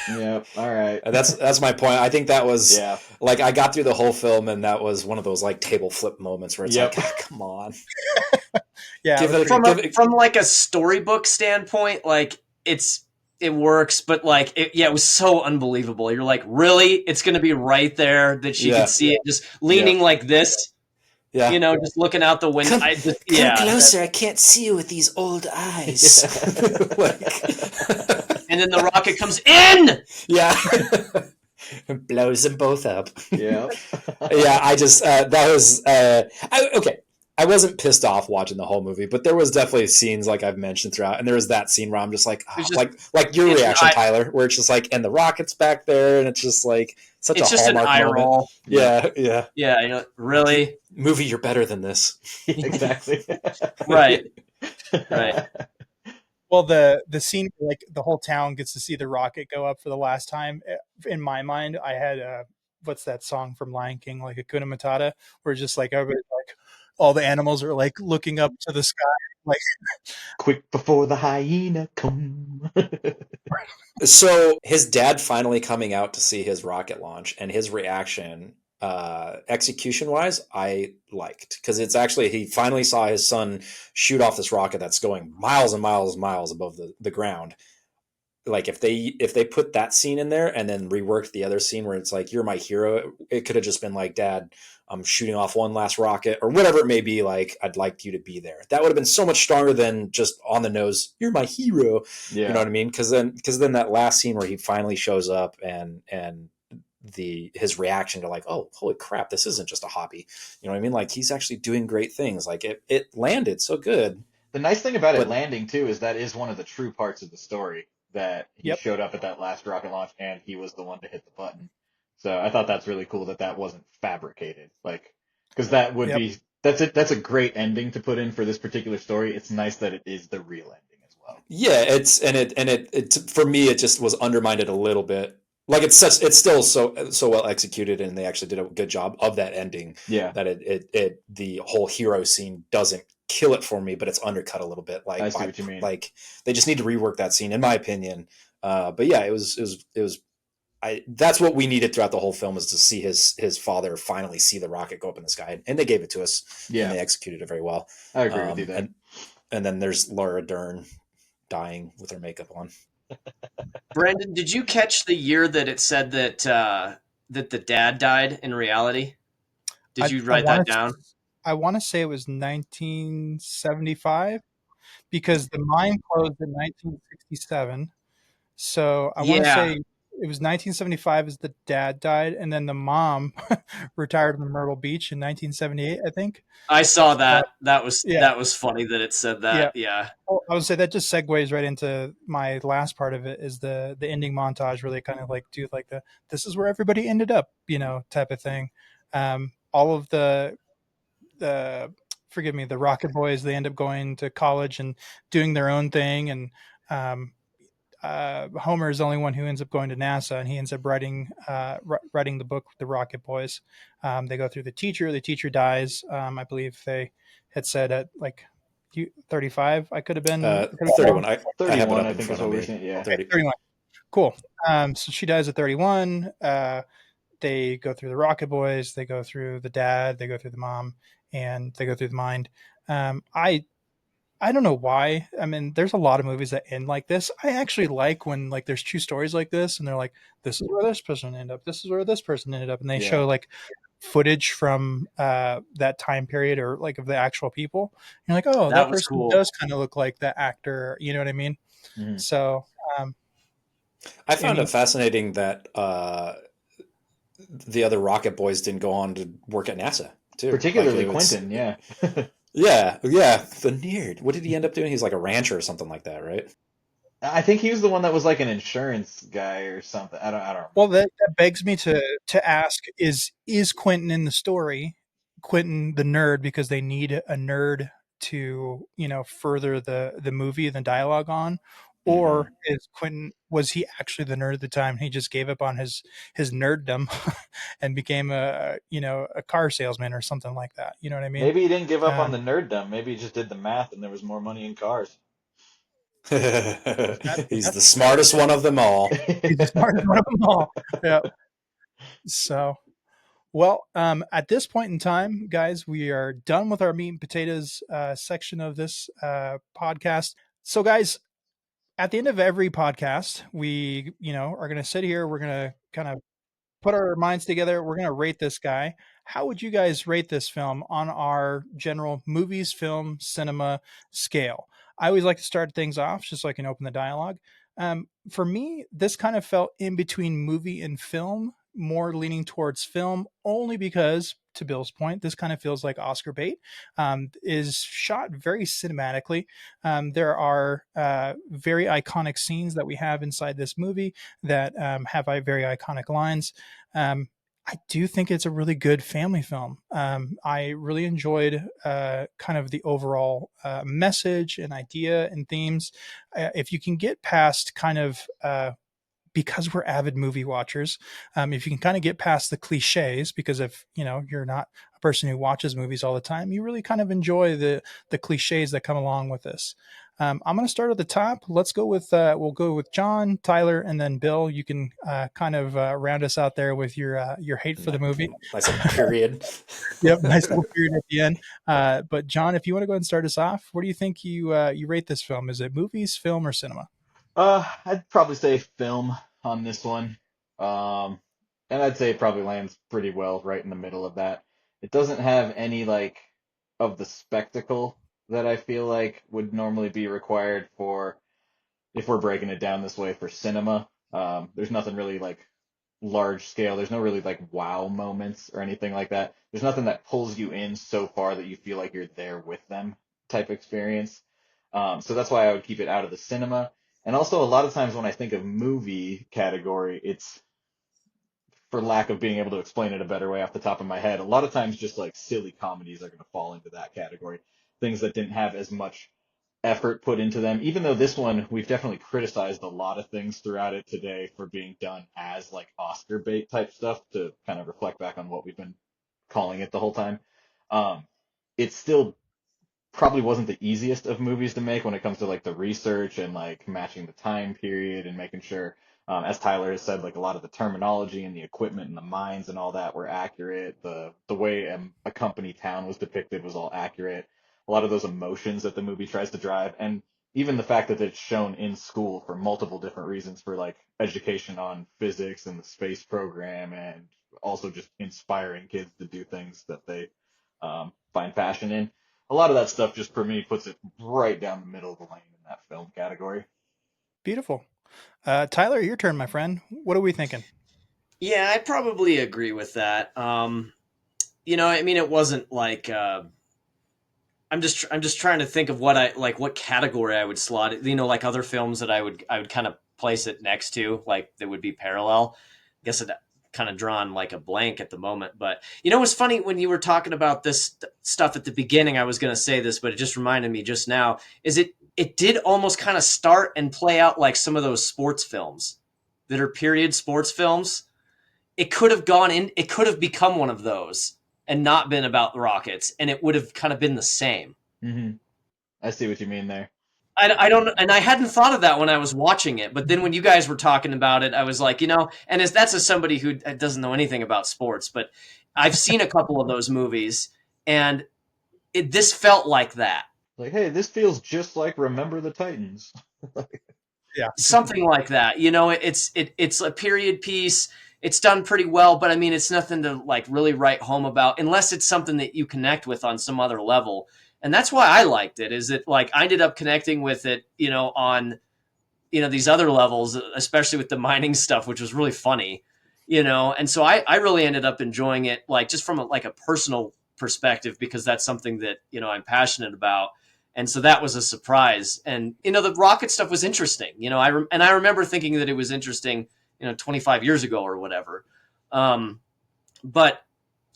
yeah, all right. That's my point. I think that was Yeah. like I got through the whole film, and that was one of those like table flip moments where it's Yep. like, come on. Yeah. Give it, From give it, from like a storybook standpoint, like it works, but like it was so unbelievable. You're like, really? It's going to be right there that she Yeah. could see it, just leaning like this. yeah. You know, just looking out the window. Come closer. I can't see you with these old eyes. And then the rocket comes in. Yeah. Blows them both up. Yeah. Yeah, I just that was okay. I wasn't pissed off watching the whole movie, but there was definitely scenes like I've mentioned throughout, and there was that scene where I'm just like, like your reaction, Tyler, where it's just like, and the rocket's back there, and it's just like such a just Hallmark an eye moment. roll. Yeah. You know, really, movie, you're better than this. Exactly. Right. Well, the scene where, like, the whole town gets to see the rocket go up for the last time. In my mind, I had what's that song from Lion King, like Hakuna Matata, where just like everybody, like all the animals are like looking up to the sky, like quick before the hyena come. So his dad finally coming out to see his rocket launch, and his reaction, execution wise, I liked, because it's actually, he finally saw his son shoot off this rocket that's going miles and miles and miles above the ground. Like if they put that scene in there and then reworked the other scene where it's like, you're my hero, it could have just been like, Dad, I'm shooting off one last rocket, or whatever it may be. Like, I'd like you to be there. That would have been so much stronger than just on the nose, you're my hero. Yeah. You know what I mean? Because then that last scene where he finally shows up and his reaction to like, oh, holy crap, this isn't just a hobby. You know what I mean? Like, he's actually doing great things. Like it landed so good. The nice thing about it landing too is that is one of the true parts of the story, that he showed up at that last rocket launch and he was the one to hit the button. So I thought that's really cool that wasn't fabricated, like, because that would be, that's a great ending to put in for this particular story. It's nice that it is the real ending as well. Yeah, it for me, it just was undermined a little bit. Like, it's still so well executed, and they actually did a good job of that ending. Yeah, that it the whole hero scene doesn't kill it for me, but it's undercut a little bit. Like, I see what you mean. Like, they just need to rework that scene, in my opinion. But yeah, it was. That's what we needed throughout the whole film, is to see his father finally see the rocket go up in the sky, and they gave it to us. Yeah, and they executed it very well. I agree with you there. And then there's Laura Dern dying with her makeup on. Brandon, did you catch the year that it said that that the dad died in reality? Did you write that down? I want to say it was 1975, because the mine closed in 1967. So I want to say it was 1975 as the dad died, and then the mom retired from Myrtle Beach in 1978, I think. I saw that. That was funny that it said that. Yeah. I would say that just segues right into my last part of it, is the ending montage where they kind of like do like this is where everybody ended up, you know, type of thing. All of the the Rocket Boys, they end up going to college and doing their own thing, and Homer is the only one who ends up going to NASA, and he ends up writing the book, The Rocket Boys. They go through the teacher dies. I believe they had said at like 35, I could have been 31. I 31, I think is what we're saying. Yeah, 31. Cool. So she dies at 31. They go through the Rocket Boys, they go through the dad, they go through the mom, and they go through the mind. I don't know why. I mean, there's a lot of movies that end like this. I actually like when like there's true stories like this, and they're like, this is where this person ended up, this is where this person ended up, and they show like footage from that time period, or like of the actual people. You're like, oh, that person cool. Does kind of look like the actor. You know what I mean? Mm-hmm. So I found it fascinating that the other Rocket Boys didn't go on to work at NASA too. Particularly like, Quentin, yeah. Yeah, the nerd. What did he end up doing? He's like a rancher or something like that, right? I think he was the one that was like an insurance guy or something. I don't. Well, that begs me to ask: is Quentin in the story, Quentin the nerd, because they need a nerd to further the movie, the dialogue on, Or was he actually the nerd at the time? He just gave up on his nerddom and became a car salesman or something like that. You know what I mean? Maybe he didn't give up on the nerddom. Maybe he just did the math and there was more money in cars. He's the smartest one of them all. He's the smartest one of them all. Yeah. So, well, at this point in time, guys, we are done with our meat and potatoes section of this podcast. So, guys, at the end of every podcast, we, are going to sit here. We're going to kind of put our minds together. We're going to rate this guy. How would you guys rate this film on our general movies, film, cinema scale? I always like to start things off just so I can open the dialogue. For me, this kind of felt in between movie and film, more leaning towards film, only because, to Bill's point, this kind of feels like Oscar bait. Is shot very cinematically. There are very iconic scenes that we have inside this movie that have very iconic lines. I do think it's a really good family film. I really enjoyed kind of the overall message and idea and themes. If you can get past kind of because we're avid movie watchers, if you can kind of get past the cliches, because if you're not a person who watches movies all the time, you really kind of enjoy the cliches that come along with this. I'm going to start at the top. Let's go with we'll go with John, Tyler, and then Bill. You can kind of round us out there with your hate for the movie. Nice period. Yep, nice little period at the end. But John, if you want to go ahead and start us off, what do you think you rate this film? Is it movies, film, or cinema? I'd probably say film on this one. And I'd say it probably lands pretty well right in the middle of that. It doesn't have any of the spectacle that I feel like would normally be required for if we're breaking it down this way for cinema. There's nothing really large scale. There's no really wow moments or anything like that. There's nothing that pulls you in so far that you feel like you're there with them type experience. So that's why I would keep it out of the cinema. And also, a lot of times when I think of movie category, it's, for lack of being able to explain it a better way off the top of my head, a lot of times just silly comedies are going to fall into that category. Things that didn't have as much effort put into them. Even though this one, we've definitely criticized a lot of things throughout it today for being done as Oscar bait type stuff to kind of reflect back on what we've been calling it the whole time. It's still probably wasn't the easiest of movies to make when it comes to the research and matching the time period and making sure, as Tyler has said, a lot of the terminology and the equipment and the mines and all that were accurate. The way a company town was depicted was all accurate. A lot of those emotions that the movie tries to drive, and even the fact that it's shown in school for multiple different reasons, for education on physics and the space program, and also just inspiring kids to do things that they find passion in. A lot of that stuff just for me puts it right down the middle of the lane in that film category. Beautiful. Tyler, your turn, my friend. What are we thinking? Yeah, I probably agree with that. It wasn't I'm just trying to think of what category I would slot it. Other films that I would kind of place it next to, that would be parallel. I guess it kind of drawn a blank at the moment. But it was funny when you were talking about this stuff at the beginning. I was going to say this, but it just reminded me just now. It did almost kind of start and play out like some of those sports films that are period sports films. It could have it could have become one of those and not been about the Rockets, and it would have kind of been the same. Mm-hmm. I see what you mean there. I don't, and I hadn't thought of that when I was watching it, but then when you guys were talking about it, I was like, and that's as somebody who doesn't know anything about sports, but I've seen a couple of those movies, and this felt like that. Hey, this feels just like Remember the Titans. Yeah, something like that. It's a period piece. It's done pretty well, but it's nothing to really write home about unless it's something that you connect with on some other level. And that's why I liked it, is that I ended up connecting with it, on, these other levels, especially with the mining stuff, which was really funny, and so I really ended up enjoying it, just from a personal perspective, because that's something that, I'm passionate about. And so that was a surprise. And, the rocket stuff was interesting, I remember thinking that it was interesting, 25 years ago or whatever. But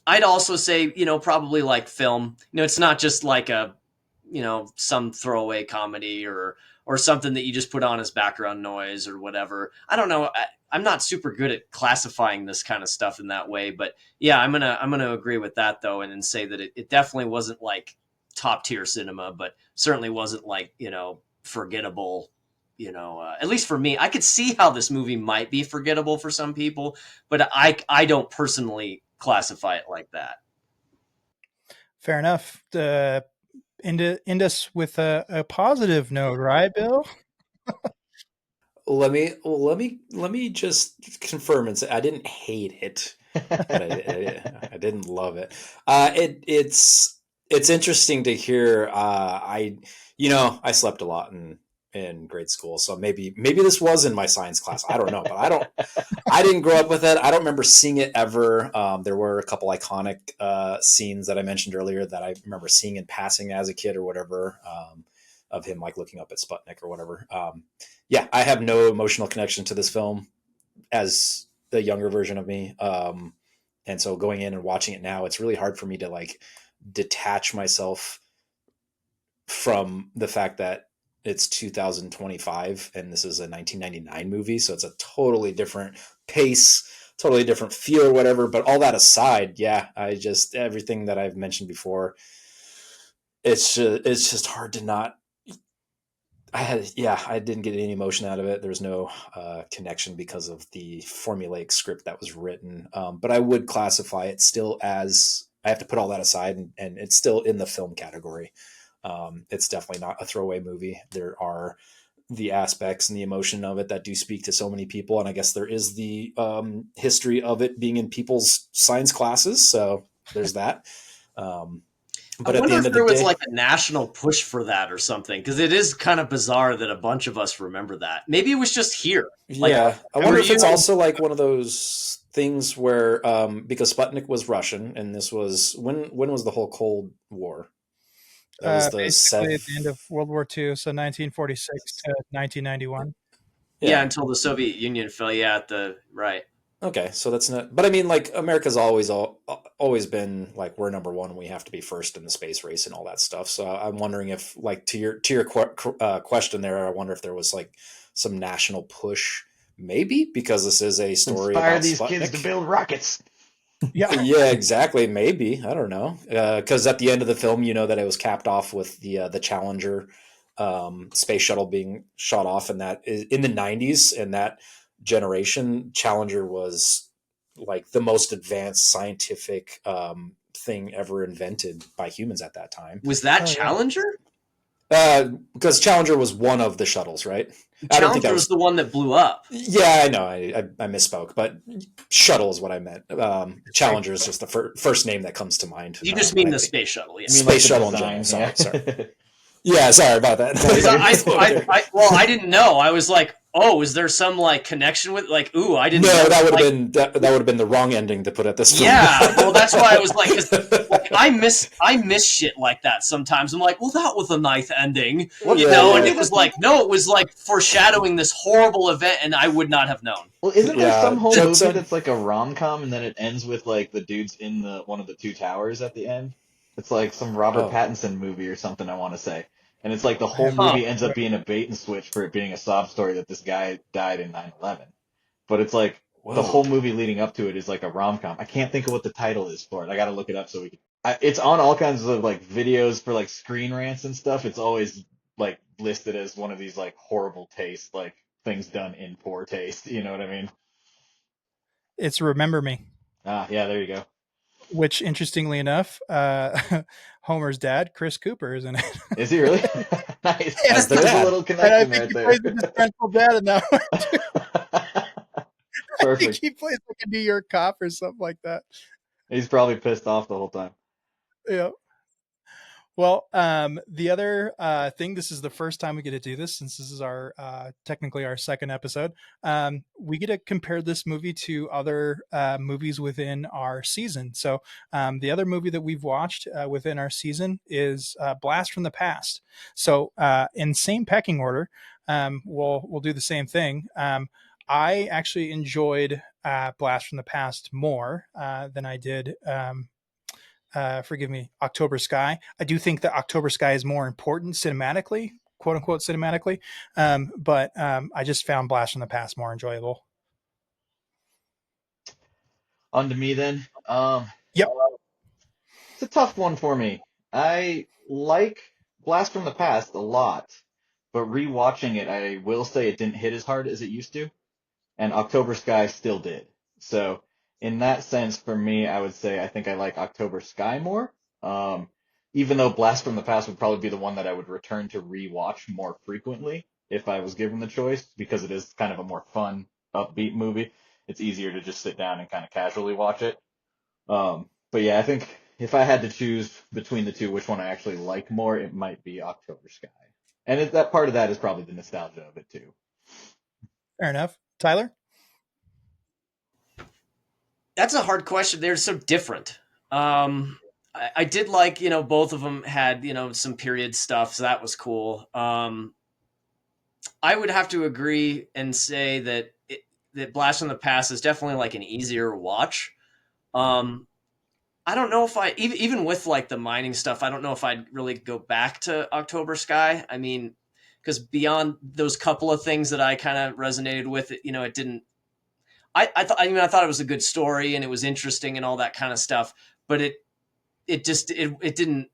I'd also say, probably like film, it's not just like a, some throwaway comedy or or something that you just put on as background noise or whatever. I don't know. I'm not super good at classifying this kind of stuff in that way, but yeah, I'm gonna agree with that though, and say that it definitely wasn't like top tier cinema, but certainly wasn't like, forgettable. At least for me, I could see how this movie might be forgettable for some people, but I don't personally classify it like that. Fair enough. End us with a positive note, right, Bill? Let me just confirm and say I didn't hate it, but I didn't love it. It's interesting to hear. I slept a lot in grade school, so maybe this was in my science class. I don't know, but I didn't grow up with it. I don't remember seeing it ever. There were a couple iconic scenes that I mentioned earlier that I remember seeing in passing as a kid or whatever, of him like looking up at Sputnik or whatever. Yeah, I have no emotional connection to this film as the younger version of me. And so going in and watching it now, it's really hard for me to like detach myself from the fact that it's 2025 and this is a 1999 movie. So it's a totally different pace, totally different feel or whatever. But all that aside, yeah, everything that I've mentioned before, it's just hard to not. I didn't get any emotion out of it. There was no connection because of the formulaic script that was written. But I would classify it still as, I have to put all that aside, and it's still in the film category. It's definitely not a throwaway movie. There are the aspects and the emotion of it that do speak to so many people. And I guess there is the history of it being in people's science classes. So there's that. But I wonder if there was like a national push for that or something, because it is kind of bizarre that a bunch of us remember that. Maybe it was just here. Yeah, I wonder if it's also like one of those things where because Sputnik was Russian, and this was when was the whole Cold War? That was basically at the end of World War II, so 1946 to 1991. Yeah, until the Soviet Union fell. Yeah, right. Okay, so that's not. But I mean, like America's always been like we're number one. We have to be first in the space race and all that stuff. So I'm wondering if, like, to your question there, I wonder if there was like some national push, maybe because this is a story Inspire about these Sputnik. kids to build rockets. Yeah, exactly. Maybe, I don't know, because at the end of the film, you know that it was capped off with the Challenger space shuttle being shot off, and that is in the 90s, and that generation Challenger was like the most advanced scientific thing ever invented by humans at that time. Was that Challenger? Because Challenger was one of the shuttles, right? Challenger I don't think that was the one that blew up. Yeah, I know. I misspoke, but shuttle is what I meant. Challenger is just the first name that comes to mind. You just mean the space shuttle, yeah. Space shuttle in general. Sorry. Yeah, sorry about that. I didn't know. I was like, oh, is there some like connection with like? Ooh, I didn't. No, know. that would have been that would have been the wrong ending to put at this film. Yeah, well, that's why I was like, I miss shit like that sometimes. I'm like, well, that was a nice ending, and it was like, no, it was like foreshadowing this horrible event, and I would not have known. Well, isn't there some whole movie that's like a rom-com, and then it ends with like the dudes in one of the two towers at the end? It's like some Robert Pattinson movie or something, I want to say. And it's like the whole movie ends up being a bait and switch for it being a sob story that this guy died in 9/11. But it's like the whole movie leading up to it is like a rom-com. I can't think of what the title is for it. I got to look it up so we can. It's on all kinds of like videos for like Screen Rants and stuff. It's always like listed as one of these like horrible taste, like things done in poor taste. You know what I mean? It's Remember Me. Ah, yeah, there you go. Which, interestingly enough, Homer's dad, Chris Cooper, is in it. Is he really? Nice. Yeah, there's a little connection right there. He plays his principal dad in that one. I think he plays like a New York cop or something like that. He's probably pissed off the whole time. Yeah. Well, the other thing, this is the first time we get to do this, since this is our technically our second episode. We get to compare this movie to other movies within our season. So the other movie that we've watched within our season is Blast from the Past. So in same pecking order, we'll do the same thing. I actually enjoyed Blast from the Past more than I did October Sky. I do think that October Sky is more important cinematically, quote unquote cinematically. But I just found Blast from the Past more enjoyable. On to me then. Yep. It's a tough one for me. I like Blast from the Past a lot, but rewatching it, I will say it didn't hit as hard as it used to, and October Sky still did. So in that sense, for me, I would say I think I like October Sky more. Even though Blast from the Past would probably be the one that I would return to rewatch more frequently if I was given the choice, because it is kind of a more fun, upbeat movie. It's easier to just sit down and kind of casually watch it. But yeah, I think if I had to choose between the two, which one I actually like more, it might be October Sky. And that part of that is probably the nostalgia of it too. Fair enough. Tyler? That's a hard question. They're so different. I did like, both of them had, some period stuff, so that was cool. I would have to agree and say that that Blast from the Past is definitely like an easier watch. I don't know if even with like the mining stuff, I don't know if I'd really go back to October Sky. I mean, because beyond those couple of things that I kind of resonated with, it didn't. I thought it was a good story and it was interesting and all that kind of stuff, but it didn't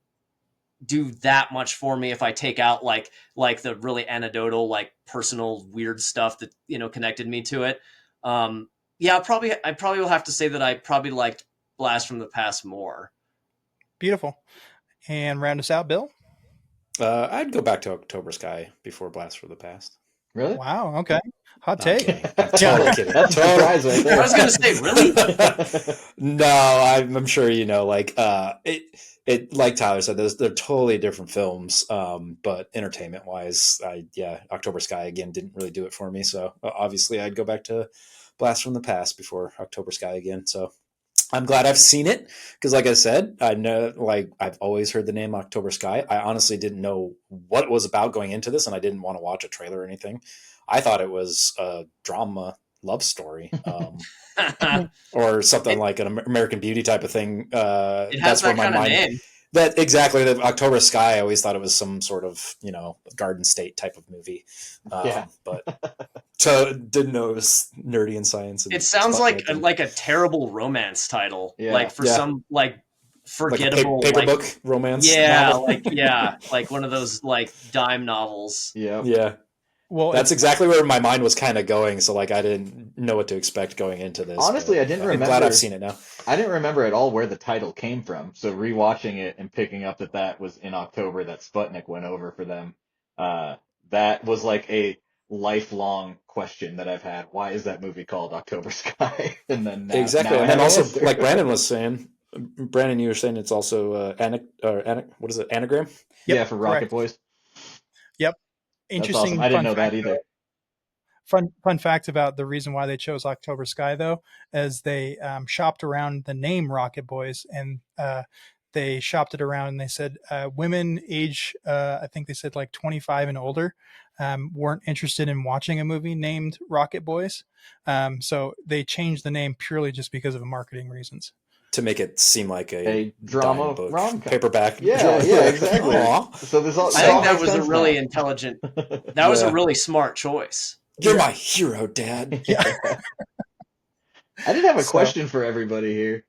do that much for me if I take out like the really anecdotal, like personal weird stuff that connected me to it. I probably will have to say that I probably liked Blast from the Past more. Beautiful. And round us out, Bill? I'd go back to October Sky before Blast from the Past. Really? Wow. Okay. Hot take. I'm totally kidding. That's a surprise right there. I was going to say, really? No, I'm sure it like Tyler said, they're totally different films. But entertainment wise, October Sky again didn't really do it for me. So obviously, I'd go back to Blast from the Past before October Sky again. So I'm glad I've seen it because, like I said, I know I've always heard the name October Sky. I honestly didn't know what it was about going into this, and I didn't want to watch a trailer or anything. I thought it was a drama love story, or something like an American Beauty type of thing. It has that kind of name. That exactly. The October Sky. I always thought it was some sort of Garden State type of movie. But so didn't know it was nerdy and science. And it sounds like a terrible romance title, some forgettable like paper book romance. Yeah, novel. like one of those dime novels. Yeah. Well, that's exactly where my mind was kind of going. So I didn't know what to expect going into this. Honestly, I didn't remember. I'm glad I've seen it now. I didn't remember at all where the title came from. So rewatching it and picking up that was in October that Sputnik went over for them, that was like a lifelong question that I've had. Why is that movie called October Sky? And then exactly, and then also like Brandon was saying, you were saying it's also what is it, anagram? Yep, yeah, for Rocket correct. Boys. Yep. Interesting. Awesome. I didn't know that either. Fun fact about the reason why they chose October Sky, though, is they shopped around the name Rocket Boys, and they shopped it around, and they said women age, I think they said like 25 and older, weren't interested in watching a movie named Rocket Boys. So they changed the name purely just because of marketing reasons. To make it seem like a drama book, rom-com. paperback. Yeah, exactly. So there's all. I think that was a really intelligent. That was a really smart choice. You're my hero, Dad. Yeah. I did have a question for everybody here.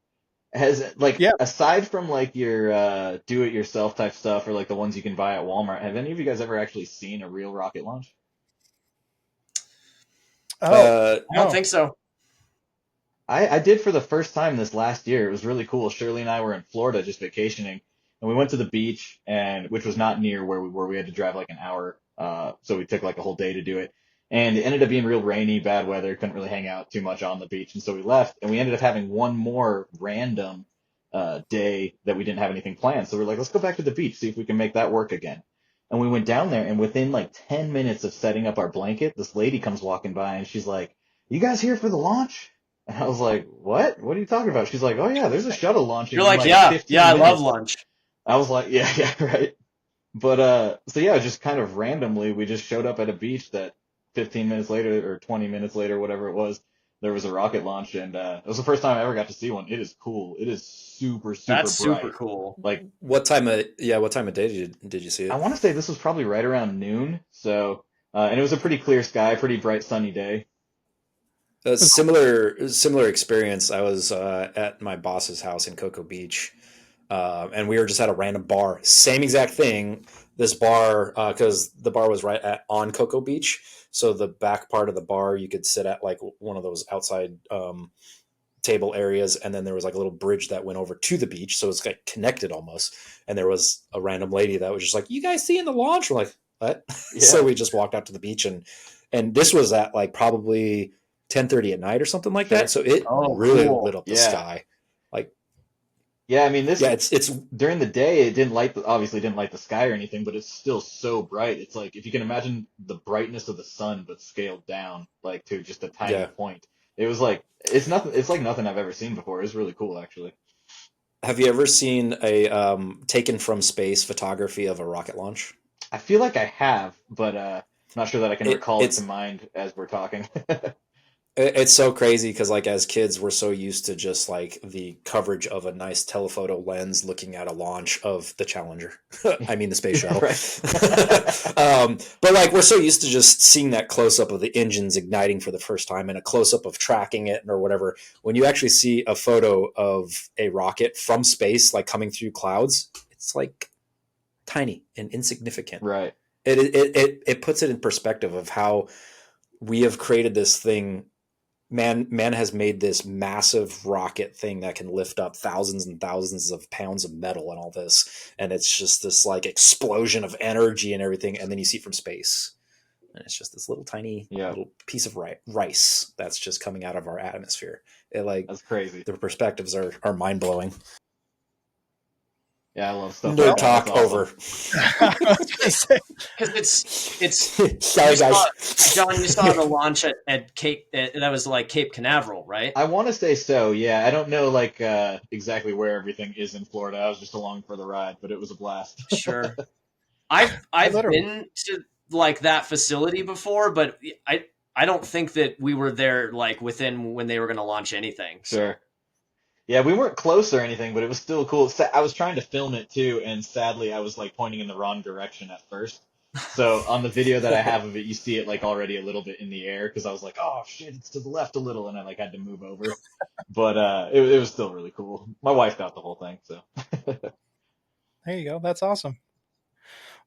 Aside from your do-it-yourself type stuff or the ones you can buy at Walmart, have any of you guys ever actually seen a real rocket launch? I don't think so. I did for the first time this last year. It was really cool. Shirley and I were in Florida just vacationing, and we went to the beach, which was not near where we were. We had to drive an hour, so we took a whole day to do it. And it ended up being real rainy, bad weather. Couldn't really hang out too much on the beach, and so we left. And we ended up having one more random day that we didn't have anything planned. So we're like, let's go back to the beach, see if we can make that work again. And we went down there, and within 10 minutes of setting up our blanket, this lady comes walking by, and she's like, "You guys here for the launch?" And I was like, what? What are you talking about? She's like, "Oh, yeah, there's a shuttle launching." You're like, yeah, I love lunch. I was like, yeah, right. But, so yeah, just kind of randomly, we just showed up at a beach that 15 minutes later or 20 minutes later, whatever it was, there was a rocket launch, and it was the first time I ever got to see one. It is cool. It is super, super That's super bright. cool. Like, what time of day did you see I it? want to say this was probably right around noon. So, and it was a pretty clear sky, pretty bright sunny day. A similar experience. I was at my boss's house in Cocoa Beach, and we were just at a random bar. Same exact thing. This bar, because the bar was on Cocoa Beach, so the back part of the bar you could sit at like one of those outside table areas, and then there was like a little bridge that went over to the beach, so it's like connected almost. And there was a random lady that was just like, "You guys seeing the launch?" We're like, "What?" Yeah. So we just walked out to the beach, and this was at like probably 10:30 at night or something like that. So it really lit up the sky. Like, yeah, I mean, this. Yeah, it's during the day. It obviously didn't light the sky or anything, but it's still so bright. It's like if you can imagine the brightness of the sun, but scaled down like to just a tiny point. It was like it's nothing. It's like nothing I've ever seen before. It was really cool, actually. Have you ever seen a taken from space photography of a rocket launch? I feel like I have, but I'm not sure that I can recall it to mind as we're talking. It's so crazy because, like, as kids, we're so used to just like the coverage of a nice telephoto lens looking at a launch of the Challenger. I mean, the space shuttle. But like, we're so used to just seeing that close up of the engines igniting for the first time and a close up of tracking it or whatever. When you actually see a photo of a rocket from space, like coming through clouds, it's like tiny and insignificant. Right. It puts it in perspective of how we have created this thing. Man has made this massive rocket thing that can lift up thousands and thousands of pounds of metal and all this. And it's just this like explosion of energy and everything. And then you see it from space. And it's just this little tiny little piece of rice that's just coming out of our atmosphere. That's crazy. The perspectives are mind blowing. Yeah, I love stuff. Nerd talk over. Because it's sorry guys. John, you saw the launch at Cape. That was like Cape Canaveral, right? I want to say so. Yeah, I don't know like exactly where everything is in Florida. I was just along for the ride, but it was a blast. Sure. I've been to like that facility before, but I don't think that we were there like within when they were going to launch anything. So. Sure. Yeah, we weren't close or anything, but it was still cool. I was trying to film it too, and sadly, I was like pointing in the wrong direction at first. So on the video that I have of it, you see it like already a little bit in the air because I was like, "Oh shit, it's to the left a little," and I like had to move over. But it was still really cool. My wife got the whole thing, so. There you go. That's awesome.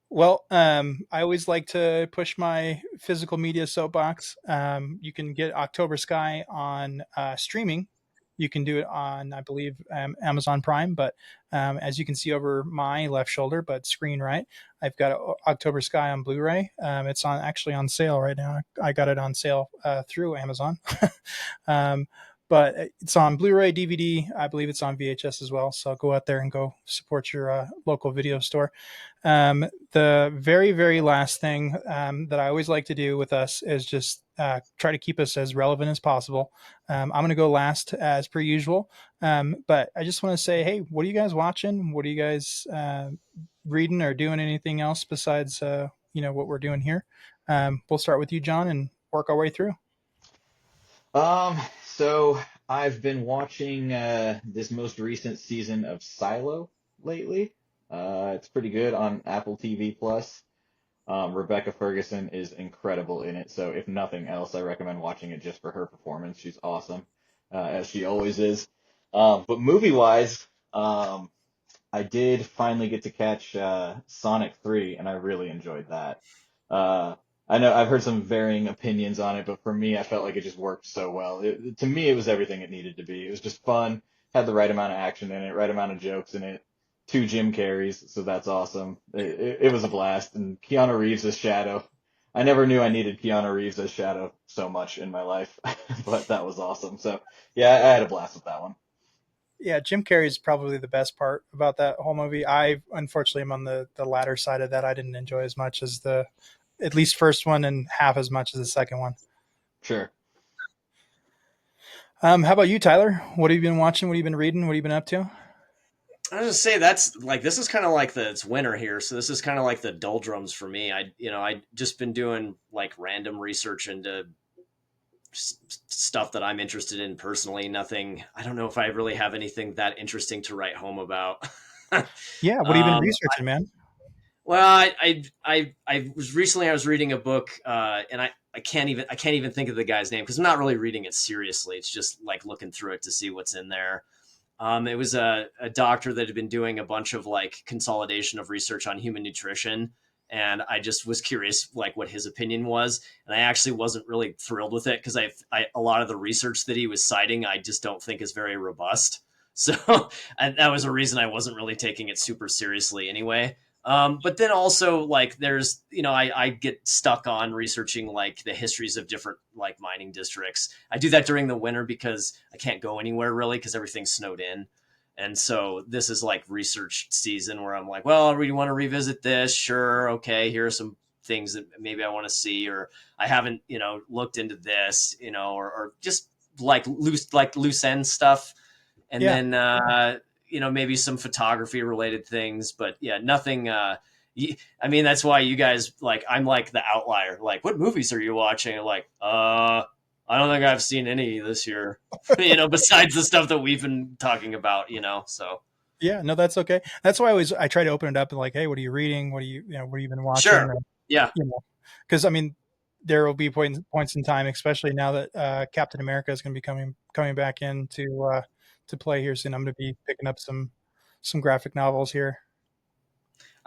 Well, I always like to push my physical media soapbox. You can get October Sky on streaming. You can do it on, I believe, Amazon Prime, but as you can see over my left shoulder, but screen right, I've got October Sky on Blu-ray. It's actually on sale right now. I got it on sale through Amazon. But it's on Blu-ray, DVD. I believe it's on VHS as well. So go out there and go support your local video store. The very, very last thing that I always like to do with us is just try to keep us as relevant as possible. I'm going to go last as per usual. But I just want to say, hey, what are you guys watching? What are you guys reading or doing anything else besides, what we're doing here? We'll start with you, John, and work our way through. So I've been watching this most recent season of Silo lately. It's pretty good on Apple TV Plus. Rebecca Ferguson is incredible in it, so if nothing else, I recommend watching it just for her performance. She's awesome, as she always is. But movie-wise, I did finally get to catch Sonic 3, and I really enjoyed that. I know I've heard some varying opinions on it, but for me, I felt like it just worked so well. To me, it was everything it needed to be. It was just fun, had the right amount of action in it, right amount of jokes in it. 2 Jim Carreys, so that's awesome. It was a blast, and Keanu Reeves as Shadow. I never knew I needed Keanu Reeves as Shadow so much in my life, but that was awesome. So yeah, I had a blast with that one. Yeah, Jim Carrey is probably the best part about that whole movie. I unfortunately am on the latter side of that. I didn't enjoy as much as the at least first one and half as much as the second one. Sure. How about you, Tyler? What have you been watching? What have you been reading? What have you been up to? I was just say that's like this is kind of like it's winter here, so this is kind of like the doldrums for me. I just been doing like random research into stuff that I'm interested in personally. Nothing. I don't know if I really have anything that interesting to write home about. Yeah, what have you been researching, man? Well, I was recently, I was reading a book, and I can't even think of the guy's name because I'm not really reading it seriously. It's just like looking through it to see what's in there. It was a doctor that had been doing a bunch of like consolidation of research on human nutrition. And I just was curious, like what his opinion was. And I actually wasn't really thrilled with it because a lot of the research that he was citing, I just don't think is very robust. So that was a reason I wasn't really taking it super seriously anyway. But then also like there's, I get stuck on researching like the histories of different like mining districts. I do that during the winter because I can't go anywhere really because everything's snowed in. And so this is like research season where I'm like, well, I really want to revisit this. Sure. Okay. Here are some things that maybe I want to see, or I haven't, looked into this, or just like loose end stuff. And then, maybe some photography related things, but yeah, nothing. I mean, that's why you guys like, I'm like the outlier. Like, what movies are you watching? Like, I don't think I've seen any this year, besides the stuff that we've been talking about, so. Yeah, no, that's okay. That's why I try to open it up and like, hey, what are you reading? What have you been watching? Sure. Or, yeah. Because I mean, there will be points in time, especially now that Captain America is going to be coming back in to play here soon. I'm going to be picking up some graphic novels here.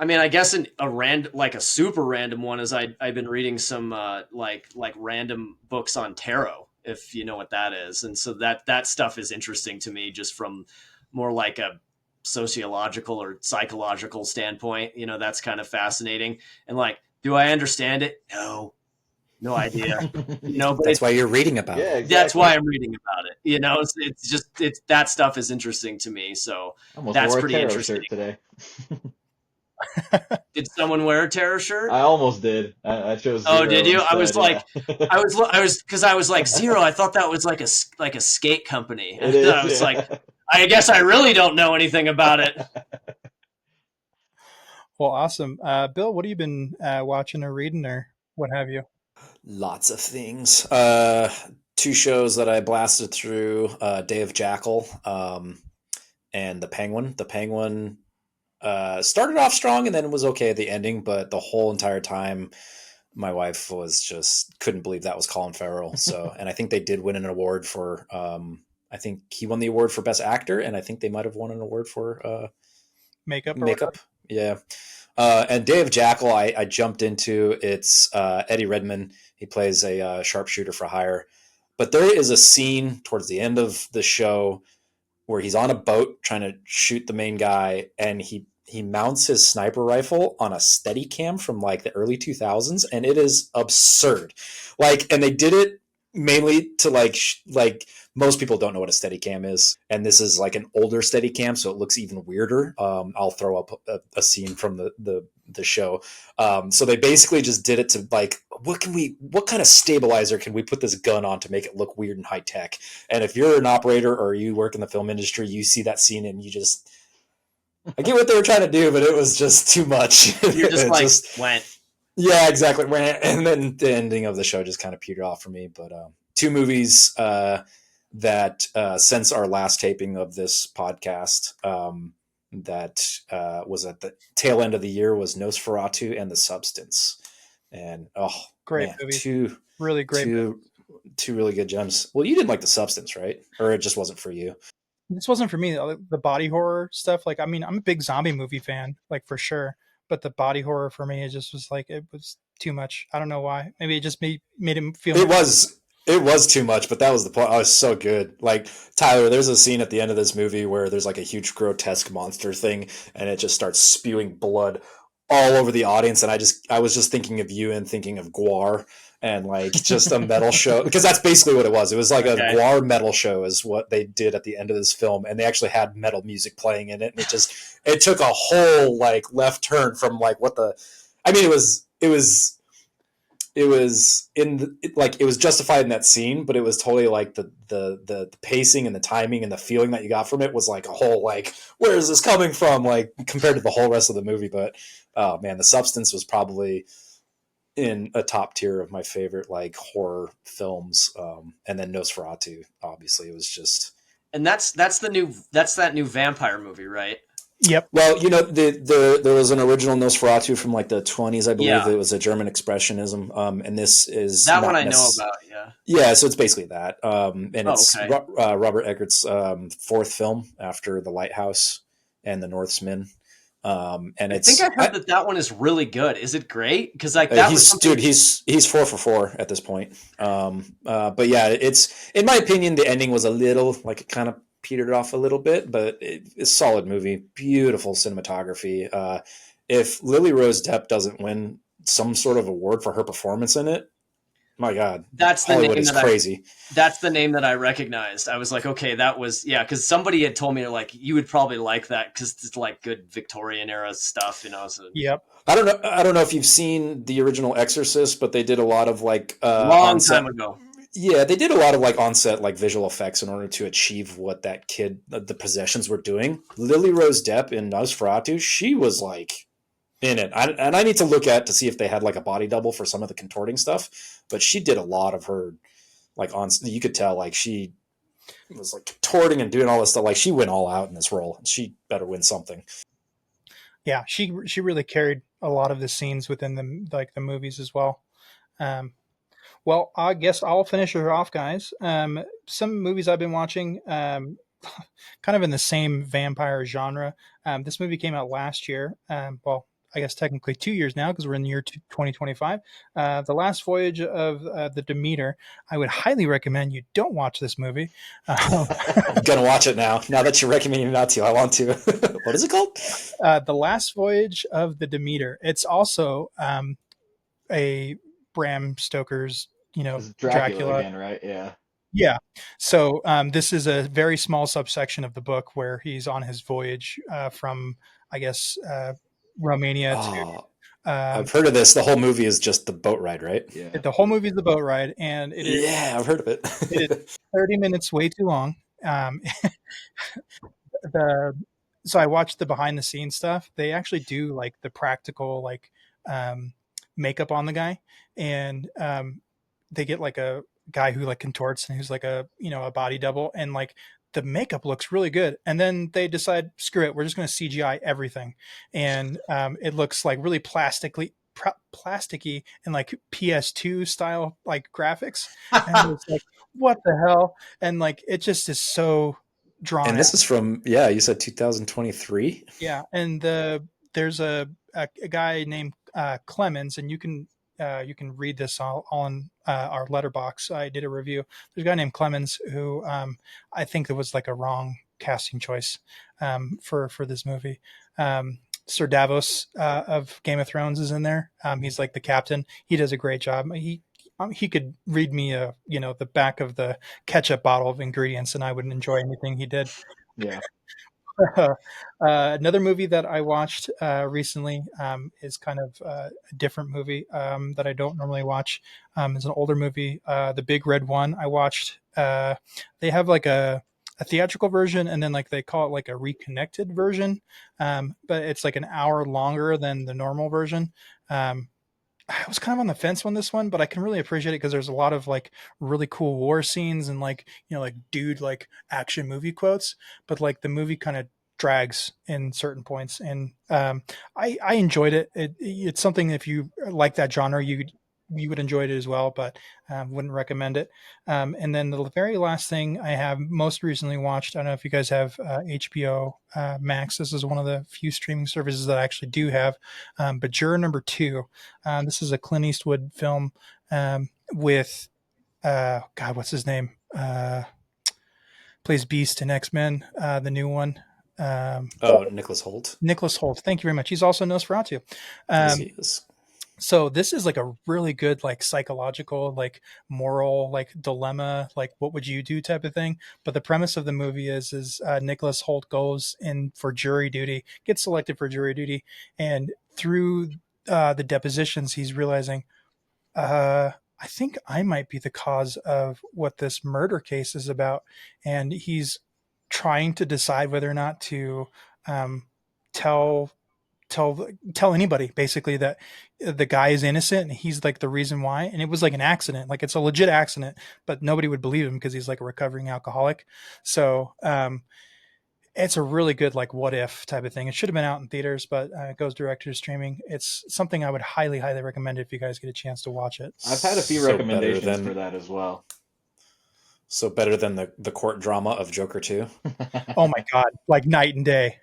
I mean, I guess a super random one is I've been reading some like random books on tarot, if you know what that is, and so that stuff is interesting to me just from more like a sociological or psychological standpoint. That's kind of fascinating. And like, do I understand it? No idea. But that's why you're reading about it. Exactly. That's why I'm reading about it. It's just that stuff is interesting to me. So that's pretty interesting. Shirt today. Did someone wear a tarot shirt? I almost did. I chose. Oh, did you? Instead, I was like, I was like Zero. I thought that was like a skate company. It is, I was like, I guess I really don't know anything about it. Well, awesome. Bill, what have you been watching or reading or what have you? Lots of things. 2 shows that I blasted through: Day of Jackal and The Penguin. The Penguin started off strong and then was okay at the ending, but the whole entire time my wife was just couldn't believe that was Colin Farrell. So, and I think they did win an award for I think he won the award for Best Actor, and I think they might have won an award for makeup. Yeah. And Day of Jackal, I jumped into. It's Eddie Redmayne. He plays a sharpshooter for hire. But there is a scene towards the end of the show where he's on a boat trying to shoot the main guy, and he mounts his sniper rifle on a Steadicam from like the early 2000s, and it is absurd. Like, and they did it mainly to like most people don't know what a Steadicam is, and this is like an older Steadicam, so it looks even weirder. I'll throw up a scene from the show. So they basically just did it to like, what kind of stabilizer can we put this gun on to make it look weird and high tech? And if you're an operator or you work in the film industry, you see that scene and you just, I get what they were trying to do, but it was just too much. You're just went. Yeah, exactly. And then the ending of the show just kind of petered off for me. But 2 movies that since our last taping of this podcast that was at the tail end of the year was Nosferatu and The Substance. And great movie. 2 really great movies. 2 really good gems. Well, you didn't like The Substance, right? Or it just wasn't for you? This wasn't for me. The body horror stuff, like, I mean, I'm a big zombie movie fan, like for sure. But the body horror for me, it just was like, it was too much. I don't know why. Maybe it just made him feel. It was too much, but that was the point. I was so good. Like, Tyler, there's a scene at the end of this movie where there's like a huge grotesque monster thing, and it just starts spewing blood all over the audience. And I was just thinking of you and thinking of Gwar and like just a metal show, because that's basically what it was. It was like a Gwar metal show is what they did at the end of this film, and they actually had metal music playing in it, and it took a whole like left turn from like what the, I mean, it was it was justified in that scene, but it was totally like the pacing and the timing and the feeling that you got from it was like a whole like, where is this coming from, like compared to the whole rest of the movie. But oh man, The Substance was probably, in a top tier of my favorite like horror films. And then Nosferatu, obviously, it was just. And that's that new vampire movie, right? Yep. Well, there was an original Nosferatu from like the 20s, I believe. Yeah. It was a German expressionism, and this is that one I know about. Yeah. Yeah, so it's basically that, and it's okay. Robert Eggert's fourth film after The Lighthouse and The Northman. And I think I heard that one is really good. Is it great? Because like that was dude, he's 4 for 4 at this point. But yeah, it's, in my opinion, the ending was a little like it kind of petered off a little bit, but it's a solid movie, beautiful cinematography. If Lily Rose Depp doesn't win some sort of award for her performance in it, my God, that's Hollywood the name is crazy. That's the name that I recognized. I was like, okay, that was because somebody had told me like you would probably like that because it's like good Victorian era stuff, So. Yep. I don't know if you've seen the original Exorcist, but they did a lot of like long time ago. Yeah, they did a lot of like on-set like visual effects in order to achieve what that kid, the possessions were doing. Lily Rose Depp in Nosferatu, she was like in it. And I need to look to see if they had like a body double for some of the contorting stuff, but she did a lot of her like you could tell like she was like contorting and doing all this stuff. Like she went all out in this role. She better win something. Yeah, she really carried a lot of the scenes within the movies as well. Well, I guess I'll finish her off, guys. Some movies I've been watching, kind of in the same vampire genre. This movie came out last year. Well, I guess technically 2 years now because we're in the year 2025. The Last Voyage of the Demeter. I would highly recommend you don't watch this movie. I'm going to watch it now. Now that you're recommending not to, I want to. What is it called? The Last Voyage of the Demeter. It's also a Bram Stoker's, Dracula again, right? Yeah. Yeah. So this is a very small subsection of the book where he's on his voyage from, I guess, Romania to. I've heard of this. The whole movie is just the boat ride, right? Yeah. The whole movie is the boat ride, and it is. Yeah, I've heard of it. It is 30 minutes, way too long. So I watched the behind the scenes stuff. They actually do like the practical like makeup on the guy, and they get like a guy who like contorts and who's like a body double, and like the makeup looks really good. And then they decide, screw it, we're just going to CGI everything, and it looks like really plasticky and like PS2 style like graphics. And it's like, what the hell? And like it just is so drawn. And this is from you said 2023. Yeah, and there's a guy named Clemens, and you can read this all on our Letterboxd. I did a review. There's a guy named Clemens who I think it was like a wrong casting choice for this movie. Sir Davos of Game of Thrones is in there. He's like the captain. He does a great job. He could read me the back of the ketchup bottle of ingredients, and I wouldn't enjoy anything he did. Yeah. Another movie that I watched recently is kind of a different movie that I don't normally watch. It's an older movie, The Big Red One. I watched. They have like a theatrical version, and then like they call it like a reconnected version, but it's like an hour longer than the normal version. I was kind of on the fence on this one, but I can really appreciate it because there's a lot of like really cool war scenes and like, like dude, like action movie quotes, but like the movie kind of drags in certain points. And I enjoyed it. It's something, if you like that genre, you would enjoy it as well, but wouldn't recommend it. And then the very last thing I have most recently watched, I don't know if you guys have HBO Max. This is one of the few streaming services that I actually do have. But Juror Number 2, this is a Clint Eastwood film with, God, what's his name? Plays Beast in X-Men, the new one. Nicholas Hoult. Nicholas Hoult. Thank you very much. He's also Nosferatu. Yes, he is. So this is like a really good, like psychological, like moral, like dilemma, like what would you do type of thing. But the premise of the movie is Nicholas Hoult goes in for jury duty, gets selected for jury duty. And through the depositions, he's realizing, I think I might be the cause of what this murder case is about. And he's trying to decide whether or not to tell tell anybody basically that the guy is innocent and he's like the reason why, and it was like an accident, like it's a legit accident, but nobody would believe him because he's like a recovering alcoholic. So it's a really good like what if type of thing. It should have been out in theaters, but it goes direct to streaming. It's something I would highly recommend if you guys get a chance to watch it. I've had a few recommendations for that as well. So better than the court drama of Joker 2. Oh my God, like night and day.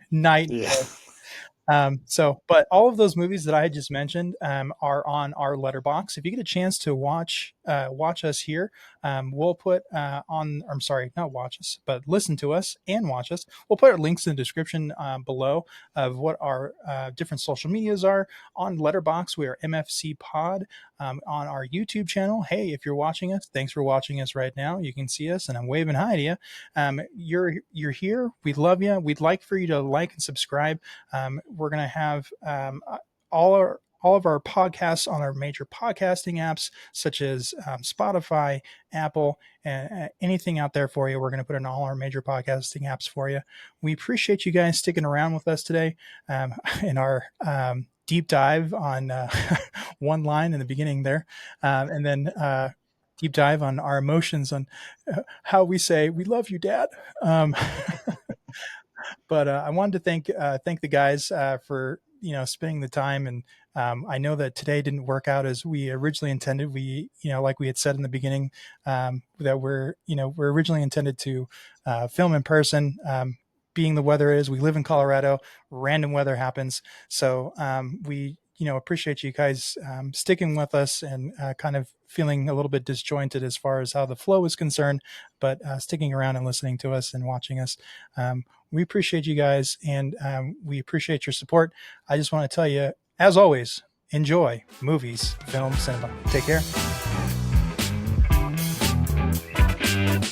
But all of those movies that I had just mentioned are on our Letterboxd. If you get a chance to watch us here, we'll put not watch us, but listen to us and watch us. We'll put our links in the description below of what our different social medias are. On Letterboxd, we are MFCPod. On our YouTube channel, hey, if you're watching us, thanks for watching us right now. You can see us, and I'm waving hi to you. You're here. We love you. We'd like for you to like and subscribe. We're gonna have all of our podcasts on our major podcasting apps, such as Spotify, Apple, and anything out there for you. We're going to put in all our major podcasting apps for you. We appreciate you guys sticking around with us today in our deep dive on one line in the beginning there, and then deep dive on our emotions on how we say we love you, Dad. But I wanted to thank the guys for spending the time, and I know that today didn't work out as we originally intended. We like we had said in the beginning that we're originally intended to film in person. Being the weather is, we live in Colorado, random weather happens. So we appreciate you guys sticking with us and kind of feeling a little bit disjointed as far as how the flow is concerned, but sticking around and listening to us and watching us. We appreciate you guys, and we appreciate your support. I just want to tell you, as always, enjoy movies, film, cinema. Take care.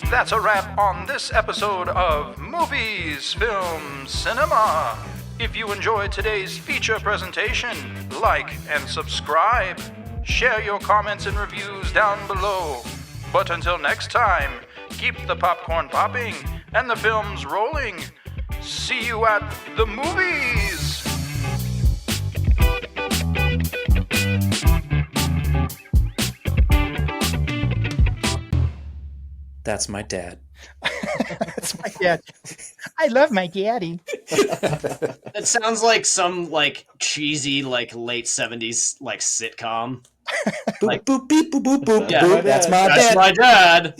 That's a wrap on this episode of Movies, Film, Cinema. If you enjoyed today's feature presentation, like and subscribe. Share your comments and reviews down below. But until next time, keep the popcorn popping and the films rolling. See you at the movies! That's my dad. That's my dad. I love my daddy. That sounds like some like cheesy like late 70s like sitcom. Like boop beep boop boop boop. Yeah, That's my dad. That's my dad.